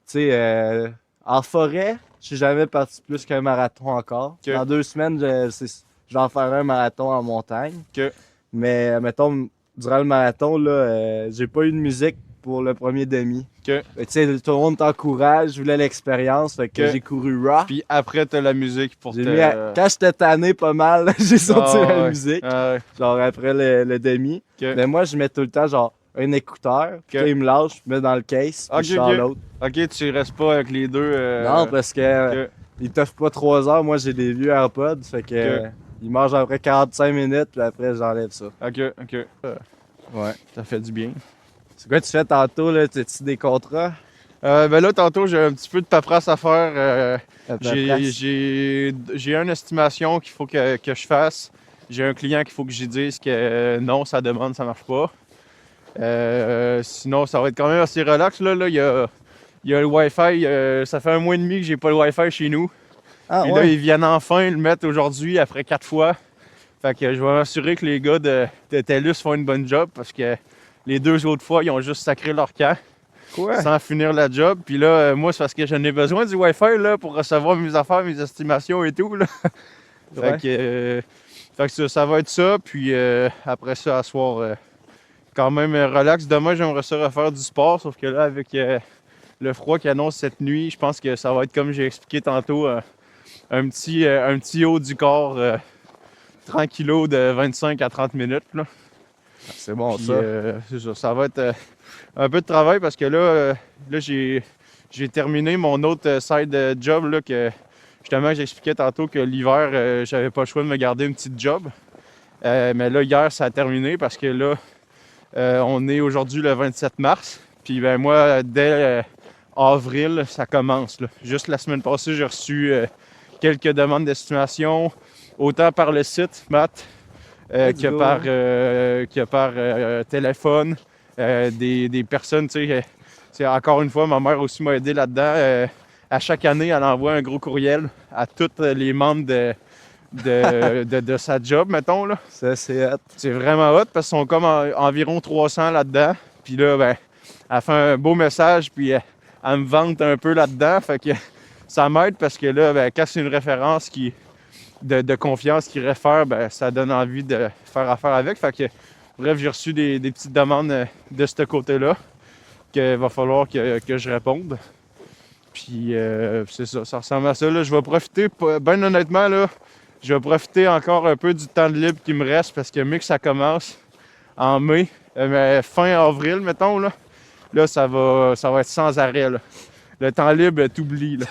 Tu sais, en forêt, je suis jamais parti plus qu'un marathon encore. Ok. Dans 2 semaines, je vais en faire un marathon en montagne. Ok. Mais, mettons, durant le marathon, là, j'ai pas eu de musique pour le premier demi. Ok. Tu sais, tout le monde t'encourage, je voulais l'expérience, fait que Ok. j'ai couru raw. Puis après, t'as la musique pour J'ai te. mis quand j'étais tanné pas mal, j'ai sorti Ah, la ouais. musique, Ah, ouais. genre après le demi. Ok. Mais moi, je mets tout le temps genre un écouteur, puis Ok. là, il me lâche, je mets dans le case, puis Ok, je sors ok. l'autre. Ok, tu restes pas avec les deux. Non, parce que Ok. il t'offre pas 3 heures, moi j'ai des vieux AirPods, fait que Ok. il mange après 45 minutes, puis après j'enlève ça. Ok, ok. Ouais. Ça fait du bien. C'est quoi tu fais tantôt, là? T'as-tu des contrats? Ben là, tantôt, j'ai un petit peu de paperasse à faire. À ta place? J'ai une estimation qu'il faut que je fasse. J'ai un client qu'il faut que j'y dise que non, sa demande, ça marche pas. Sinon, ça va être quand même assez relax. Là, il y a le Wi-Fi. Ça fait 1 mois et demi que j'ai pas le Wi-Fi chez nous. Ah Puis là, ils viennent enfin le mettre aujourd'hui après 4 fois. Fait que je vais m'assurer que les gars de TELUS font une bonne job parce que les 2 autres fois, ils ont juste sacré leur camp Quoi? sans finir la job. Puis là, moi, c'est parce que j'en ai besoin du Wi-Fi là, pour recevoir mes affaires, mes estimations et tout. Là. Ouais. Fait que ça va être ça. Puis après ça, à soir, quand même relax. Demain, j'aimerais ça refaire du sport. Sauf que là, avec le froid qui annonce cette nuit, je pense que ça va être comme j'ai expliqué tantôt, un petit haut du corps tranquillo de 25 à 30 minutes. Là. C'est bon Puis, ça. c'est ça. Ça va être un peu de travail parce que là, j'ai terminé mon autre side job là, que justement j'expliquais tantôt que l'hiver, j'avais pas le choix de me garder une petite job. Mais là, hier, ça a terminé parce que là, on est aujourd'hui le 27 mars. Puis ben moi, dès avril, ça commence. Là. Juste la semaine passée, j'ai reçu quelques demandes d'estimation, autant par le site, Matt, Let's go. que par téléphone. Des personnes, tu sais, c'est encore une fois, ma mère aussi m'a aidé là-dedans. À chaque année, elle envoie un gros courriel à tous les membres de sa job, mettons. Là. Ça, c'est hot. C'est vraiment hot parce qu'ils sont comme environ 300 là-dedans. Puis là, ben, elle fait un beau message, puis elle me vante un peu là-dedans. Fait que ça m'aide parce que là, ben, quand c'est une référence de confiance qui réfère, ben, ça donne envie de faire affaire avec. Fait que, bref, j'ai reçu des petites demandes de ce côté-là qu'il va falloir que je réponde. Puis c'est ça, ça ressemble à ça. Là. Je vais profiter, bien honnêtement, là, je vais profiter encore un peu du temps de libre qui me reste parce que mieux que ça commence en mai, mais fin avril, mettons, là ça va être sans arrêt. Là. Le temps libre, t'oublies. Là.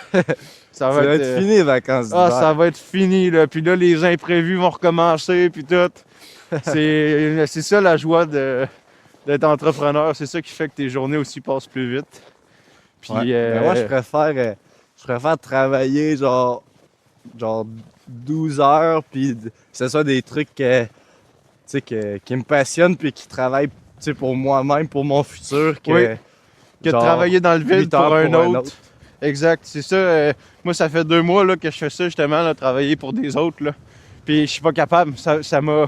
Ça va être fini les vacances Ah, d'hiver. ça va être fini. Là. Puis là, les imprévus vont recommencer, puis tout. C'est ça la joie d'être entrepreneur. C'est ça qui fait que tes journées aussi passent plus vite. Puis, Ouais. Mais moi, je préfère travailler genre 12 heures, puis que ce soit des trucs tu sais, qui me passionnent, puis qui travaillent tu sais, pour moi-même, pour mon futur, que, Oui. que de Genre, travailler dans le vide 8 heures pour un pour un autre. autre. Exact, c'est ça. Moi, ça fait 2 mois là, que je fais ça, justement, là, travailler pour des autres. Là. Puis je suis pas capable. Ça m'a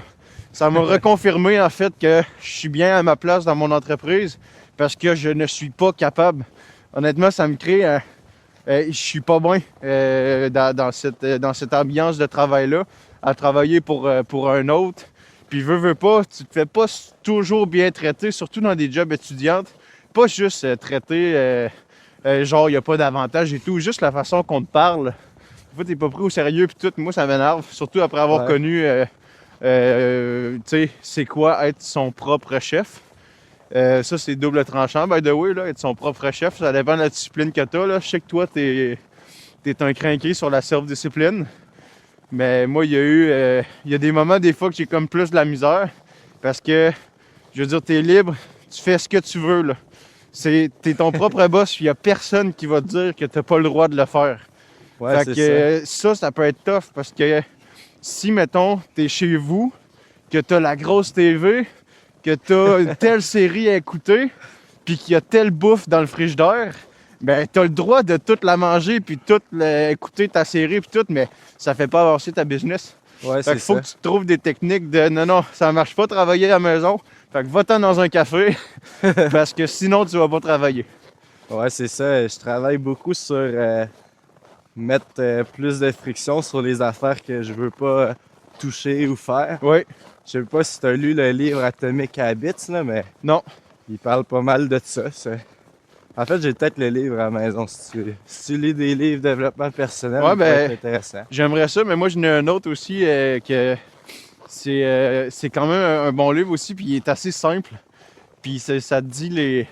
reconfirmé, en fait, que je suis bien à ma place dans mon entreprise parce que je ne suis pas capable. Honnêtement, ça me crée... je suis pas bien dans cette ambiance de travail-là, à travailler pour un autre. Puis veux pas, tu te fais pas toujours bien traiter, surtout dans des jobs étudiantes. Pas juste traiter genre il n'y a pas d'avantage et tout, juste la façon qu'on te parle. Des fois, t'es pas pris au sérieux puis tout. Moi, ça m'énerve, surtout après avoir connu, tu sais, c'est quoi être son propre chef. Ça, c'est double tranchant, by the way, là, être son propre chef. Ça dépend de la discipline que t'as, là. Je sais que toi, t'es un crinqué sur la self-discipline. Mais moi, il y a des moments, des fois, que j'ai comme plus de la misère. Parce que, je veux dire, t'es libre, tu fais ce que tu veux, là. T'es ton propre boss, il n'y a personne qui va te dire que t'as pas le droit de le faire. Ouais, Fait c'est que ça peut être tough parce que si, mettons, t'es chez vous, que t'as la grosse TV, que t'as une telle série à écouter, puis qu'il y a telle bouffe dans le frigidaire, ben t'as le droit de toute la manger, puis écouter ta série, puis tout, mais ça fait pas avancer ta business. ça. Ouais, Fait c'est qu'il faut ça. que tu trouves des techniques de non, ça marche pas travailler à la maison. Fait que va-t'en dans un café parce que sinon tu vas pas travailler. Ouais, c'est ça. Je travaille beaucoup sur mettre plus de friction sur les affaires que je veux pas toucher ou faire. Oui, Je sais pas si tu as lu le livre Atomic Habits, là, mais non. il parle pas mal de ça. En fait, j'ai peut-être le livre à la maison si tu lis des livres de développement personnel, Ouais, ça peut ben, être intéressant. J'aimerais ça, mais moi j'en ai un autre aussi que c'est quand même un bon livre aussi, puis il est assez simple. Puis ça te dit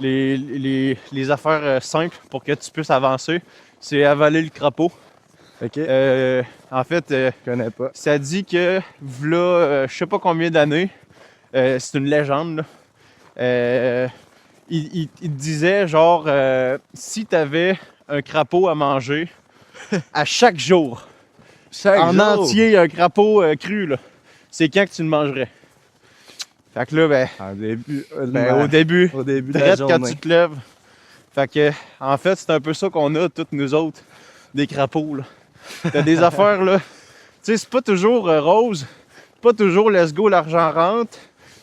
les affaires simples pour que tu puisses avancer. C'est Avaler le crapaud. Ok, En fait, je connais pas. ça dit que, v'là, je sais pas combien d'années, c'est une légende, là. Il te disait, genre, si t'avais un crapaud à manger à chaque jour, en entier, un crapaud cru, là, c'est quand que tu le mangerais? Fait que là, En début, au début, au début de la direct journée. quand tu te lèves. Fait que, en fait, c'est un peu ça qu'on a, toutes nous autres, des crapauds, là. T'as des affaires, là. Tu sais, c'est pas toujours rose. C'est pas toujours let's go, l'argent rentre.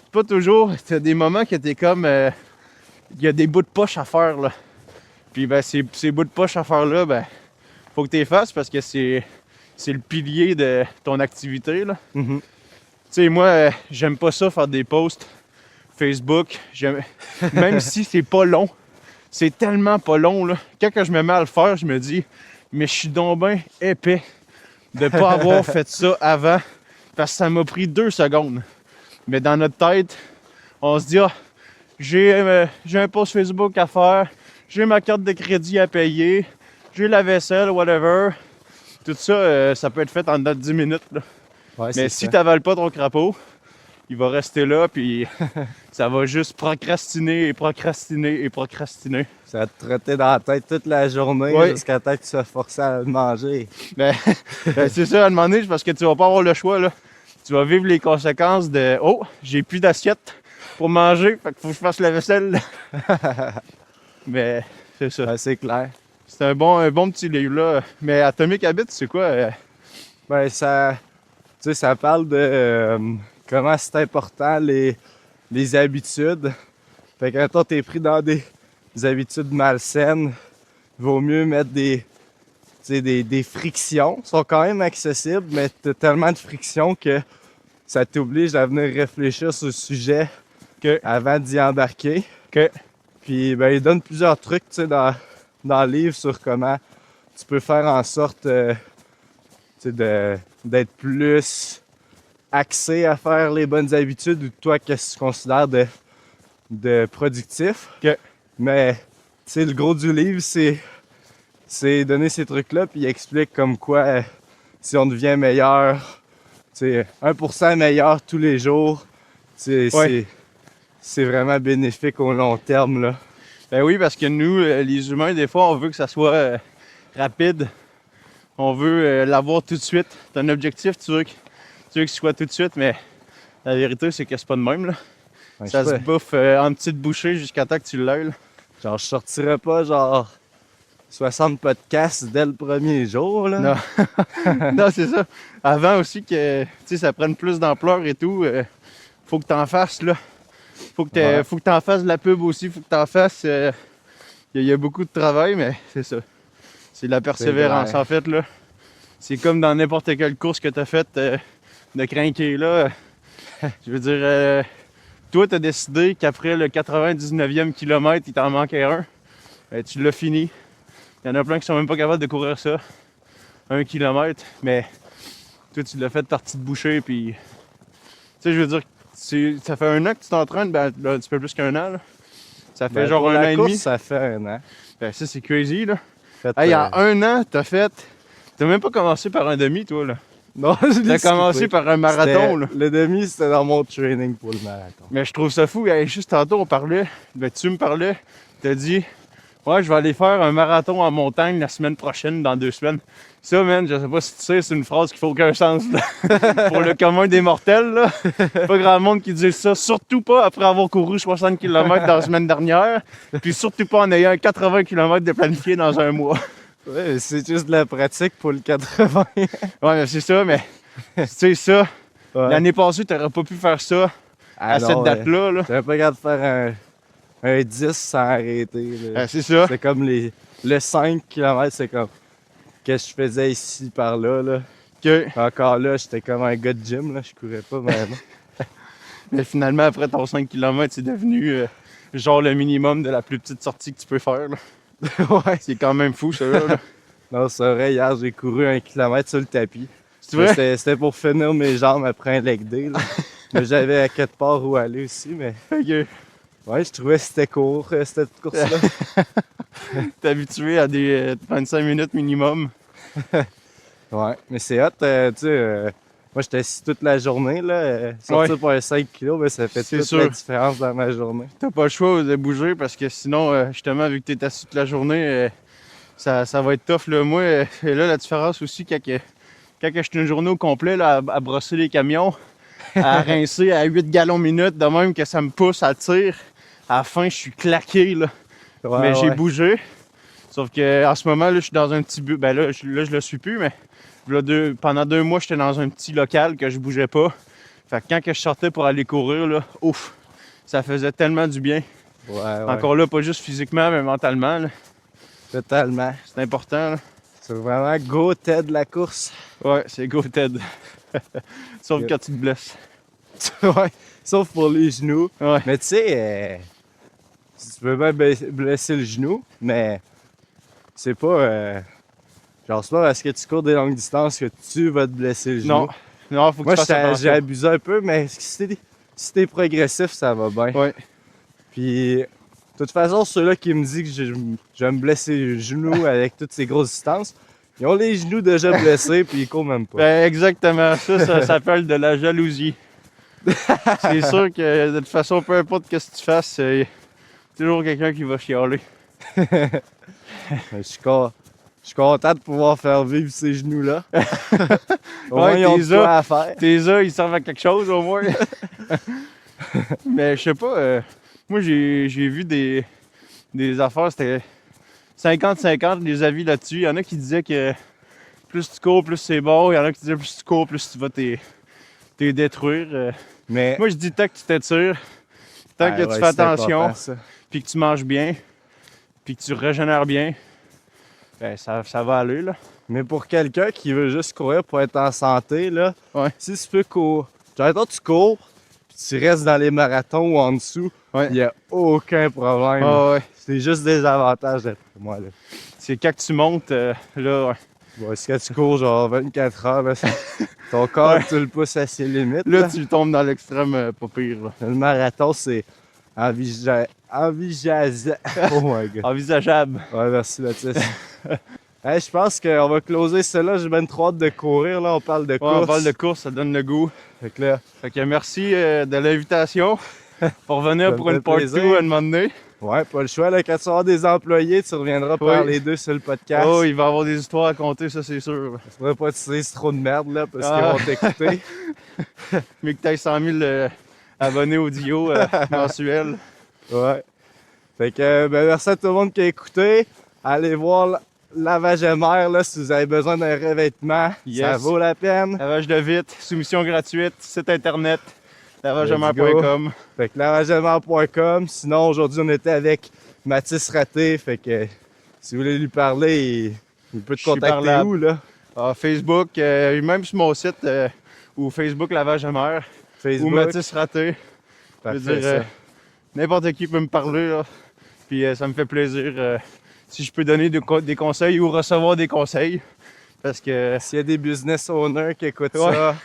C'est pas toujours. T'as des moments que t'es comme. Il y a des bouts de poche à faire, là. Puis, ben, ces bouts de poche à faire, là, ben, faut que t'es fasses parce que c'est le pilier de ton activité, là. Mhm. Tu sais, moi, j'aime pas ça faire des posts Facebook. Même si c'est pas long. C'est tellement pas long, là. Quand que je me mets à le faire, je me dis, mais je suis donc ben épais de pas avoir fait ça avant parce que ça m'a pris 2 secondes. Mais dans notre tête, on se dit, ah, j'ai un post Facebook à faire, j'ai ma carte de crédit à payer, j'ai la vaisselle, whatever. Tout ça, ça peut être fait en 10 minutes, là. Ouais, Mais c'est si ça. t'avales pas ton crapaud, il va rester là, puis ça va juste procrastiner et procrastiner et procrastiner. Ça va te trotter dans la tête toute la journée Ouais. jusqu'à temps que tu sois forcé à le manger. Ben, c'est ça, à un moment donné, c'est parce que tu vas pas avoir le choix, là. Tu vas vivre les conséquences de « Oh, j'ai plus d'assiette pour manger, fait qu'il faut que je fasse la vaisselle. » Mais c'est ça. Ouais, c'est clair. C'est un bon petit livre, là. Mais Atomic Habits, c'est quoi? Ben, tu sais, ça parle de comment c'est important les habitudes. Fait que quand t'es pris dans des habitudes malsaines, vaut mieux mettre tu sais, des frictions. Ils sont quand même accessibles, mais t'as tellement de frictions que ça t'oblige à venir réfléchir sur le sujet avant d'y embarquer. Que Puis ben, il donne plusieurs trucs, tu sais, dans le livre sur comment tu peux faire en sorte tu sais, d'être plus axé à faire les bonnes habitudes ou toi, qu'est-ce que tu considères de productif. Que- Mais tu sais, le gros du livre, c'est donner ces trucs-là, puis il explique comme quoi si on devient meilleur, tu sais, 1% meilleur tous les jours, tu sais, Ouais. c'est vraiment bénéfique au long terme, là. Ben oui, parce que nous, les humains, des fois, on veut que ça soit rapide. On veut l'avoir tout de suite. T'as un objectif, tu veux qu'il soit tout de suite, mais la vérité, c'est que c'est pas de même, là. Ouais, Ça je se sais bouffe en petites bouchées jusqu'à temps que tu l'aies, là. Genre, je sortirais pas, genre, 60 podcasts dès le premier jour, là. Non. Non, c'est ça. Avant aussi que ça prenne plus d'ampleur et tout, faut que t'en fasses, là. Faut que t'en fasses de la pub aussi, faut que t'en fasses. Il y a beaucoup de travail, mais c'est ça. C'est de la persévérance. vrai. En fait, là, c'est comme dans n'importe quelle course que t'as faite de crinquer, là. Je veux dire, toi, t'as décidé qu'après le 99e kilomètre, il t'en manquait un. Tu l'as fini. Il y en a plein qui sont même pas capables de courir ça. 1 kilomètre, mais toi, tu l'as fait de ta petite bouchée, puis... Tu sais, je veux dire, ça fait 1 an que tu t'entraînes, ben là, un petit peu plus qu'1 an, là. Ça fait Ben, genre pour 1 la an et course, demi. ça fait 1 an. Ben ça, c'est crazy, là. Fait, Hey, il y a 1 an, t'as même pas commencé par un demi, toi, là. Non, je l'ai T'as commencé skippé. par un marathon, là. Le demi, c'était dans mon training pour le marathon. Mais je trouve ça fou. Hey, juste tantôt, on parlait. Ben, tu me parlais. T'as dit, ouais, je vais aller faire un marathon en montagne la semaine prochaine, dans 2 semaines. Ça, man, je sais pas si tu sais, c'est une phrase qui fait aucun sens, là. Pour le commun des mortels, là. Pas grand monde qui dit ça. Surtout pas après avoir couru 60 km dans la semaine dernière. Puis surtout pas en ayant 80 km de planifié dans 1 mois. Ouais, c'est juste de la pratique pour le 80. Ouais, mais c'est ça, mais tu sais, ça, Ouais. l'année passée, t'aurais pas pu faire ça à cette date-là. Là. J'avais pas capable de faire un 10 sans arrêter. Là. C'est ça. C'est comme le 5 km, c'est comme qu'est-ce que je faisais ici par là. Là. Que, Encore là, j'étais comme un gars de gym, là. Je courais pas vraiment. mais finalement, après ton 5 km, c'est devenu genre le minimum de la plus petite sortie que tu peux faire. Là. Ouais. C'est quand même fou, ça. Là. Non, c'est vrai, hier j'ai couru 1 kilomètre sur le tapis. C'est vrai? C'était pour finir mes jambes après un leg day. Là. Mais j'avais à quelque part où aller aussi, mais Ok. ouais, je trouvais que c'était court, cette course-là. T'es habitué à des 25 minutes minimum. Ouais, mais c'est hot, tu sais, moi j'étais assis toute la journée, là, sortir pour un 5 kilos, mais ça fait C'est toute sûr. la différence dans ma journée. T'as pas le choix de bouger parce que sinon, justement, vu que t'es assis toute la journée, ça va être tough. Là. Moi, et là, la différence aussi, quand je suis une journée au complet là, à brosser les camions, à rincer à 8 gallons minute, de même que ça me pousse à tir, à la fin, je suis claqué. Là. Ouais, Mais j'ai ouais. bougé. Sauf que en ce moment, là, je suis dans un petit but. Ben là, je le suis plus, mais là, pendant 2 mois, j'étais dans un petit local que je bougeais pas. Fait que quand que je sortais pour aller courir, là, ouf, ça faisait tellement du bien. Ouais, ouais. Encore là, pas juste physiquement, mais mentalement. Là. Totalement. C'est important. Là. C'est vraiment go Ted la course. Ouais, c'est go Ted. Sauf Yep. quand tu te blesses. Ouais, sauf pour les genoux. Ouais. Mais tu sais, si tu peux bien blesser le genou, mais c'est pas, genre c'est pas parce que tu cours des longues distances que tu vas te blesser le genou. Non. Non, faut que Moi, tu fasses j'ai attention. abusé un peu, mais si t'es progressif, ça va bien. Ouais. Puis, de toute façon, ceux-là qui me disent que je vais me blesser le genou avec toutes ces grosses distances, ils ont les genoux déjà blessés, puis ils courent même pas. Ben, exactement. Ça s'appelle de la jalousie. C'est sûr que de toute façon, peu importe ce que tu fasses, il y a toujours quelqu'un qui va chialer. Je suis content de pouvoir faire vivre ces genoux-là. Au moins, Ouais, ils ont t'es de quoi à faire. Tes œufs, ils servent à quelque chose au moins. Mais je sais pas, moi j'ai vu des affaires, c'était 50-50 les avis là-dessus. Il y en a qui disaient que plus tu cours, plus c'est bon. Il y en a qui disaient plus tu cours, plus tu vas t'es détruire. Mais Moi je dis tant que tu t'étires, tant que ouais, tu fais c'est attention, important, ça. puis que tu manges bien, puis que tu régénères bien, ben ça va aller là. Mais pour quelqu'un qui veut juste courir pour être en santé, là, Ouais. si tu peux courir, genre, tu cours, puis tu restes dans les marathons ou en dessous, Ouais. il n'y a aucun problème. Ah ouais. C'est juste des avantages d'après moi. Là. C'est quand que tu montes, là, ouais. Bon, si quand tu cours genre 24 heures, là, ton corps, Ouais. tu le pousses à ses limites. Là, Là. tu tombes dans l'extrême pas pire. Là. Le marathon, c'est envisageable. Oh my god. Envisageable. Ouais, merci Baptiste. Hey, je pense qu'on va closer cela. J'ai bien trop hâte de courir. Là. On parle de Ouais, course. on parle de course, ça donne le goût. Fait que là, Fait que merci de l'invitation pour venir Ça pour me une fait part 2 plaisir. à un moment donné. ouais, pas le choix. Là. Quand tu auras des employés, tu reviendras Oui. parler d'eux sur le podcast. Oh, il va y avoir des histoires à compter, ça c'est sûr. Tu pourrais pas te dire c'est trop de merde là, parce Ah. qu'ils vont t'écouter. Mais que tu aies 100 000 abonnés audio mensuels. Ouais. Fait que merci à tout le monde qui a écouté. Allez voir Lavage MR là, si vous avez besoin d'un revêtement. Yes. Ça vaut la peine. Lavage de vitre, soumission gratuite, site internet, Let's lavagemr.com. Fait que lavagemr.com. Sinon, aujourd'hui, on était avec Mathis Raté. Fait que si vous voulez lui parler, il peut te Je suis contacter parlable. où là? Facebook, même sur mon site ou Facebook Lavage MR Facebook. ou Mathis Raté. Je Parfait, veux dire, ça. n'importe qui peut me parler. Là. Puis ça me fait plaisir si je peux donner des conseils ou recevoir des conseils. Parce que S'il y a des business owners qui écoutent Ouais. ça,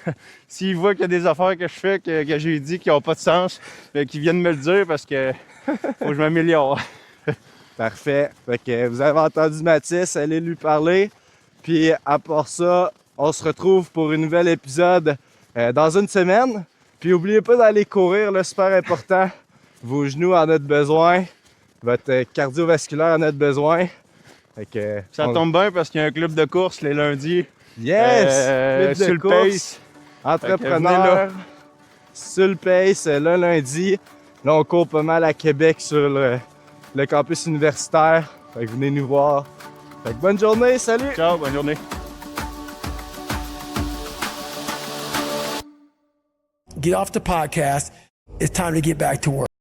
s'ils voient qu'il y a des affaires que je fais, que j'ai dit qui n'ont pas de sens, qu'ils viennent me le dire parce que faut que je m'améliore. parfait. Fait que vous avez entendu Mathis, allez lui parler. Puis à part ça, on se retrouve pour un nouvel épisode dans une semaine. Puis n'oubliez pas d'aller courir, là, super important. Vos genoux en ont besoin. Votre cardiovasculaire en a besoin. Fait que, Ça tombe bien parce qu'il y a un club de course les lundis. Yes! Club de sur le course, pace. entrepreneur, sur le pace, le lundi. Là, on court pas mal à Québec sur le campus universitaire. Fait que venez nous voir. Fait que bonne journée, salut! Ciao, bonne journée. Get off the podcast. It's time to get back to work.